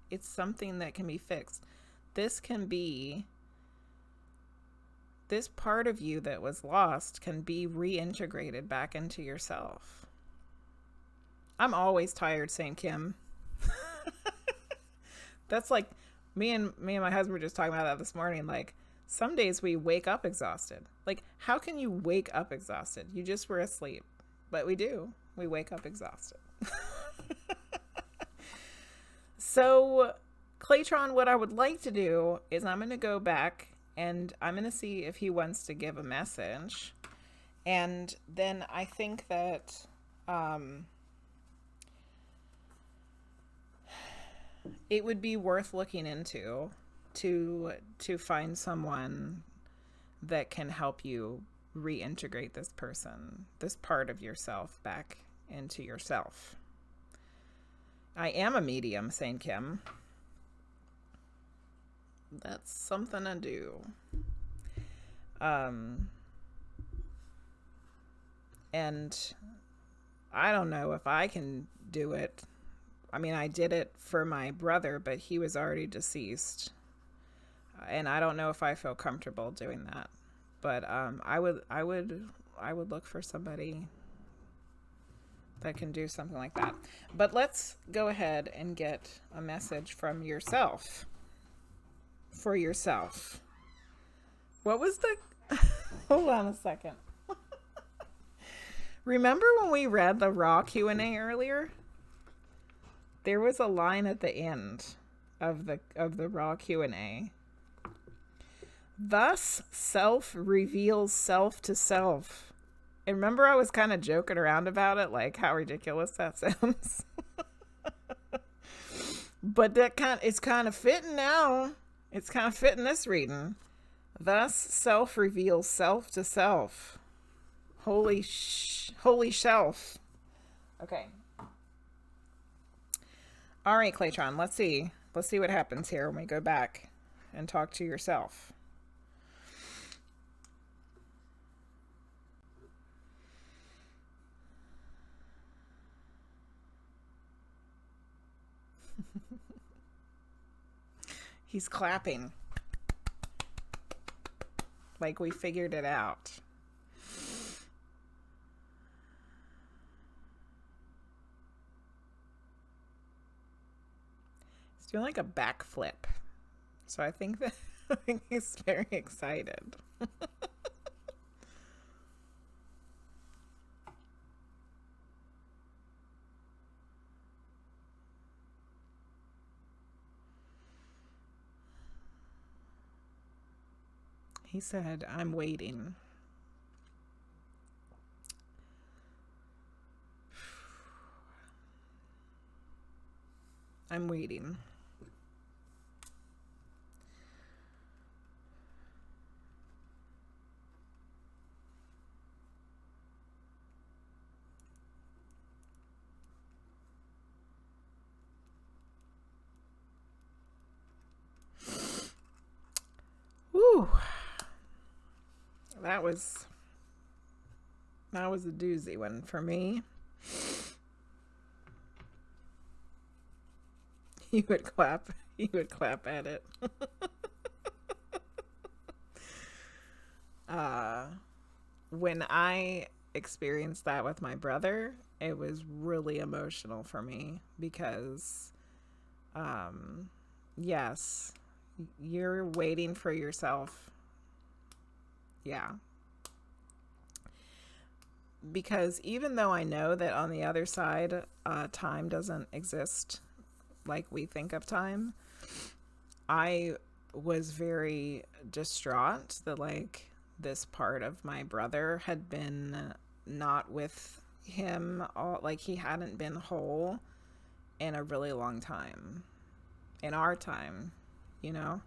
It's something that can be fixed. This part of you that was lost can be reintegrated back into yourself. I'm always tired, Saint Kim. That's like me and my husband were just talking about that this morning. Like, some days we wake up exhausted. Like, how can you wake up exhausted? You just were asleep. But we do. We wake up exhausted. So, Claytron, what I would like to do is I'm going to go back and I'm going to see if he wants to give a message. And then I think that it would be worth looking into to find someone that can help you reintegrate this person, this part of yourself, back into yourself. I am a medium, Saint Kim. That's something I do. And I don't know if I can do it. I mean, I did it for my brother, but he was already deceased. And I don't know if I feel comfortable doing that. But I would look for somebody that can do something like that. But let's go ahead and get a message from yourself. For yourself. What was the... Hold on a second. Remember when we read the Raw Q&A earlier? There was a line at the end of the Raw Q&A. Thus, self reveals self to self. And remember, I was kind of joking around about it, like how ridiculous that sounds. But it's kind of fitting now. It's kind of fitting this reading. Thus, self reveals self to self. Holy shelf. Okay. All right, Claytron, let's see. Let's see what happens here when we go back and talk to yourself. He's clapping. Like we figured it out. He's doing like a backflip. So I think he's very excited. He said, I'm waiting. I'm waiting. Woo. That was a doozy one for me. You would clap at it. When I experienced that with my brother, it was really emotional for me because, yes, you're waiting for yourself Yeah. Because even though I know that on the other side, time doesn't exist like we think of time, I was very distraught that like this part of my brother had been not with him, all like he hadn't been whole in a really long time, in our time, you know?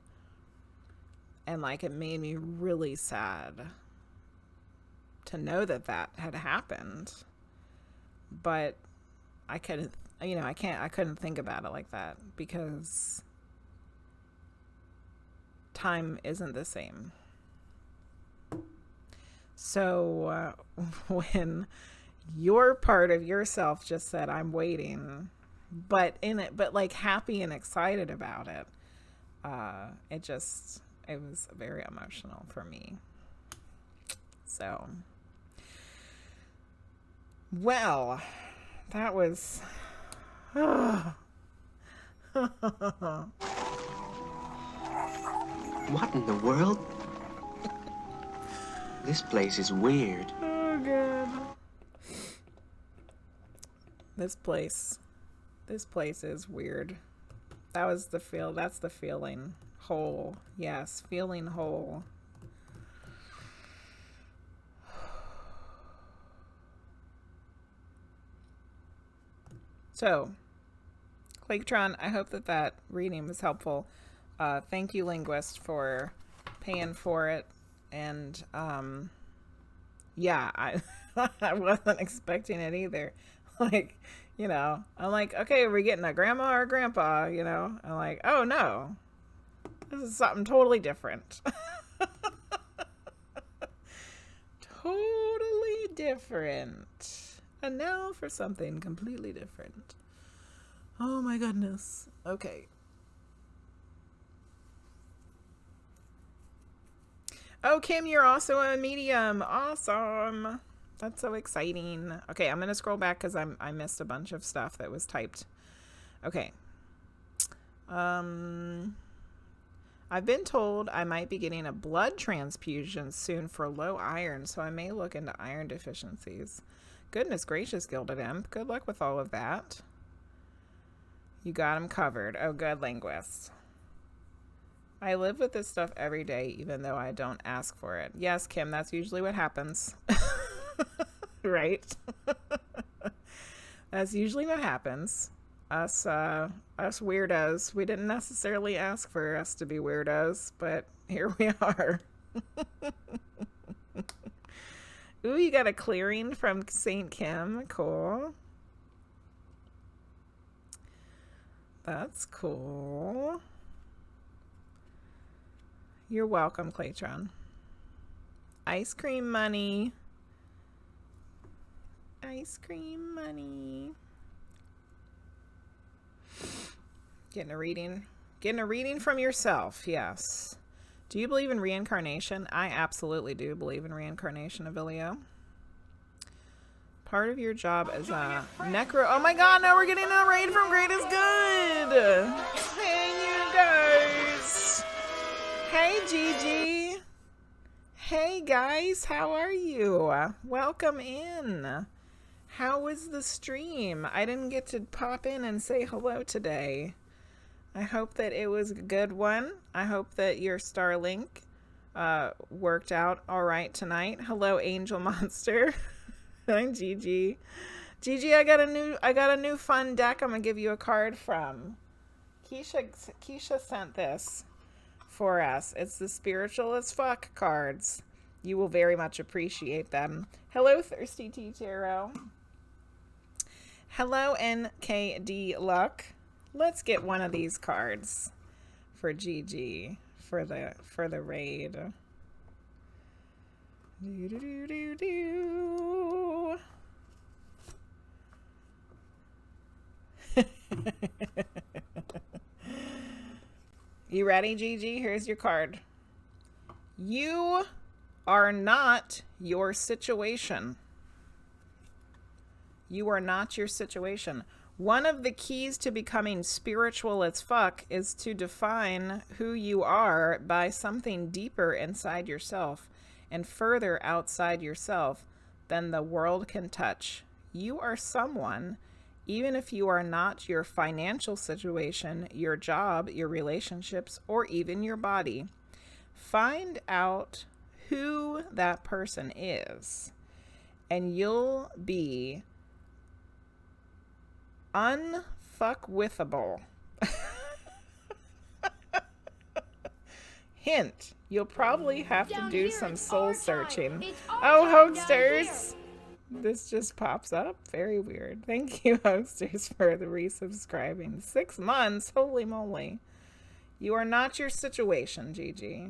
And like it made me really sad to know that that had happened. But I couldn't, you know, I couldn't think about it like that because time isn't the same. So when your part of yourself just said, I'm waiting, but like happy and excited about it, it was very emotional for me. So, well, that was, What in the world? This place is weird. oh god. This place is weird. That's the feeling. Whole. Yes, feeling whole. So, Claytron, I hope that reading was helpful. Thank you, Linguizt, for paying for it. And, yeah, I wasn't expecting it either. Like, you know, I'm like, okay, are we getting a grandma or a grandpa? You know, I'm like, oh no, this is something totally different. Totally different. And now for something completely different. Oh my goodness. Okay. Oh, Kim, you're also a medium. Awesome. That's so exciting. Okay, I'm going to scroll back because I missed a bunch of stuff that was typed. Okay. I've been told I might be getting a blood transfusion soon for low iron, so I may look into iron deficiencies. Goodness gracious, Gilded Imp. Good luck with all of that. You got him covered. Oh, good, Linguizt. I live with this stuff every day, even though I don't ask for it. Yes, Kim, that's usually what happens. Right? That's usually what happens. Us weirdos. We didn't necessarily ask for us to be weirdos, but here we are. Ooh, you got a clearing from St. Kim. Cool. That's cool. You're welcome, Claytron. Ice cream money. Ice cream money. Getting a reading from yourself. Yes. Do you believe in reincarnation? I absolutely do believe in reincarnation, Avilio. Part of your job as a necro. Oh my god, now we're getting a raid from Greatest Good. Hey, you guys. Hey, Gigi. Hey, guys. How are you? Welcome in. How was the stream? I didn't get to pop in and say hello today. I hope that it was a good one. I hope that your Starlink worked out all right tonight. Hello, Angel Monster. I'm Gigi. Gigi, I got a new fun deck I'm gonna give you a card from. Keisha sent this for us. It's the Spiritual as Fuck cards. You will very much appreciate them. Hello, Thirsty Tea Tarot. Hello, NKD Luck. Let's get one of these cards for Gigi for the raid. Do. You ready, Gigi? Here's your card. You are not your situation. You are not your situation. One of the keys to becoming spiritual as fuck is to define who you are by something deeper inside yourself. and further outside yourself than the world can touch. You are someone, even if you are not your financial situation, your job, your relationships, or even your body. Find out who that person is, and you'll be unfuckwithable. Hint, you'll probably have to do some soul searching. Oh, Hoagsterz! This just pops up. Very weird. Thank you, Hoagsterz, for the resubscribing. 6 months? Holy moly. You are not your situation, Gigi.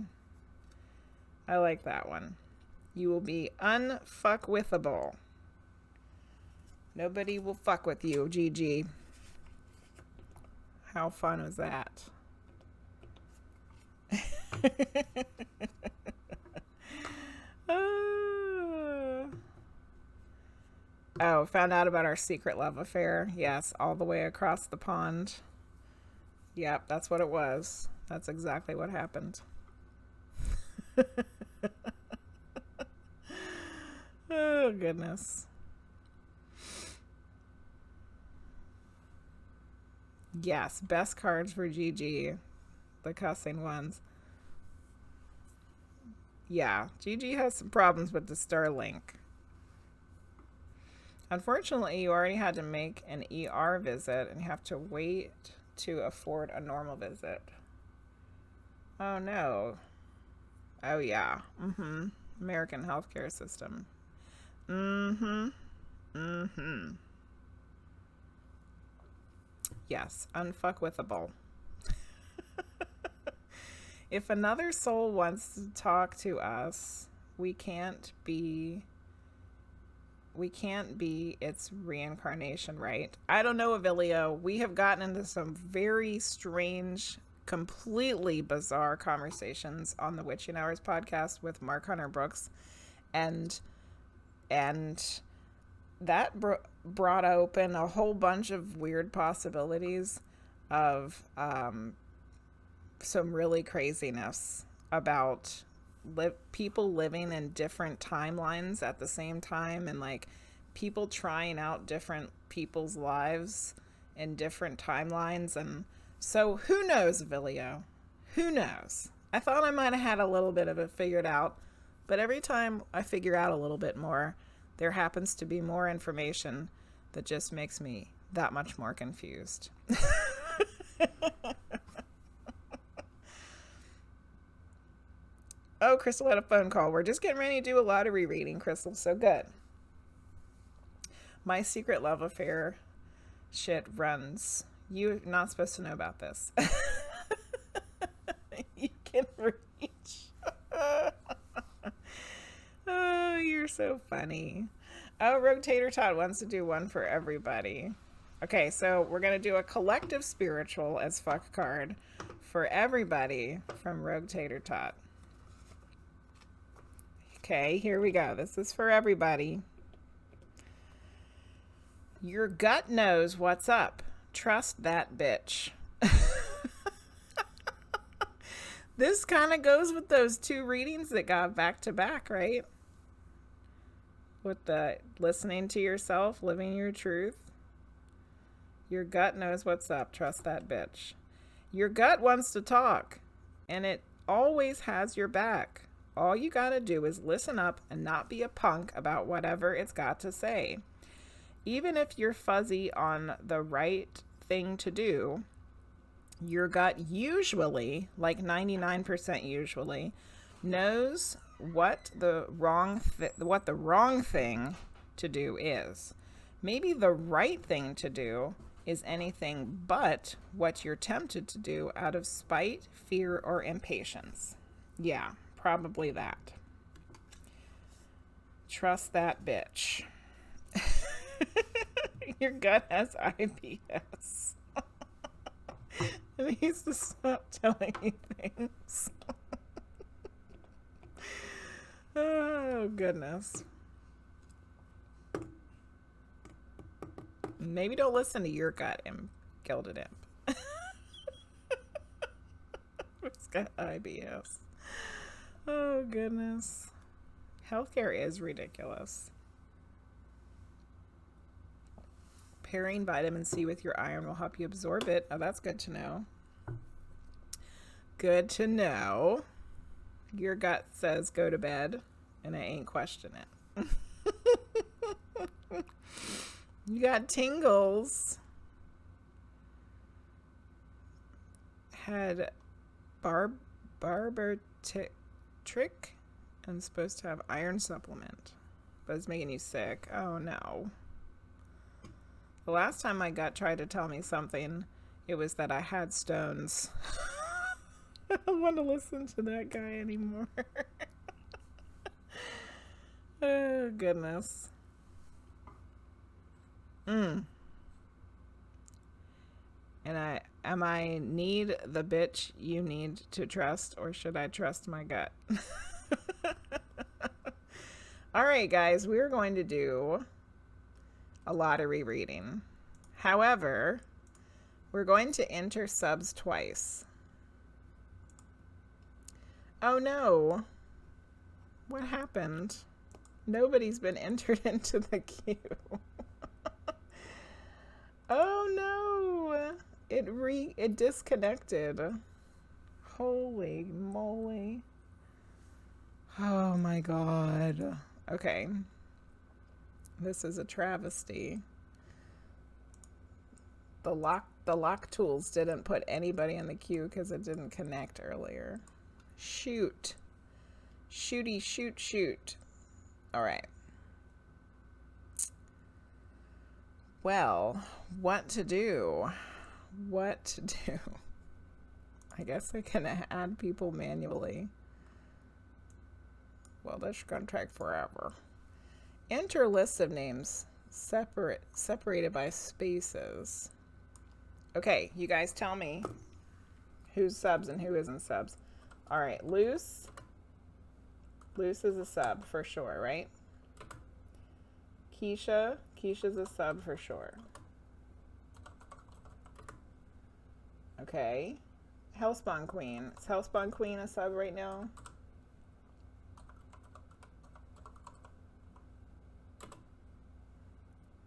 I like that one. You will be unfuckwithable. Nobody will fuck with you, Gigi. How fun was that? Oh, found out about our secret love affair. Yes, all the way across the pond. Yep, that's what it was. That's exactly what happened. Oh, goodness. Yes, best cards for Gigi. The cussing ones. Yeah, Gigi has some problems with the Starlink. Unfortunately, you already had to make an ER visit and you have to wait to afford a normal visit. Oh no. Oh yeah. American healthcare system. Yes, unfuckwithable. If another soul wants to talk to us, we can't be its reincarnation, right? I don't know, Avilio. We have gotten into some very strange, completely bizarre conversations on the Witching Hours podcast with Mark Hunter Brooks, and that brought open a whole bunch of weird possibilities of some really craziness about people living in different timelines at the same time, and like people trying out different people's lives in different timelines. And so who knows, Avilio? Who knows? I thought I might have had a little bit of it figured out, but every time I figure out a little bit more, there happens to be more information that just makes me that much more confused. Oh, Crystal had a phone call. We're just getting ready to do a lottery reading, Crystal. So good. My secret love affair shit runs. You're not supposed to know about this. You can reach. Oh, you're so funny. Oh, Rotator Todd wants to do one for everybody. Okay, so we're going to do a collective spiritual as fuck card for everybody from Rotator Todd. Okay, here we go. This is for everybody. Your gut knows what's up. Trust that bitch. This kind of goes with those 2 readings that got back to back, right? With the listening to yourself, living your truth. Your gut knows what's up. Trust that bitch. Your gut wants to talk, and it always has your back. All you gotta do is listen up and not be a punk about whatever it's got to say. Even if you're fuzzy on the right thing to do, your gut usually, like 99% usually, knows what the wrong thing to do is. Maybe the right thing to do is anything but what you're tempted to do out of spite, fear, or impatience. Yeah, probably that. Trust that bitch. Your gut has IBS. It needs to stop telling you things. Oh, goodness. Maybe don't listen to your gut, Gilded Imp. It's got IBS. Oh, goodness. Healthcare is ridiculous. Pairing vitamin C with your iron will help you absorb it. Oh, that's good to know. Good to know. Your gut says go to bed, and I ain't question it. You got tingles. Had barber trick and supposed to have iron supplement, but it's making you sick. Oh no. The last time my gut tried to tell me something, it was that I had stones. I don't want to listen to that guy anymore. Oh, goodness. And am I need the bitch you need to trust, or should I trust my gut? All right, guys, we're going to do a lottery reading. However, we're going to enter subs twice. Oh no. What happened? Nobody's been entered into the queue. Oh no. It disconnected. Holy moly. Oh my god. Okay. This is a travesty. The lock tools didn't put anybody in the queue because it didn't connect earlier. Shoot. Shooty shoot shoot. All right. Well, what to do? What to do? I guess I can add people manually. Well, that's going to take forever. Enter list of names separated by spaces. Okay, you guys tell me who's subs and who isn't subs. All right, Luce. Luce is a sub for sure, right? Keisha. Keisha's a sub for sure. Okay. Hellspawn Queen. Is Hellspawn Queen a sub right now?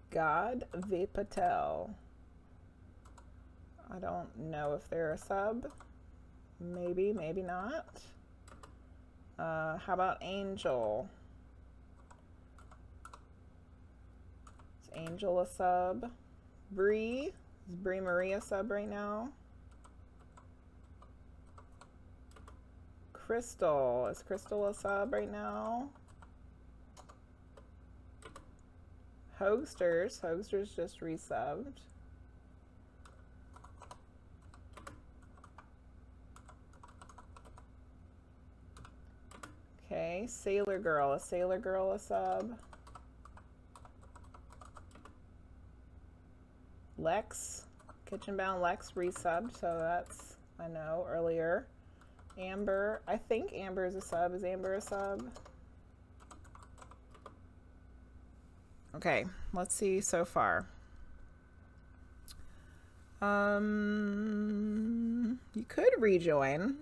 God V. Patel. I don't know if they're a sub. Maybe, maybe not. How about Angel? Is Angel a sub? Bree? Is Bree Marie a sub right now? Crystal. Is Crystal a sub right now? Hoagsterz. Hoagsterz just resubbed. Okay, Sailor Girl. Is Sailor Girl a sub? Lex. Kitchen Bound Lex resubbed, so that's, I know, earlier. Amber. I think Amber is a sub. Is Amber a sub? Okay, let's see so far. You could rejoin.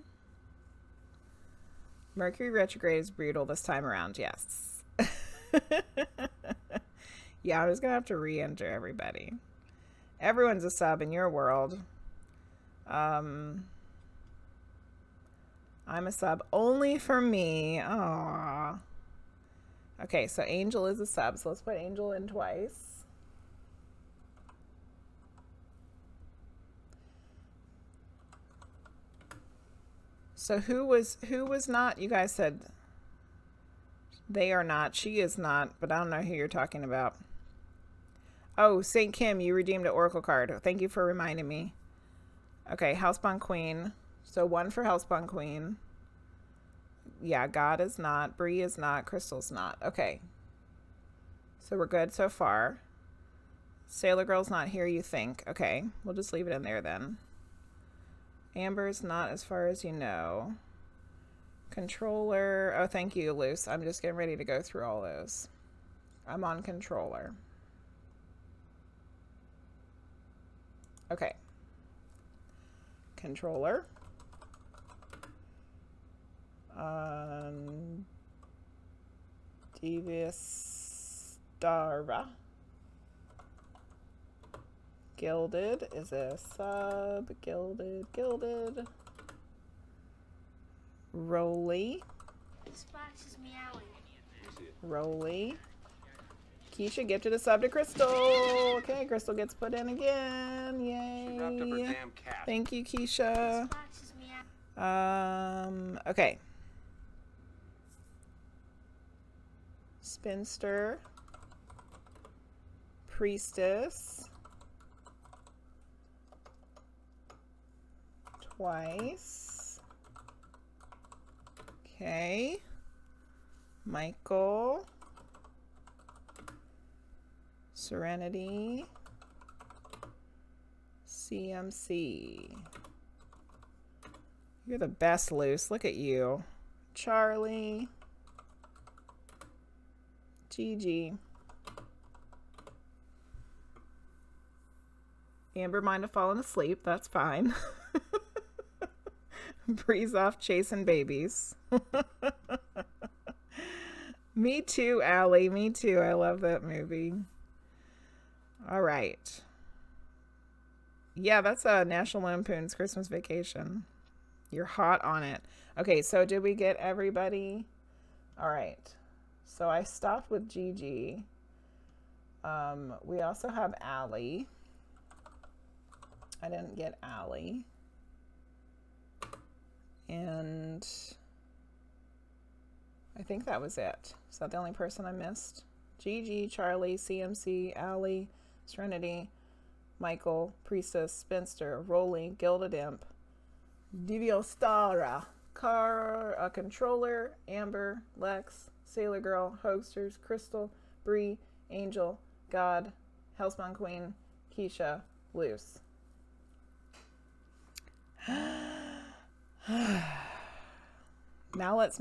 Mercury retrograde is brutal this time around, yes. Yeah, I'm just gonna have to re-enter everybody. Everyone's a sub in your world. I'm a sub only for me. Aww. Okay, so Angel is a sub, so let's put Angel in twice. So who was not? You guys said they are not. She is not, but I don't know who you're talking about. Oh, St. Kim, you redeemed an Oracle card. Thank you for reminding me. Okay, Hellspawn Queen. So 1 for Hellspawn Queen. Yeah, God is not. Bree is not. Crystal's not. Okay. So we're good so far. Sailor Girl's not here, you think. Okay, we'll just leave it in there then. Amber's not as far as you know. Controller. Oh, thank you, Luce. I'm just getting ready to go through all those. I'm on controller. Okay. Controller. Devious Stara. Gilded is a sub. Gilded. Roly. Splash is meowing. Roly. Keisha gifted a sub to Crystal. Okay, Crystal gets put in again. She wrapped up her Yay. damn cat. Splash Thank you, Keisha. is meowing. Okay. Spinster. Priestess. Twice. Okay. Michael. Serenity. CMC. You're the best, Luce. Look at you. Charlie. Gigi. Amber might have fallen asleep. That's fine. Breeze off chasing babies. Me too, Allie. Me too. I love that movie. All right. Yeah, that's a National Lampoon's Christmas Vacation. You're hot on it. Okay, so did we get everybody? All right. So I stopped with Gigi. We also have Allie. I didn't get Allie. And I think that was it. Is that the only person I missed? Gigi, Charlie, CMC, Allie, Serenity, Michael, Priestess, Spinster, Rolling, Gilded Imp, Diviostara, Controller, Amber, Lex, Sailor Girl, Hoagsterz, Crystal, Bree, Angel, God, Hellspawn Queen, Keisha, Luce. Now let's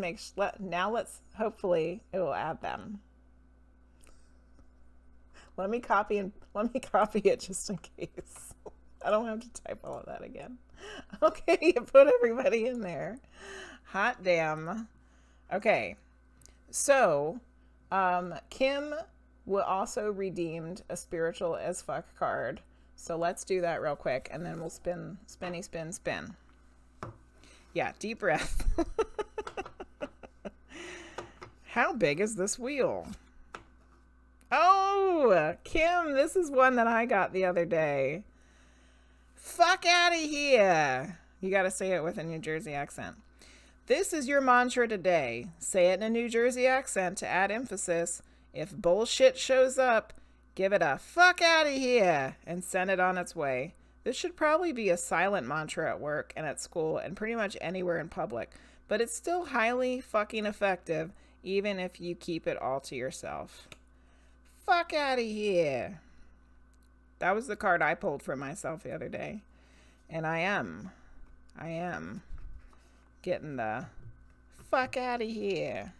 hopefully it will add them. Let me copy it just in case. I don't have to type all of that again. Okay, you put everybody in there. Hot damn. Okay. So, Kim will also redeemed a spiritual as fuck card. So let's do that real quick and then we'll spin. Yeah, deep breath. How big is this wheel? Oh, Kim, this is one that I got the other day. Fuck out of here. You got to say it with a New Jersey accent. This is your mantra today. Say it in a New Jersey accent to add emphasis. If bullshit shows up, give it a fuck out of here and send it on its way. This should probably be a silent mantra at work and at school and pretty much anywhere in public, but it's still highly fucking effective even if you keep it all to yourself. Fuck out of here. That was the card I pulled for myself the other day. And I am getting the fuck out of here.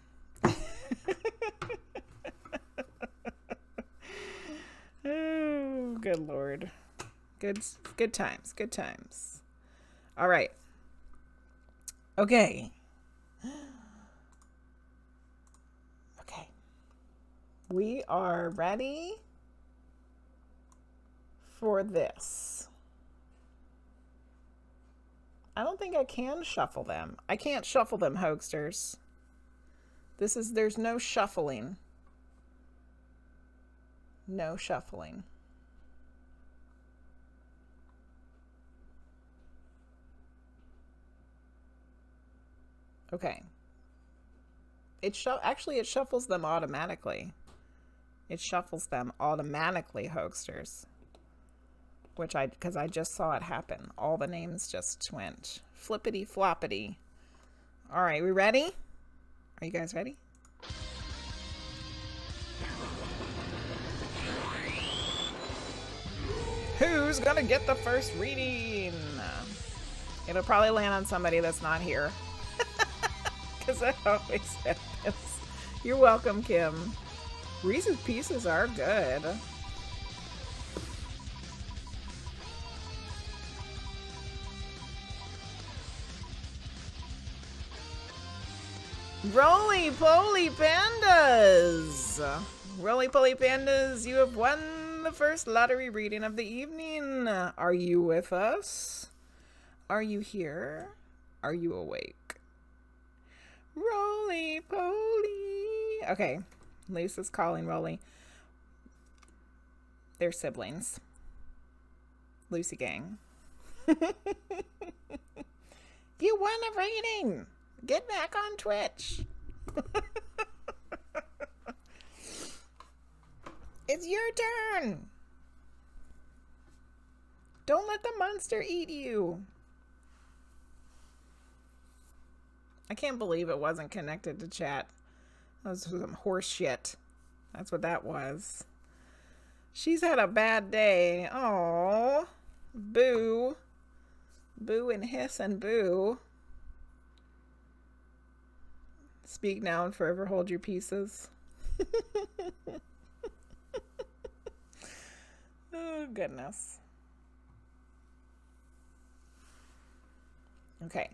Oh, good Lord. Good times. All right. Okay. We are ready for this. I don't think I can shuffle them. I can't shuffle them, Hoagsterz. There's no shuffling. No shuffling. Okay. It shuffles them automatically. It shuffles them automatically, Hoagsterz. Because I just saw it happen. All the names just went flippity floppity. All right, we ready? Are you guys ready? Who's gonna get the first reading? It'll probably land on somebody that's not here. Because that always happens. You're welcome, Kim. Reese's Pieces are good. Roly-poly pandas! Roly-poly pandas, you have won the first lottery reading of the evening. Are you with us? Are you here? Are you awake? Roly-poly. Okay, Lisa's calling Roly. They're siblings. Lucy gang. You won a reading. Get back on Twitch. It's your turn. Don't let the monster eat you. I can't believe it wasn't connected to chat. That was some horse shit. That's what that was. She's had a bad day. Oh, boo. Boo and hiss and boo. Speak now and forever hold your pieces. Oh, goodness. Okay.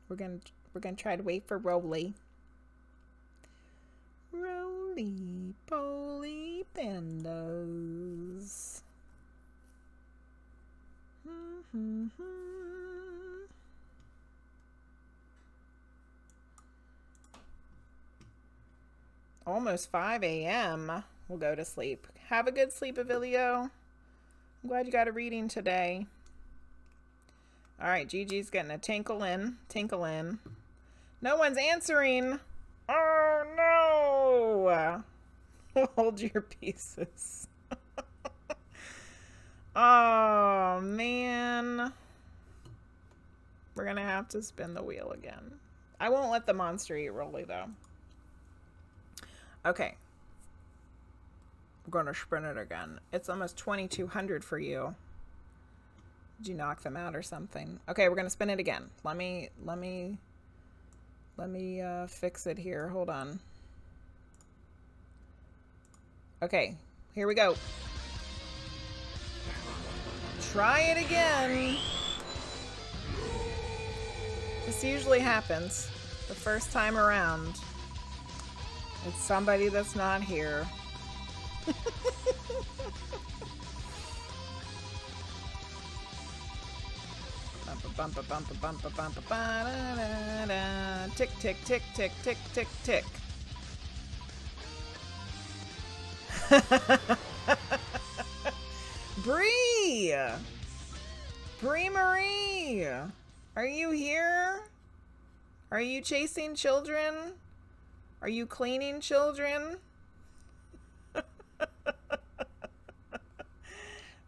We're gonna try to wait for Roly. Roly-poly pandas. Almost 5 a.m. We'll go to sleep. Have a good sleep, Avilio. I'm glad you got a reading today. All right, Gigi's getting a tinkle in. Tinkle in. No one's answering. Oh, no. Hold your pieces. Oh, man. We're going to have to spin the wheel again. I won't let the monster eat Roly, though. Okay. We're going to spin it again. It's almost 2,200 for you. Did you knock them out or something? Okay, we're going to spin it again. Let me fix it here. Hold on. Okay, here we go. Try it again. This usually happens the first time around. It's somebody that's not here. Bumpa bumpa bumpa bumpa ba da da da. Tick tick tick tick tick tick tick. Bree! Bree Marie! Are you here? Are you chasing children? Are you cleaning children?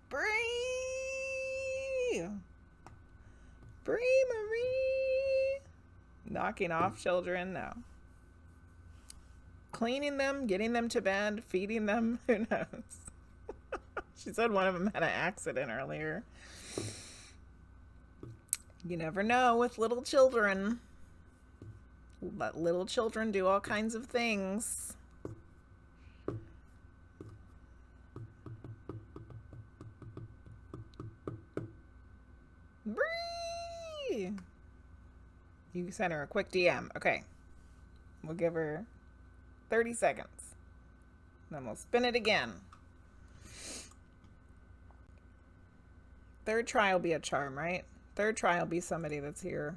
Bree! Bree Marie! Knocking off children? No. Cleaning them, getting them to bed, feeding them? Who knows? She said one of them had an accident earlier. You never know with little children. Let little children do all kinds of things. Bree! You sent her a quick DM. Okay. We'll give her 30 seconds. Then we'll spin it again. Third try will be a charm, right? Third try will be somebody that's here.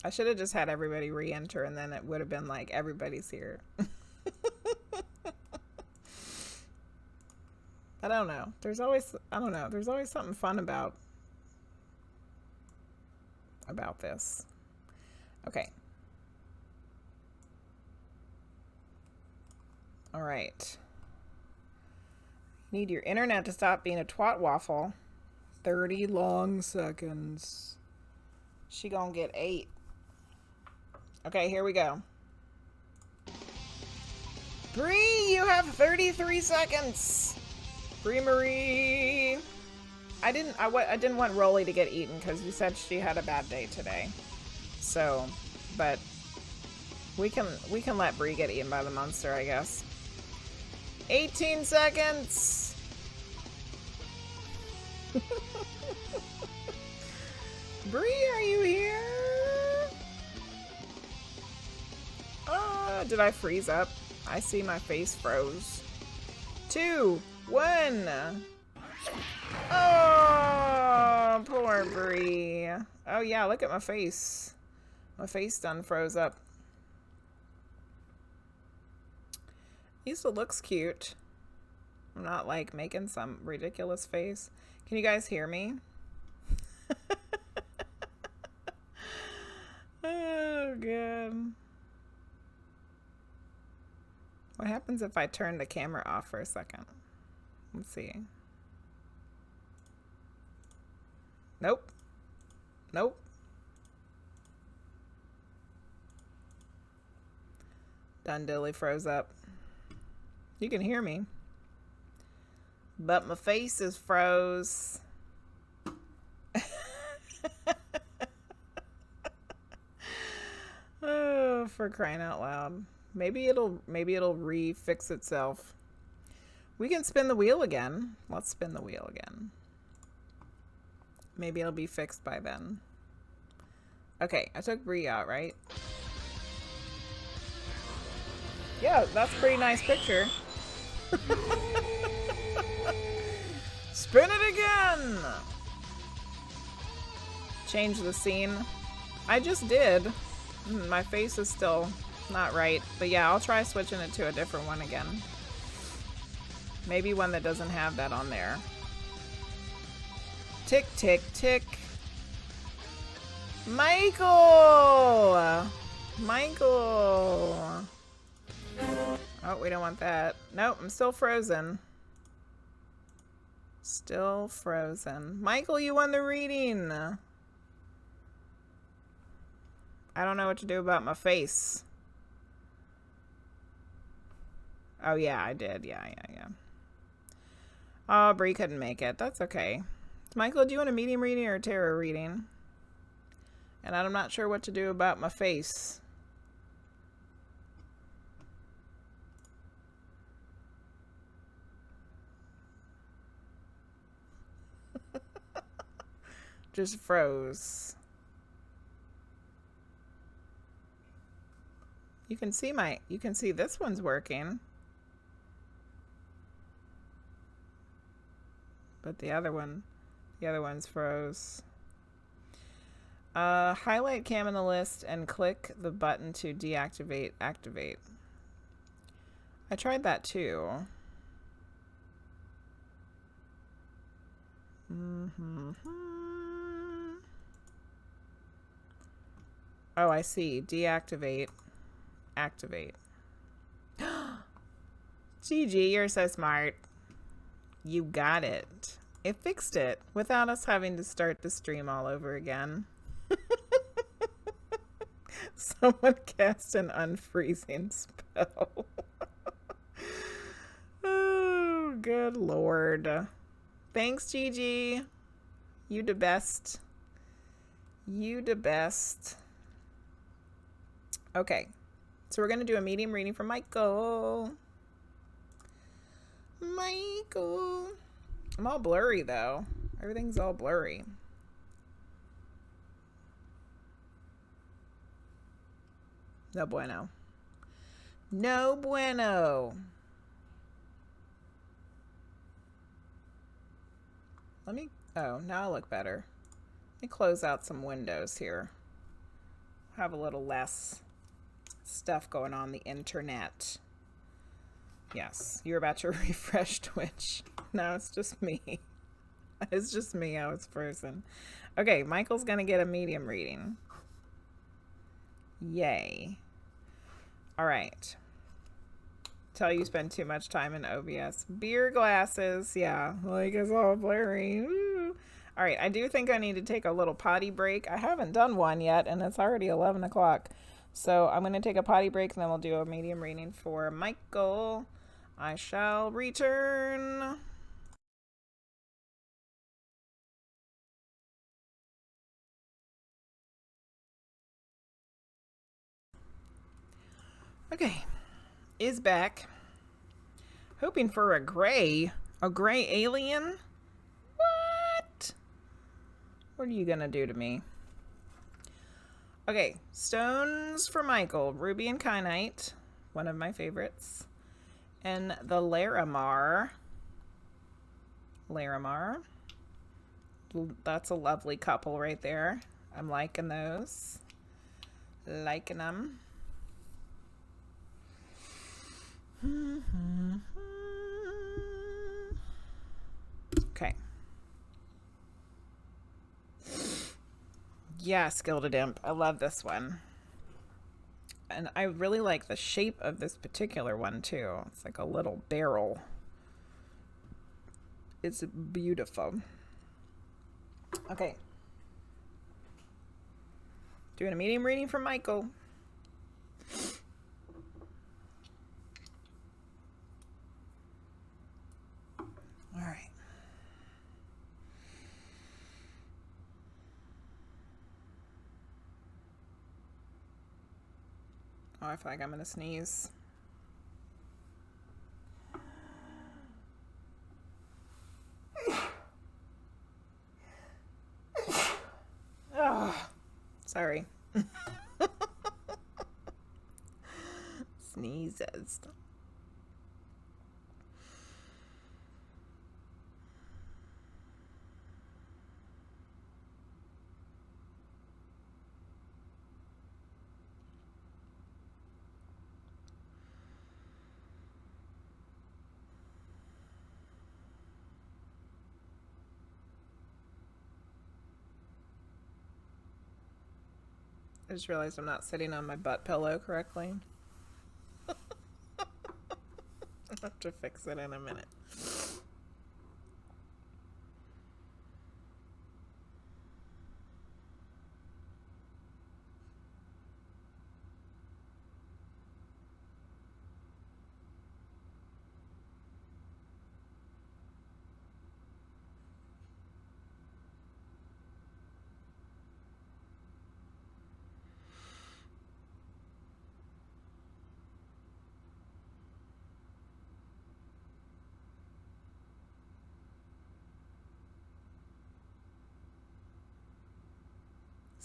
I should have just had everybody re-enter and then it would have been like everybody's here. I don't know. There's always something fun about this. Okay. All right. Need your internet to stop being a twat waffle. 30 long seconds. She gonna get 8. Okay, here we go. Bree, you have 33 seconds. Bree Marie. I didn't want Roly to get eaten because you said she had a bad day today. So, but we can let Bree get eaten by the monster, I guess. 18 seconds. Bree, are you here? Did I freeze up? I see my face froze. 2, 1. Oh, poor Bree. Oh yeah, look at my face. My face done froze up. At least it looks cute. I'm not like making some ridiculous face. Can you guys hear me? Oh, God. What happens if I turn the camera off for a second? Let's see. Nope. Nope. Done dilly froze up. You can hear me. But my face is froze. Oh, for crying out loud. Maybe it'll refix itself. We can spin the wheel again. Let's spin the wheel again. Maybe it'll be fixed by then. Okay, I took Bree out, right? Yeah, that's a pretty nice picture. Spin it again! Change the scene. I just did. My face is still not right. But yeah, I'll try switching it to a different one again. Maybe one that doesn't have that on there. Tick, tick, tick. Michael! Michael! Oh, we don't want that. Nope, I'm still frozen. Still frozen. Michael, you won the reading. I don't know what to do about my face. Oh, yeah, I did. Yeah. Oh, Bree couldn't make it. That's okay. Michael, do you want a medium reading or a tarot reading? And I'm not sure what to do about my face. Just froze. You can see this one's working. But the other one's froze. Highlight cam in the list and click the button to deactivate, activate. I tried that too. Oh, I see. Deactivate. Activate. GG, you're so smart. You got it. It fixed it without us having to start the stream all over again. Someone cast an unfreezing spell. Oh, good Lord. Thanks, Gigi. You the best. You the best. Okay. So we're going to do a medium reading for Michael. Michael. I'm all blurry, though. Everything's all blurry. No bueno. No bueno. Oh, now I look better. Let me close out some windows here. Have a little less stuff going on the internet. Yes, you're about to refresh Twitch. No, it's just me. It's just me. I was frozen. Okay, Michael's gonna get a medium reading. Yay. All right. Tell you spend too much time in OBS. Beer glasses. Yeah, like it's all blurry. Ooh. All right, I do think I need to take a little potty break. I haven't done one yet, and it's already 11 o'clock. So I'm going to take a potty break, and then we'll do a medium reading for Michael. I shall return. Okay, is back. Hoping for a gray alien? What? What are you gonna do to me? Okay, stones for Michael. Ruby and kyanite. one of my favorites. And the Larimar. That's a lovely couple right there. I'm liking those. Liking them. Okay. Yes, Gilded Imp. I love this one. And I really like the shape of this particular one too. It's like a little barrel. It's beautiful. Okay. Doing a medium reading for Michael. All right. Oh, I feel like I'm gonna sneeze. Oh, sorry. Sneezes. I just realized I'm not sitting on my butt pillow correctly. I'll have to fix it in a minute.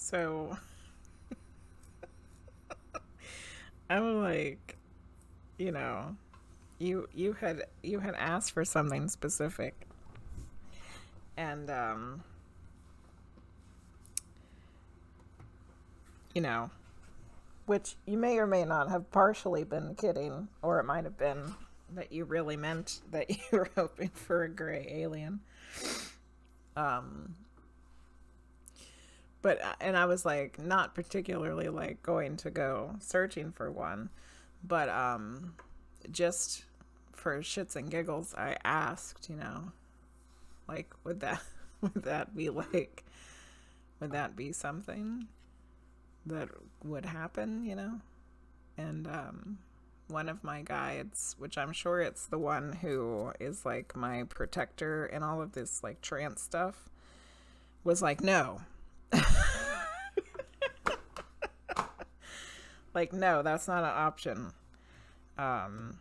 So I'm like, you know, you had asked for something specific, and you know, which you may or may not have partially been kidding, or it might have been that you really meant that you were hoping for a gray alien. But, and I was like, not particularly like going to go searching for one, but just for shits and giggles, I asked, you know, like, would that be like, would that be something that would happen, you know? And one of my guides, which I'm sure it's the one who is like my protector in all of this like trance stuff, was like, no. Like, no, that's not an option. And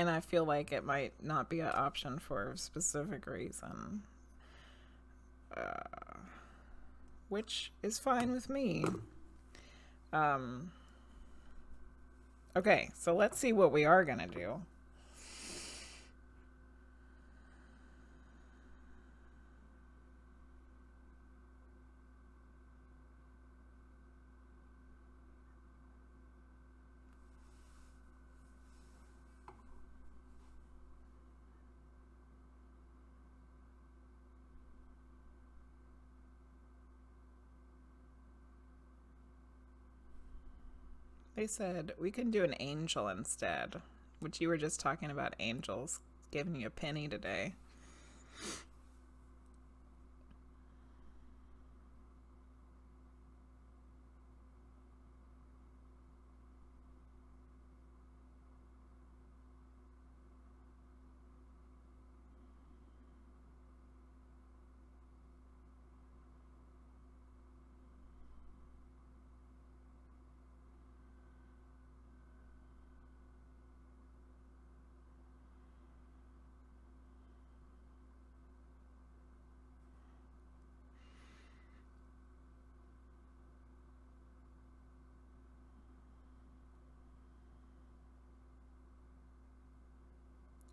I feel like it might not be an option for a specific reason, which is fine with me. Okay, so let's see what we are gonna do. They said we can do an angel instead, which you were just talking about angels giving you a penny today.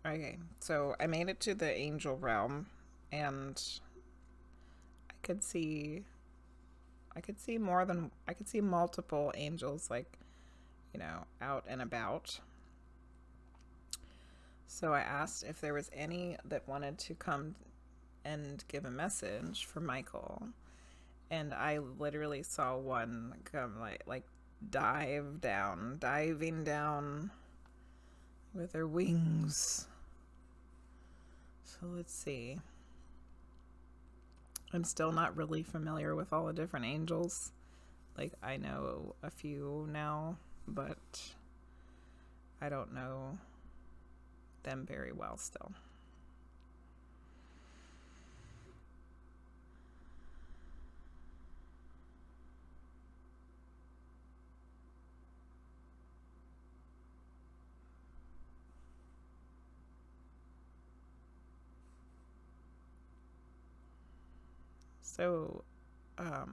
Okay, so I made it to the angel realm, and I could see multiple angels, like, you know, out and about. So I asked if there was any that wanted to come and give a message for Michael, and I literally saw one come like diving down with her wings. So let's see. I'm still not really familiar with all the different angels. Like, I know a few now, but I don't know them very well still. So, I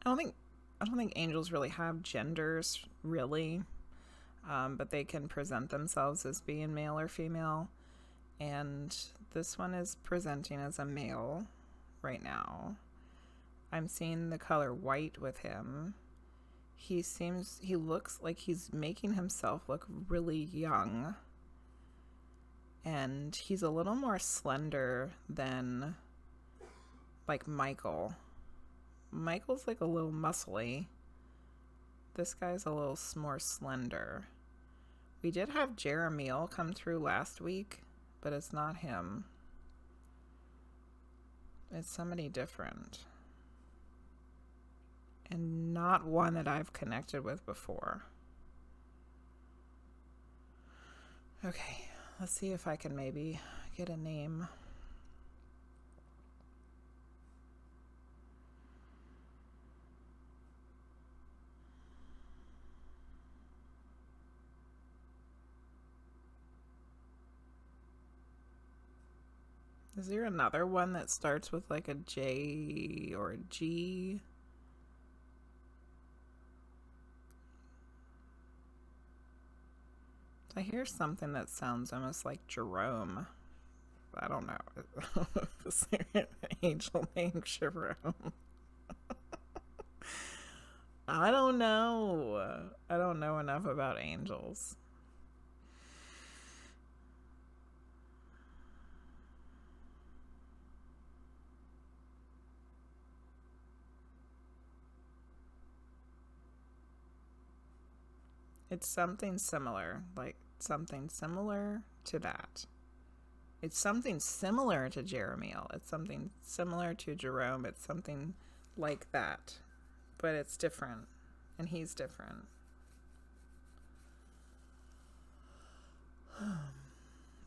don't think angels really have genders, really, but they can present themselves as being male or female. And this one is presenting as a male right now. I'm seeing the color white with him. He looks like he's making himself look really young. And he's a little more slender than, like, Michael. Michael's like a little muscly. This guy's a little more slender. We did have Jeremiel come through last week, but it's not him. It's somebody different. And not one that I've connected with before. Okay, let's see if I can maybe get a name. Is there another one that starts with like a J or a G? I hear something that sounds almost like Jerome. I don't know. Is there an angel named Jerome? I don't know. I don't know enough about angels. It's something similar, like something similar to that. It's something similar to Jeremiel. It's something similar to Jerome. It's something like that. But it's different. And he's different.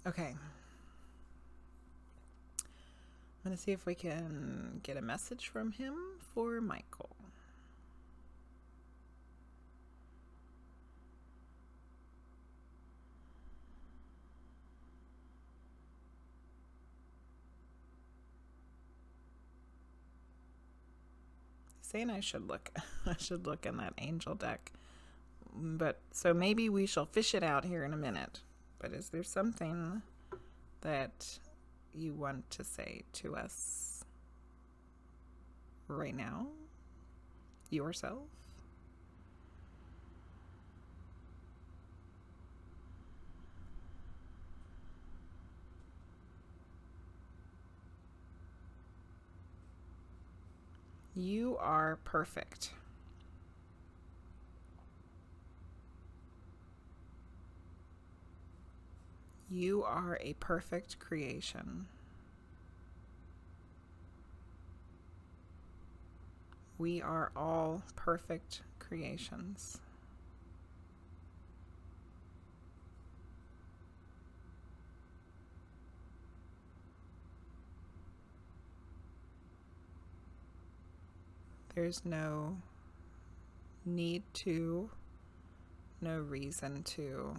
Okay. I'm going to see if we can get a message from him for Michael. Saying I should look in that angel deck, but so maybe we shall fish it out here in a minute. But is there something that you want to say to us right now, yourself? You are perfect. You are a perfect creation. We are all perfect creations. There's no need to, no reason to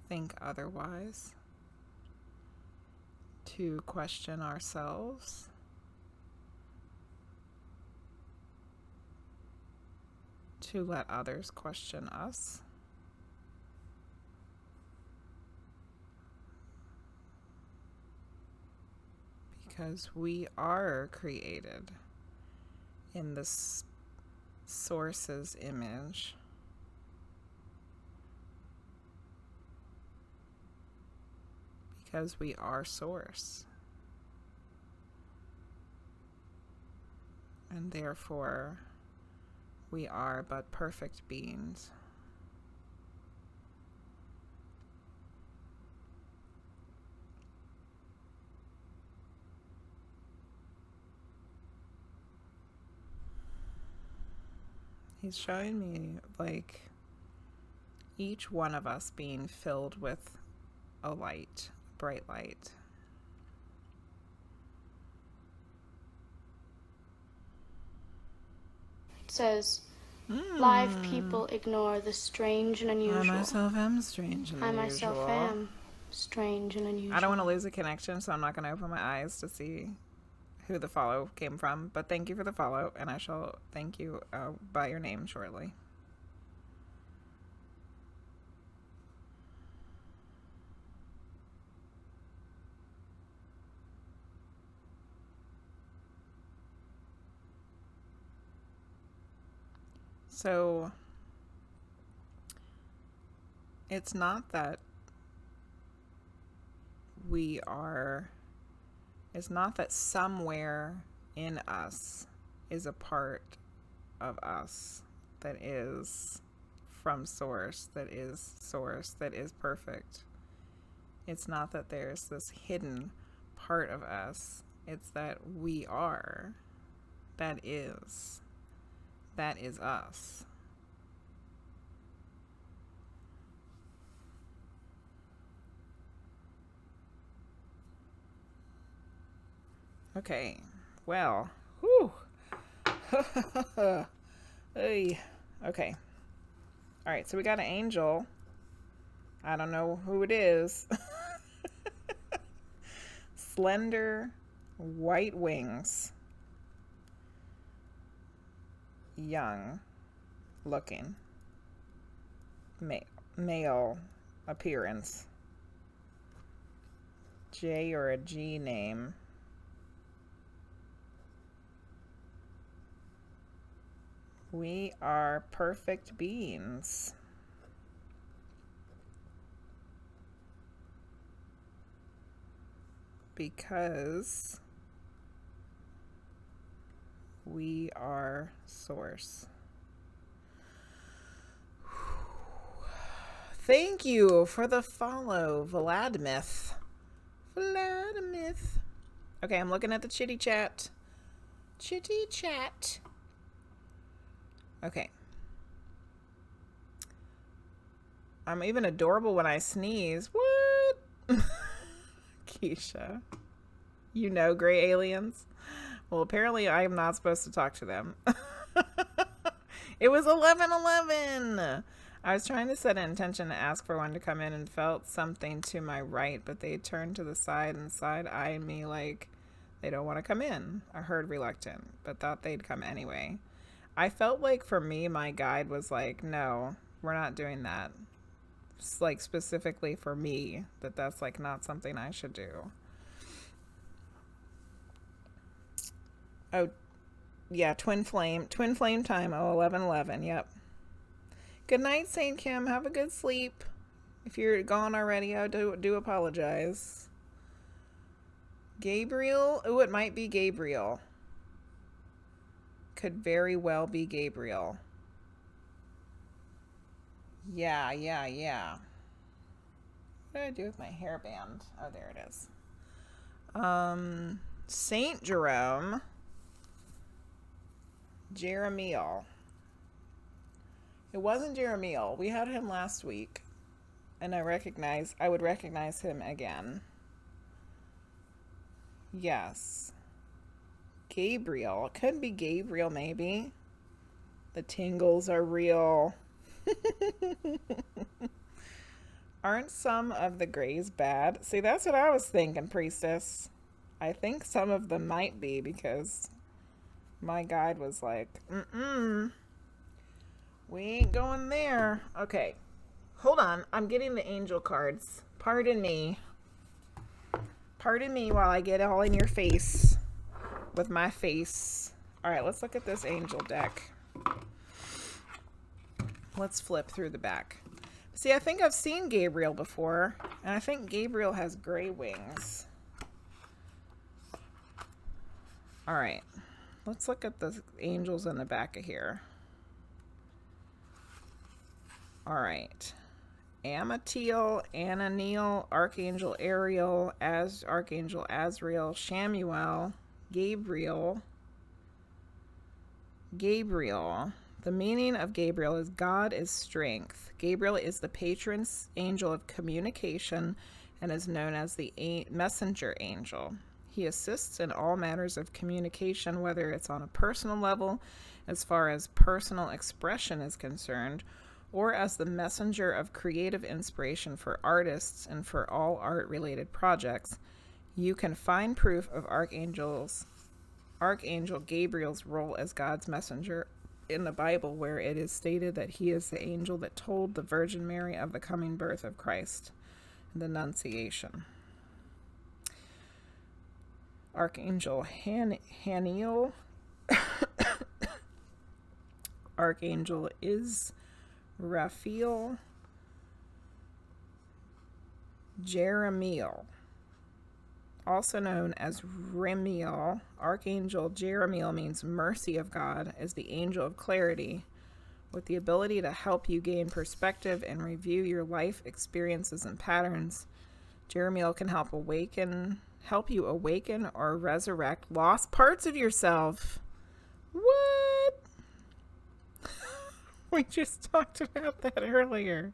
think otherwise, to question ourselves. to let others question us. Because we are created in the source's image. Because we are source. And therefore, we are but perfect beings. He's showing me, like, each one of us being filled with a light, a bright light. It says, live people ignore the strange and unusual. I myself am strange and unusual. I myself am strange and unusual. I don't want to lose a connection, so I'm not going to open my eyes to see who the follow came from. But thank you for the follow, and I shall thank you by your name shortly. So, it's not that it's not that somewhere in us is a part of us that is from source, that is perfect. It's not that there's this hidden part of us. It's that we are. That is us. Okay, well, whew. Hey. Okay. All right, so we got an angel. I don't know who it is. Slender white wings. Young looking. Male appearance. J or a G name. We are perfect beings. Because we are source. Thank you for the follow, Vladimith. Okay, I'm looking at the chitty chat. Chitty chat. Okay. I'm even adorable when I sneeze. What? Keisha. You know gray aliens? Well, apparently I am not supposed to talk to them. It was 11:11. I was trying to set an intention to ask for one to come in and felt something to my right, but they turned to the side and side-eyed me like they don't want to come in. I heard reluctant, but thought they'd come anyway. I felt like for me, my guide was like, no, we're not doing that. It's like specifically for me, that's like not something I should do. Oh, yeah, twin flame time. Oh, 11:11. Yep. Good night, Saint Kim. Have a good sleep. If you're gone already, I do apologize. Gabriel. Oh, it might be Gabriel. Could very well be Gabriel. Yeah. What did I do with my hairband? Oh, there it is. Saint Jerome. Jeremiel. It wasn't Jeremiel. We had him last week, and I would recognize him again. Yes. Gabriel. It could be Gabriel, maybe. The tingles are real. Aren't some of the grays bad? See, that's what I was thinking, Priestess. I think some of them might be, because my guide was like, We ain't going there. Okay. Hold on. I'm getting the angel cards. Pardon me. Pardon me while I get all in your face with my face. All right, let's look at this angel deck. Let's flip through the back. See, I think I've seen Gabriel before, and I think Gabriel has gray wings. All right, let's look at the angels in the back of here. All right. Amatiel, Ananiel, Archangel Ariel, Archangel Azrael, Shamuel, Gabriel. Gabriel. The meaning of Gabriel is God is strength. Gabriel is the patron angel of communication and is known as the messenger angel. He assists in all matters of communication, whether it's on a personal level, as far as personal expression is concerned, or as the messenger of creative inspiration for artists and for all art-related projects. You can find proof of Archangel Gabriel's role as God's messenger in the Bible, where it is stated that he is the angel that told the Virgin Mary of the coming birth of Christ, the Annunciation. Archangel Haniel, Archangel Raphael, Jeremiel, also known as Remiel. Archangel Jeremiel means mercy of God, is the angel of clarity, with the ability to help you gain perspective and review your life experiences and patterns. Jeremiel can help you awaken or resurrect lost parts of yourself. What? We just talked about that earlier.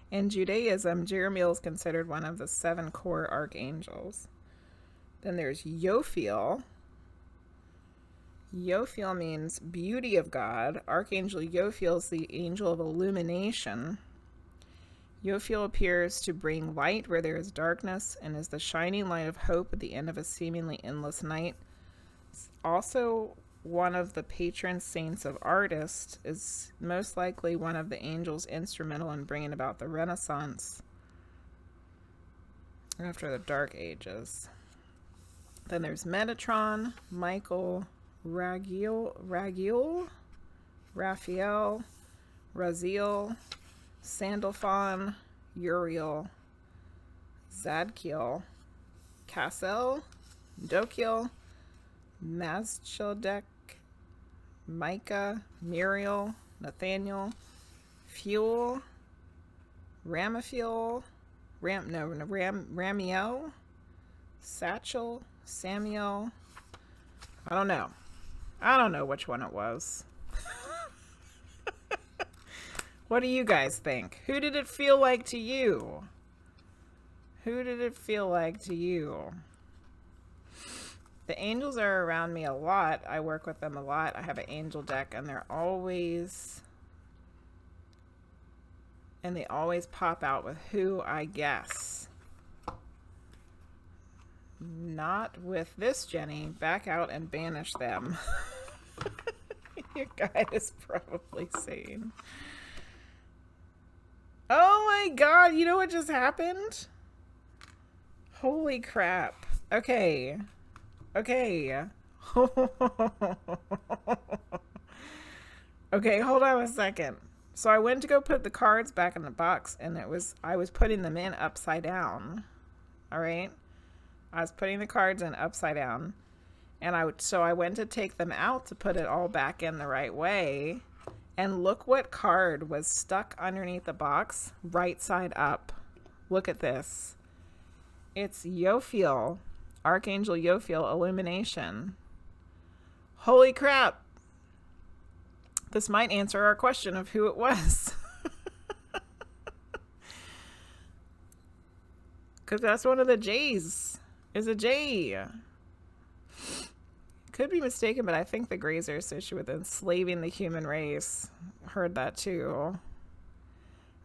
In Judaism, Jeremiel is considered one of the 7 core archangels. Then there's Yophiel. Yophiel means beauty of God. Archangel Yophiel is the angel of illumination. Yophiel appears to bring light where there is darkness and is the shining light of hope at the end of a seemingly endless night. It's also one of the patron saints of artists, is most likely one of the angels instrumental in bringing about the Renaissance after the Dark Ages. Then there's Metatron, Michael, Raphael, Raziel, Sandalphon, Uriel, Zadkiel, Cassel, Dokiel, Mazchildek, Micah, Muriel, Nathaniel, Fuel, Ramiel, Satchel, Samuel. I don't know which one it was. What do you guys think? Who did it feel like to you? Who did it feel like to you? The angels are around me a lot. I work with them a lot. I have an angel deck, and they always pop out with who I guess. Not with this, Jenny. Back out and banish them. Your guide is probably sane. Oh my god, you know what just happened? Holy crap. Okay. Okay, hold on a second. So I went to go put the cards back in the box, and I was putting them in upside down. All right? I was putting the cards in upside down, and so I went to take them out to put it all back in the right way, and look what card was stuck underneath the box, right side up. Look at this. It's Yophiel, Archangel Yophiel, Illumination. Holy crap. This might answer our question of who it was. Because that's one of the J's. Is a J. Could be mistaken, but I think the Greys are associated with enslaving the human race. Heard that too.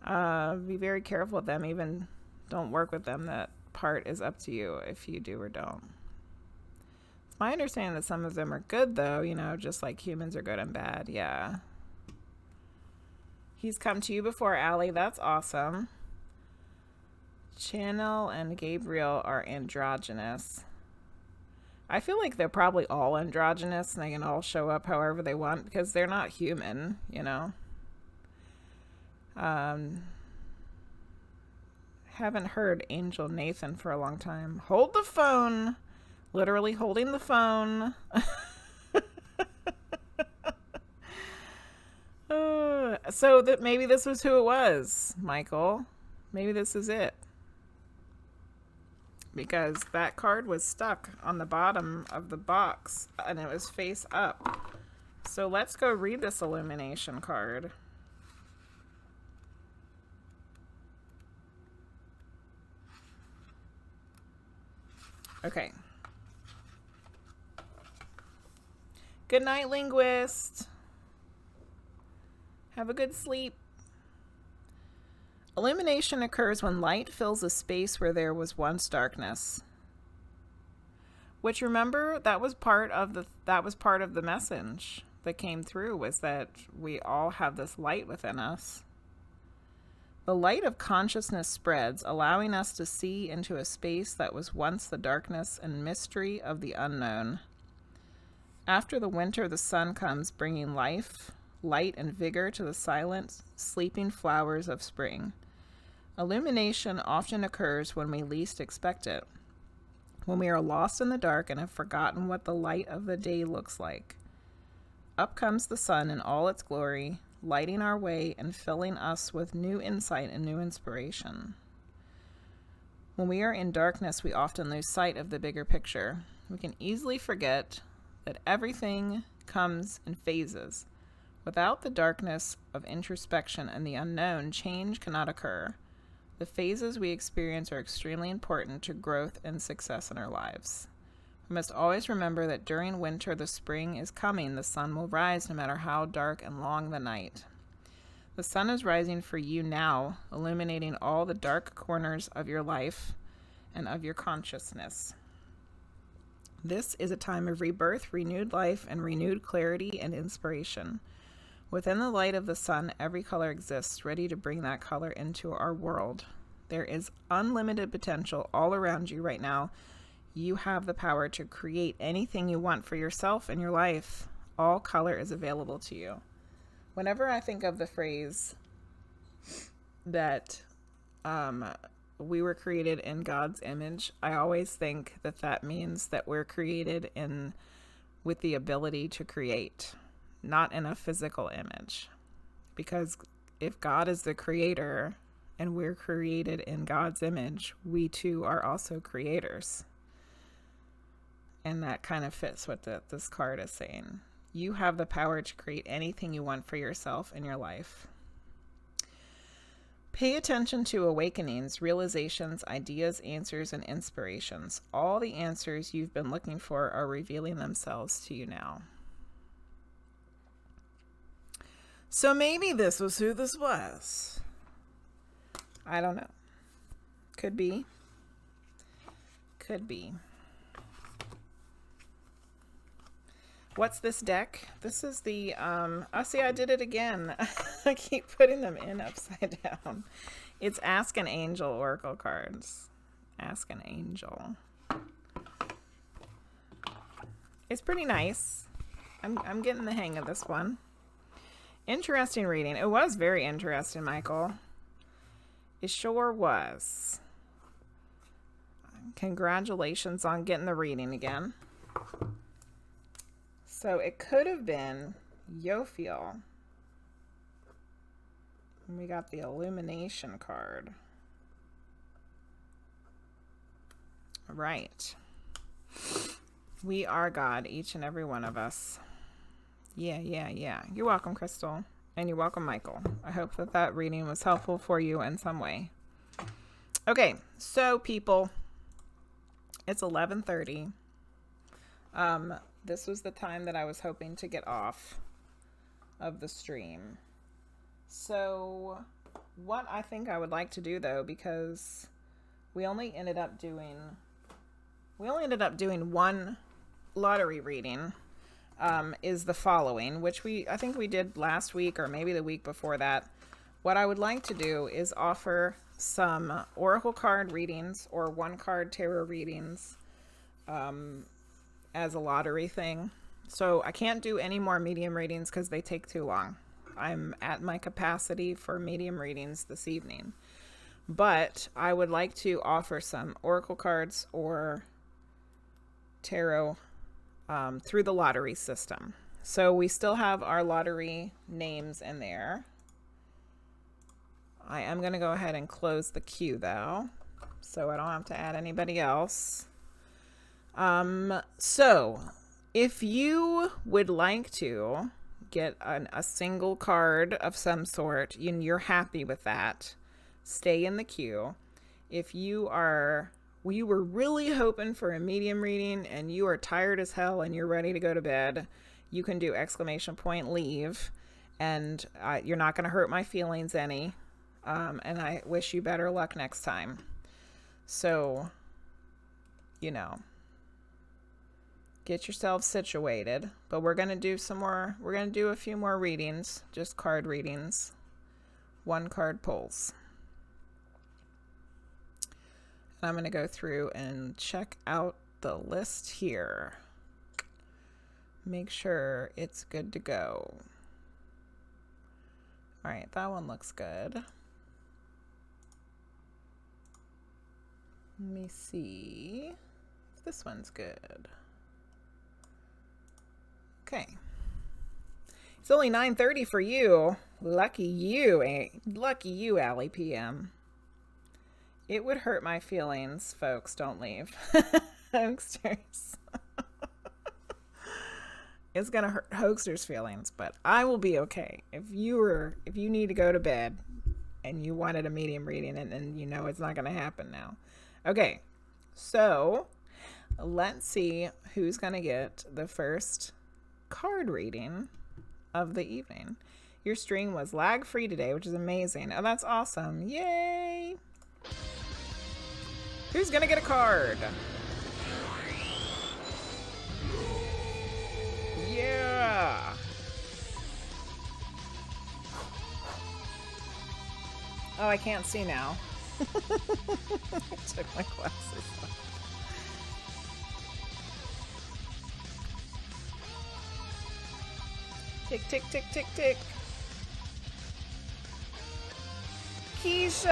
Be very careful with them. Even don't work with them. That part is up to you if you do or don't. It's my understanding that some of them are good, though. You know, just like humans are good and bad. Yeah. He's come to you before, Allie. That's awesome. Channel and Gabriel are androgynous. I feel like they're probably all androgynous and they can all show up however they want because they're not human, you know. Haven't heard Angel Nathan for a long time. Hold the phone. Literally holding the phone. So that maybe this was who it was, Michael. Maybe this is it. Because that card was stuck on the bottom of the box and it was face up. So let's go read this illumination card. Okay. Good night, Linguizt. Have a good sleep. Illumination occurs when light fills a space where there was once darkness. Which, remember, that was part of the message that came through, was that we all have this light within us. The light of consciousness spreads, allowing us to see into a space that was once the darkness and mystery of the unknown. After the winter, the sun comes, bringing life, light, and vigor to the silent, sleeping flowers of spring. Illumination often occurs when we least expect it, when we are lost in the dark and have forgotten what the light of the day looks like. Up comes the sun in all its glory, lighting our way and filling us with new insight and new inspiration. When we are in darkness, we often lose sight of the bigger picture. We can easily forget that everything comes in phases. Without the darkness of introspection and the unknown, change cannot occur. The phases we experience are extremely important to growth and success in our lives. We must always remember that during winter, the spring is coming. The sun will rise no matter how dark and long the night. The sun is rising for you now, illuminating all the dark corners of your life and of your consciousness. This is a time of rebirth, renewed life, and renewed clarity and inspiration. Within the light of the sun, every color exists, ready to bring that color into our world. There is unlimited potential all around you right now. You have the power to create anything you want for yourself and your life. All color is available to you. Whenever I think of the phrase that we were created in God's image, I always think that that means that we're created with the ability to create, not in a physical image. Because if God is the creator and we're created in God's image, we too are also creators. And that kind of fits what this card is saying. You have the power to create anything you want for yourself in your life. Pay attention to awakenings, realizations, ideas, answers, and inspirations. All the answers you've been looking for are revealing themselves to you now. So maybe this was who this was. I don't know. Could be. Could be. What's this deck? This is the, see, I did it again. I keep putting them in upside down. It's Ask an Angel Oracle cards. Ask an Angel. It's pretty nice. I'm getting the hang of this one. Interesting reading. It was very interesting, Michael. It sure was. Congratulations on getting the reading again. So it could have been Yophiel. And we got the illumination card. Right. We are God, each and every one of us. Yeah. You're welcome, Crystal. And you're welcome, Michael. I hope that reading was helpful for you in some way. Okay, so people, it's 11:30. This was the time that I was hoping to get off of the stream. So what I think I would like to do, though, because we only ended up doing one lottery reading, is the following, which I think we did last week or maybe the week before that. what I would like to do is offer some oracle card readings or one card tarot readings as a lottery thing. So I can't do any more medium readings because they take too long. I'm at my capacity for medium readings this evening. But I would like to offer some oracle cards or tarot through the lottery system. So we still have our lottery names in there. I am going to go ahead and close the queue though, so I don't have to add anybody else. So if you would like to get a single card of some sort and you're happy with that, stay in the queue. If you were really hoping for a medium reading and you are tired as hell and you're ready to go to bed, you can do !leave, and you're not going to hurt my feelings any. And I wish you better luck next time. So, you know, get yourself situated. But we're going to do a few more readings, just card readings, one card pulls. I'm going to go through and check out the list here. Make sure it's good to go. All right, that one looks good. Let me see if this one's good. Okay. It's only 9:30 for you. Lucky you, AlleyPM. It would hurt my feelings, folks. Don't leave. Hoagsterz. It's gonna hurt Hoagsterz' feelings, but I will be okay. If you need to go to bed and you wanted a medium reading and you know it's not gonna happen now. Okay, so let's see who's gonna get the first card reading of the evening. Your stream was lag free today, which is amazing. Oh, that's awesome. Yay! Who's gonna get a card? Yeah! Oh, I can't see now. I took my glasses off. Tick, tick, tick, tick, tick. Keisha!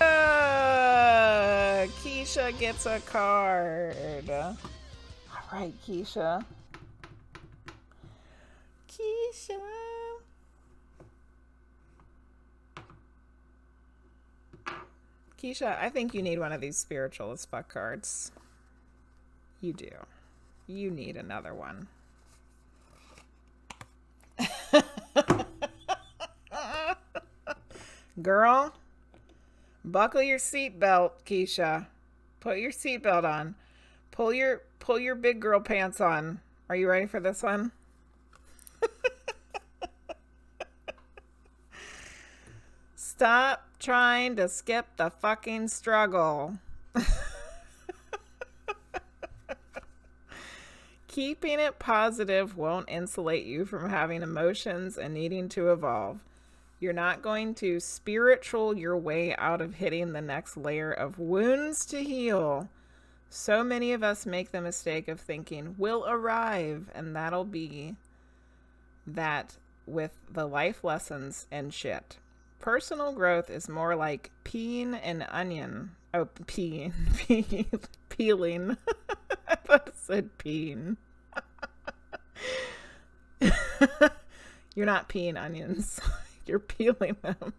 Keisha gets a card. All right, Keisha. Keisha. Keisha, I think you need one of these spiritual as fuck cards. You do. You need another one. Girl, buckle your seatbelt, Keisha. Put your seatbelt on. Pull your big girl pants on. Are you ready for this one? Stop trying to skip the fucking struggle. Keeping it positive won't insulate you from having emotions and needing to evolve. You're not going to spiritual your way out of hitting the next layer of wounds to heal. So many of us make the mistake of thinking we'll arrive, and that'll be that with the life lessons and shit. Personal growth is more like peeing an onion. Oh, peeling. I thought it said peeing. You're not peeing onions. You're peeling them.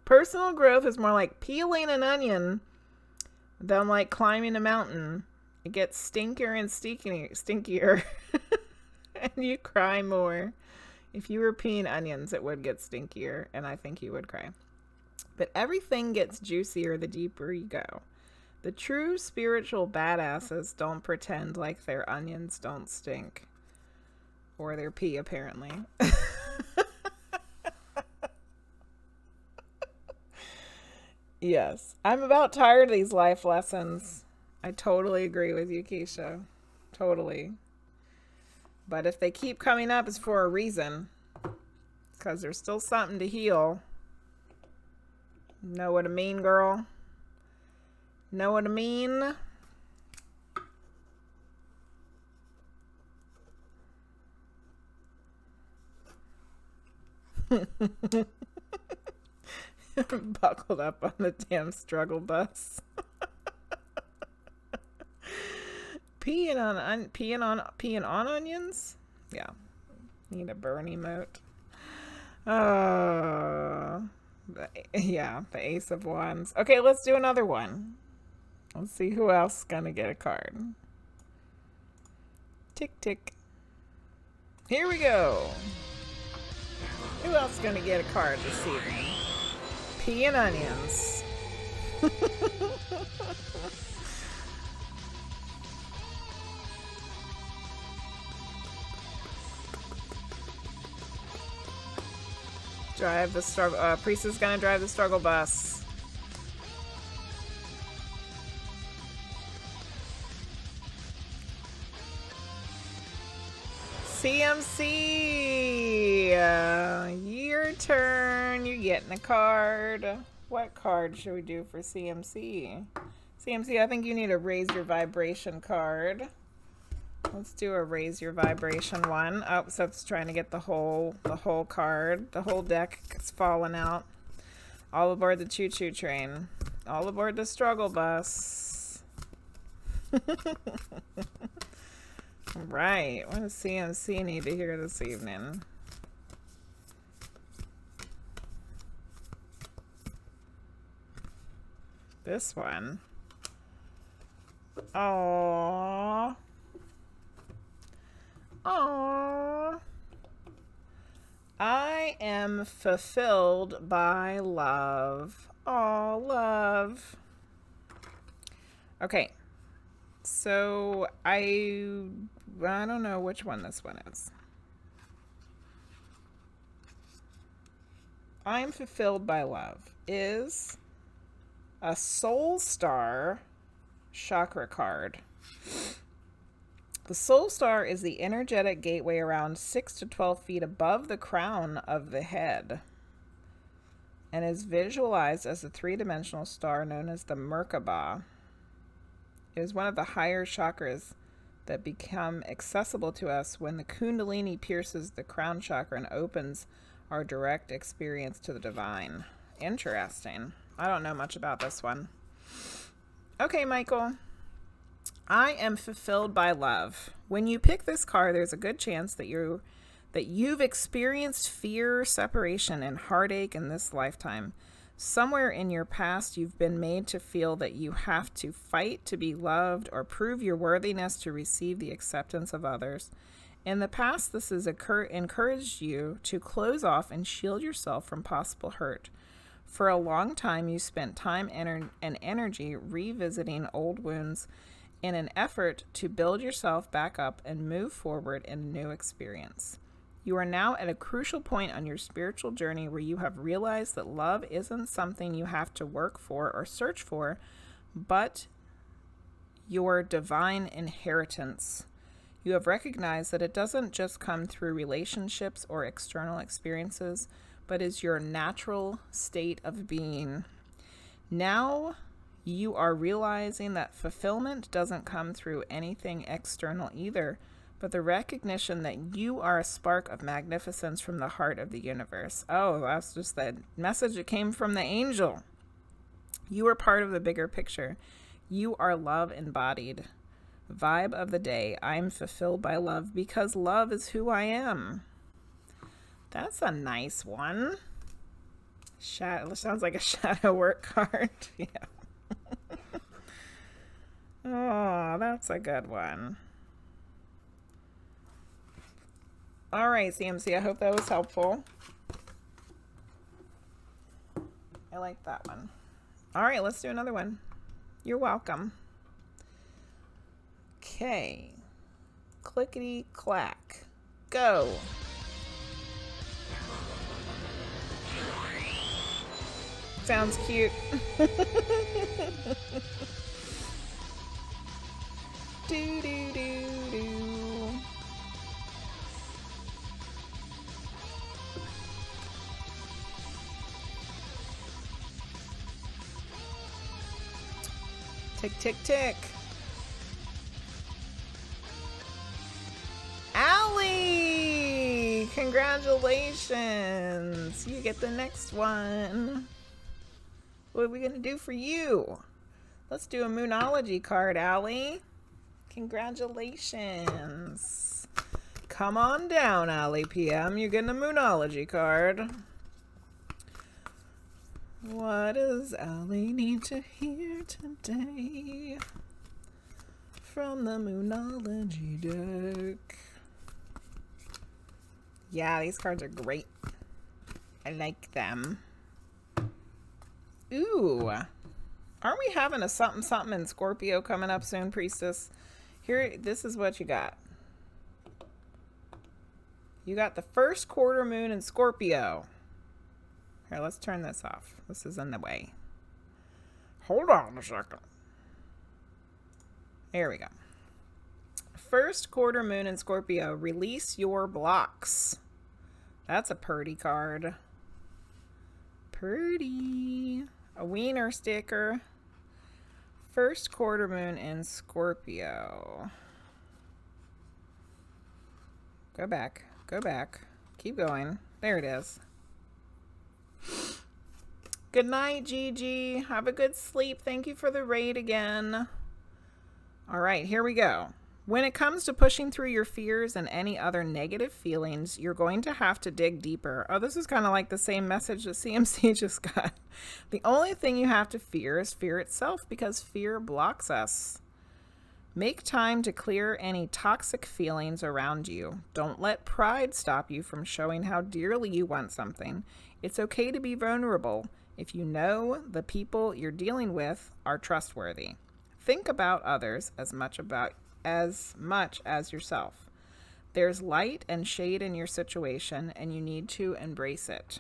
Personal growth is more like peeling an onion than like climbing a mountain. It gets stinkier and stinkier. And you cry more. If you were peeing onions, it would get stinkier, and I think you would cry. But everything gets juicier the deeper you go. The true spiritual badasses don't pretend like their onions don't stink. Or their pee, apparently. Yes. I'm about tired of these life lessons. I totally agree with you, Keisha. Totally. But if they keep coming up, it's for a reason. Because there's still something to heal. Know what I mean, girl? Know what I mean? Buckled up on the damn struggle bus. Peeing on onions? Yeah. Need a burn emote. Yeah, the Ace of Wands. Okay, let's do another one. Let's see who else is gonna get a card. Tick tick. Here we go. Who else is gonna get a card this evening? Pea and onions. Drive the struggle. Priest is gonna drive the struggle bus. CMC, your turn. You're getting a card. What card should we do for CMC? CMC, I think you need a raise your vibration card. Let's do a raise your vibration one. Oh, so it's trying to get the whole card. The whole deck is falling out. All aboard the choo-choo train. All aboard the struggle bus. Right. What does CMC need to hear this evening? This one. Aww. Aww. I am fulfilled by love. Aw, love. Okay. So I don't know which one this one is. I'm fulfilled by love is a Soul Star chakra card. The Soul Star is the energetic gateway around 6 to 12 feet above the crown of the head and is visualized as a three-dimensional star known as the Merkaba. It is one of the higher chakras that become accessible to us when the Kundalini pierces the crown chakra and opens our direct experience to the divine. Interesting. I don't know much about this one. Okay, Michael. I am fulfilled by love. When you pick this card, there's a good chance that you've experienced fear, separation, and heartache in this lifetime. Somewhere in your past, you've been made to feel that you have to fight to be loved or prove your worthiness to receive the acceptance of others. In the past, this has encouraged you to close off and shield yourself from possible hurt. For a long time, you spent time and energy revisiting old wounds in an effort to build yourself back up and move forward in a new experience. You are now at a crucial point on your spiritual journey where you have realized that love isn't something you have to work for or search for, but your divine inheritance. You have recognized that it doesn't just come through relationships or external experiences, but is your natural state of being. Now you are realizing that fulfillment doesn't come through anything external either, but the recognition that you are a spark of magnificence from the heart of the universe. Oh, that's just the message that came from the angel. You are part of the bigger picture. You are love embodied. Vibe of the day. I'm fulfilled by love because love is who I am. That's a nice one. Sounds like a shadow work card. Yeah. Oh, that's a good one. All right, CMC, I hope that was helpful. I like that one. All right, let's do another one. You're welcome. Okay. Clickety clack. Go. Sounds cute. Do do do do. Tick, tick, tick. Allie! Congratulations! You get the next one. What are we going to do for you? Let's do a Moonology card, Allie. Congratulations. Come on down, AlleyPM. You're getting a Moonology card. What does Allie need to hear today from the Moonology deck? Yeah, these cards are great. I like them. Ooh. Aren't we having a something something in Scorpio coming up soon, Priestess? Here, this is what you got. You got the first quarter moon in Scorpio. Here, let's turn this off. This is in the way. Hold on a second. There we go. First quarter moon in Scorpio. Release your blocks. That's a purty card. Purty. A wiener sticker. First quarter moon in Scorpio. Go back. Go back. Keep going. There it is. Good night, Gigi. Have a good sleep. Thank you for the raid again. All right, here we go. When it comes to pushing through your fears and any other negative feelings, you're going to have to dig deeper. Oh, this is kind of like the same message that CMC just got. The only thing you have to fear is fear itself, because fear blocks us. Make time to clear any toxic feelings around you. Don't let pride stop you from showing how dearly you want something. It's okay to be vulnerable if you know the people you're dealing with are trustworthy. Think about others as much as yourself. There's light and shade in your situation, and you need to embrace it.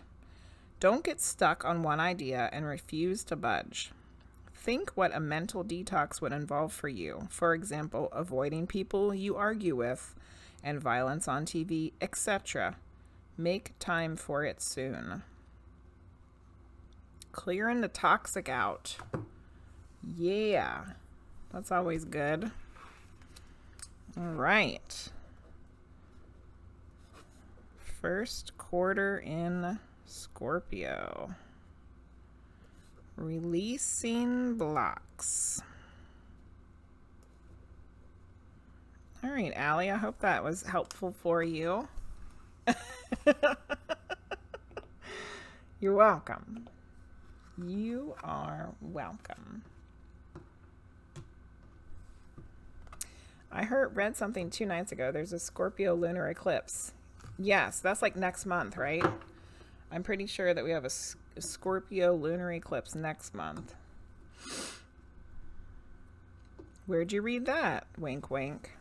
Don't get stuck on one idea and refuse to budge. Think what a mental detox would involve for you. For example, avoiding people you argue with and violence on TV, etc. Make time for it soon. Clearing the toxic out. Yeah, that's always good. All right. First quarter in Scorpio. Releasing blocks. All right, Allie, I hope that was helpful for you. You're welcome. You are welcome. I read something 2 nights ago. There's a Scorpio lunar eclipse. Yes, that's like next month, right? I'm pretty sure that we have a Scorpio lunar eclipse next month. Where'd you read that? Wink, wink.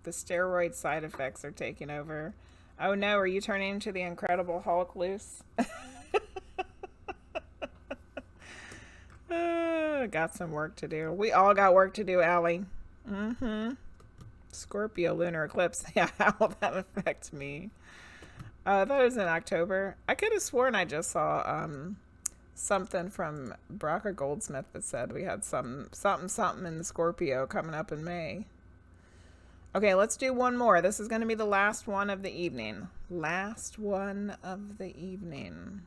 The steroid side effects are taking over. Oh no, are you turning into the Incredible Hulk, Luce? Got some work to do. We all got work to do, Allie. Scorpio lunar eclipse. Yeah, how will that affect me? I thought it was in October. I could have sworn I just saw something from Brocker Goldsmith that said we had something in the Scorpio coming up in May. Okay, let's do one more. This is going to be the last one of the evening. Last one of the evening.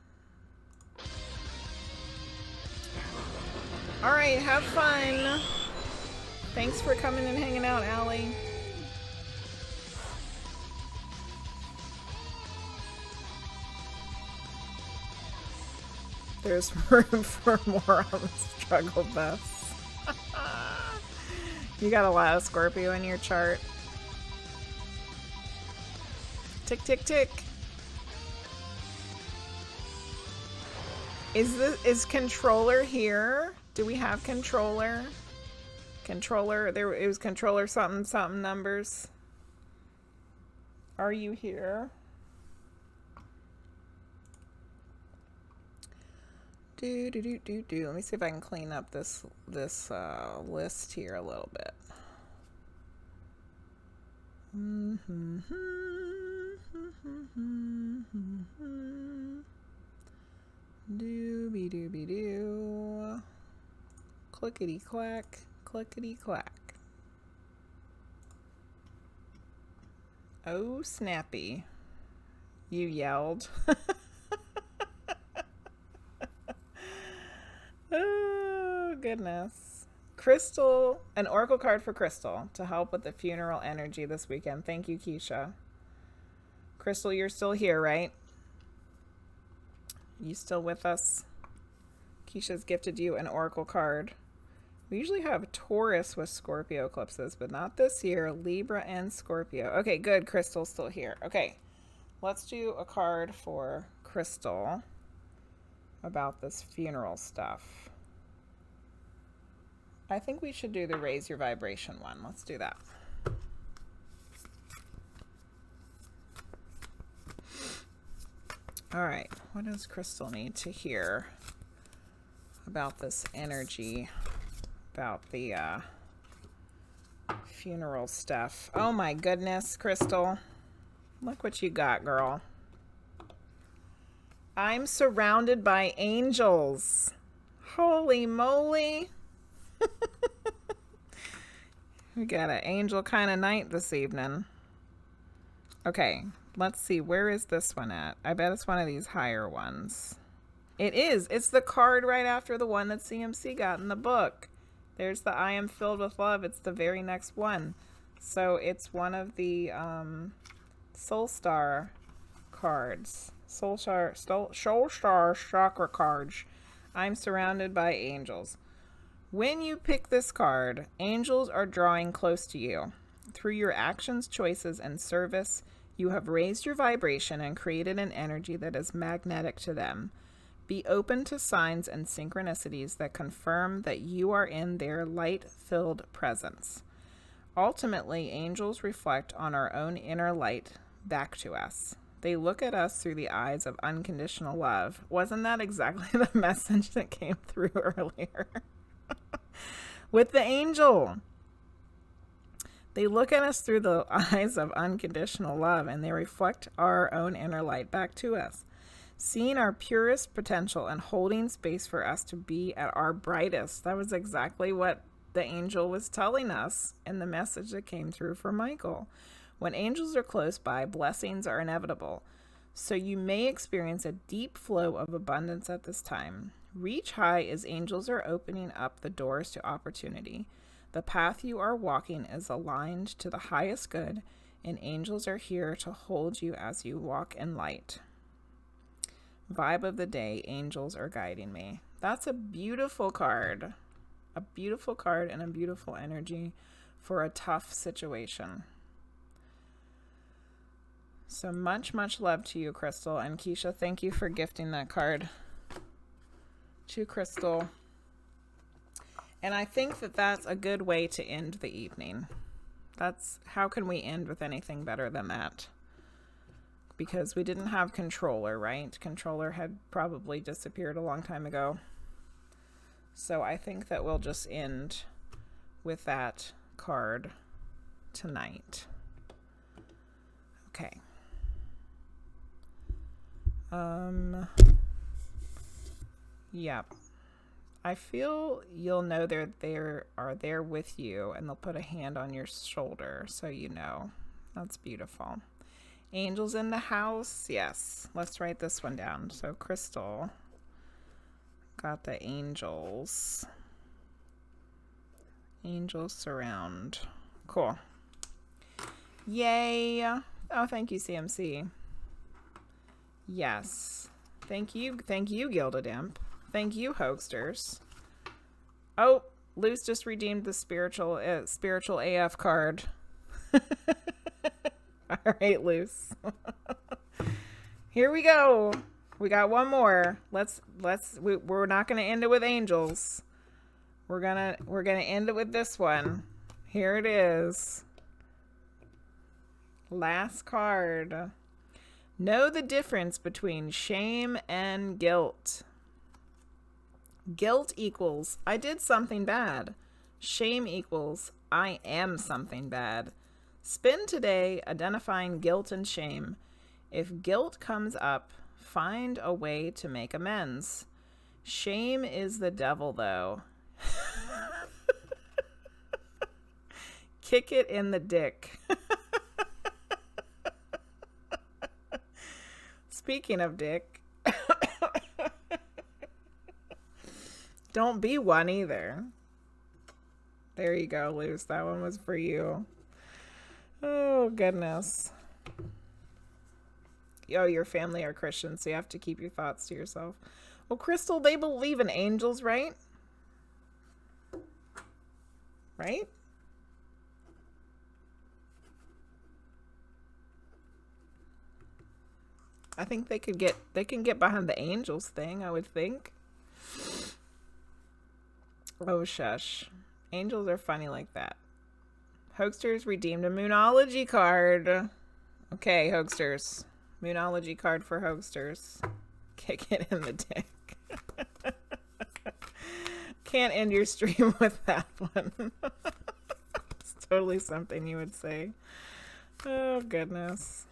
All right, have fun. Thanks for coming and hanging out, Allie. There's room for more on the struggle bus. You got a lot of Scorpio in your chart. Tick, tick, tick. Is controller here? Do we have controller? Controller, it was controller something numbers. Are you here? Let me see if I can clean up this list here a little bit. Doobie doobie doo. Clickety clack, clickety clack. Oh, snappy. You yelled. Oh, goodness. Crystal, an oracle card for Crystal to help with the funeral energy this weekend. Thank you, Keisha. Crystal, you're still here, right? You still with us? Keisha's gifted you an oracle card. We usually have Taurus with Scorpio eclipses, but not this year. Libra and Scorpio. Okay, good. Crystal's still here. Okay, let's do a card for Crystal about this funeral stuff. I think we should do the raise your vibration one. Let's do that. All right, what does Crystal need to hear about this energy, about the funeral stuff? Oh my goodness, Crystal. Look what you got, girl. I'm surrounded by angels. Holy moly. We got an angel kind of night this evening. Okay, let's see. Where is this one at? I bet it's one of these higher ones. It is. It's the card right after the one that CMC got in the book. There's the I am filled with love. It's the very next one. So it's one of the Soul Star cards. Soul Star chakra cards. I'm surrounded by angels. When you pick this card, angels are drawing close to you. Through your actions, choices, and service, you have raised your vibration and created an energy that is magnetic to them. Be open to signs and synchronicities that confirm that you are in their light-filled presence. Ultimately, angels reflect on our own inner light back to us. They look at us through the eyes of unconditional love. Wasn't that exactly the message that came through earlier? With the angel. They look at us through the eyes of unconditional love, and they reflect our own inner light back to us, seeing our purest potential and holding space for us to be at our brightest. That was exactly what the angel was telling us in the message that came through for Michael. When angels are close by, blessings are inevitable. So you may experience a deep flow of abundance at this time. Reach high as angels are opening up the doors to opportunity. The path you are walking is aligned to the highest good, and angels are here to hold you as you walk in light. Vibe of the day, angels are guiding me. That's a beautiful card. A beautiful card and a beautiful energy for a tough situation. So much, much love to you, Crystal. And Keisha, thank you for gifting that card to Crystal. And I think that that's a good way to end the evening. How can we end with anything better than that? Because we didn't have Controller, right? Controller had probably disappeared a long time ago. So I think that we'll just end with that card tonight. Okay. Yep. I feel you'll know they are there with you, and they'll put a hand on your shoulder so you know. That's beautiful. Angels in the house. Yes. Let's write this one down. So Crystal got the angels. Angels surround. Cool. Yay. Oh, thank you, CMC. Yes. Thank you, Gilded Imp. Thank you, Hoagsterz. Oh, Luce just redeemed the spiritual AF card. All right, Luce. Here we go. We got one more. We're not gonna end it with angels. We're gonna end it with this one. Here it is. Last card. Know the difference between shame and guilt. Guilt equals I did something bad. Shame equals I am something bad. Spend today identifying guilt and shame. If guilt comes up, find a way to make amends. Shame is the devil, though. Kick it in the dick. Speaking of dick, don't be one either. There you go, Luce. That one was for you. Oh, goodness. Oh, your family are Christians, so you have to keep your thoughts to yourself. Well, Crystal, they believe in angels, right? Right? I think they can get behind the angels thing, I would think. Oh, shush. Angels are funny like that. Hoagsterz redeemed a Moonology card. Okay, Hoagsterz. Moonology card for Hoagsterz. Kick it in the dick. Can't end your stream with that one. It's totally something you would say. Oh, goodness.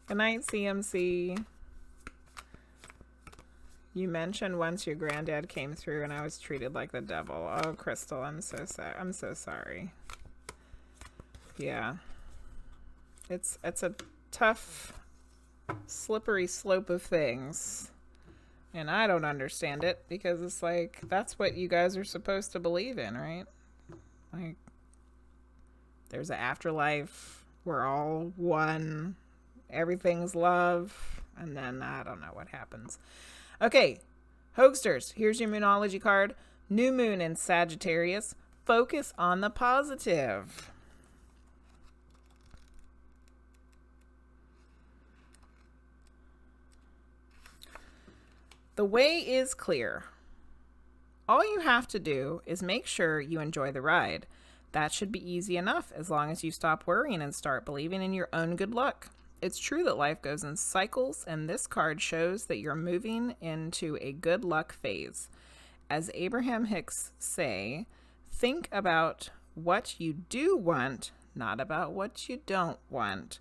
Good night, CMC. You mentioned once your granddad came through and I was treated like the devil. Oh, Crystal, I'm so sorry. I'm so sorry. Yeah. It's a tough, slippery slope of things. And I don't understand it because it's like, that's what you guys are supposed to believe in, right? Like, there's an afterlife. We're all one. Everything's love. And then I don't know what happens. Okay, Hoagsterz, here's your Moonology card. New moon in Sagittarius. Focus on the positive. The way is clear. All you have to do is make sure you enjoy the ride. That should be easy enough as long as you stop worrying and start believing in your own good luck. It's true that life goes in cycles, and this card shows that you're moving into a good luck phase. As Abraham Hicks say, think about what you do want, not about what you don't want.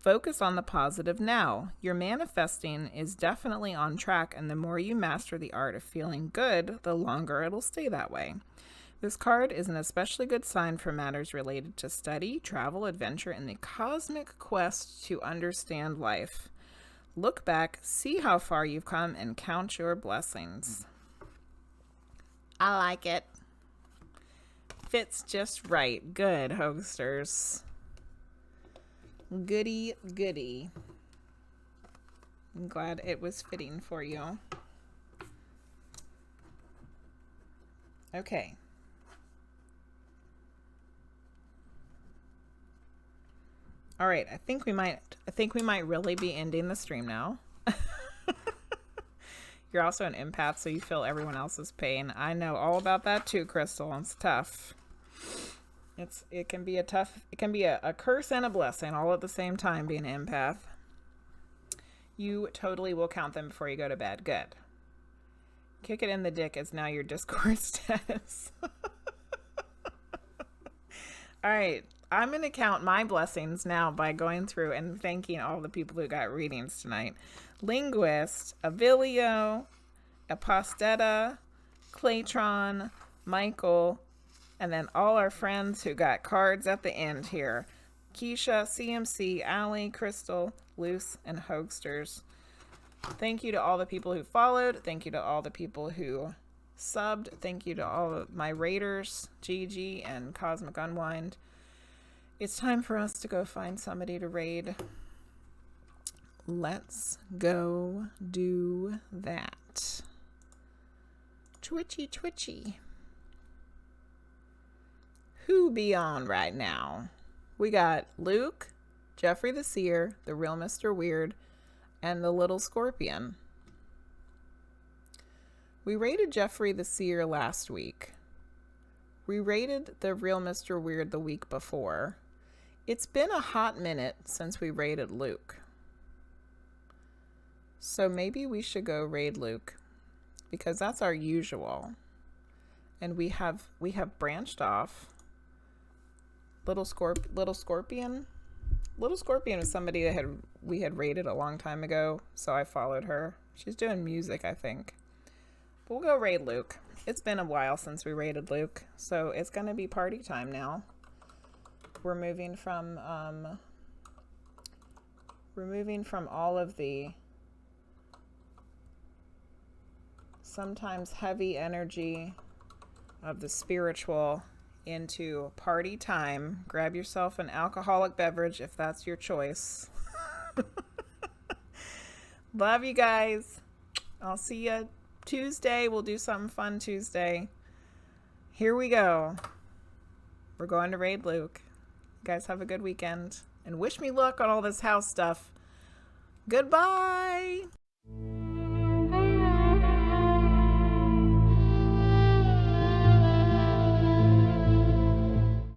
Focus on the positive now. Your manifesting is definitely on track, and the more you master the art of feeling good, the longer it'll stay that way. This card is an especially good sign for matters related to study, travel, adventure, and the cosmic quest to understand life. Look back, see how far you've come, and count your blessings. I like it. Fits just right. Good, Hoagsterz. Goody, goody. I'm glad it was fitting for you. Okay. All right, I think we might really be ending the stream now. You're also an empath, so you feel everyone else's pain. I know all about that too, Crystal. It's tough. It can be a curse and a blessing all at the same time, being an empath. You totally will count them before you go to bed. Good. Kick it in the dick is now your Discord status. All right. I'm going to count my blessings now by going through and thanking all the people who got readings tonight. Linguizt, Avilio, Aposdeta, Claytron, Michael, and then all our friends who got cards at the end here. Keisha, CMC, Alley, Crystal, Luce, and Hoagsterz. Thank you to all the people who followed. Thank you to all the people who subbed. Thank you to all of my raiders, Gigi and Cosmic Unwind. It's time for us to go find somebody to raid. Let's go do that. Twitchy, twitchy. Who be on right now? We got Luke, Jeffrey the Seer, the Real Mr. Weird, and the Little Scorpion. We rated Jeffrey the Seer last week. We rated the Real Mr. Weird the week before. It's been a hot minute since we raided Luke. So maybe we should go raid Luke, because that's our usual. And we have branched off. Little Scorpion. Little Scorpion was somebody that we had raided a long time ago, so I followed her. She's doing music, I think. But we'll go raid Luke. It's been a while since we raided Luke, so it's gonna be party time now. we're moving from all of the sometimes heavy energy of the spiritual into party time. Grab yourself an alcoholic beverage if that's your choice. Love you guys. I'll see you Tuesday. We'll do something fun Tuesday. Here we go. We're going to raid Luke. You guys have a good weekend. And wish me luck on all this house stuff. Goodbye.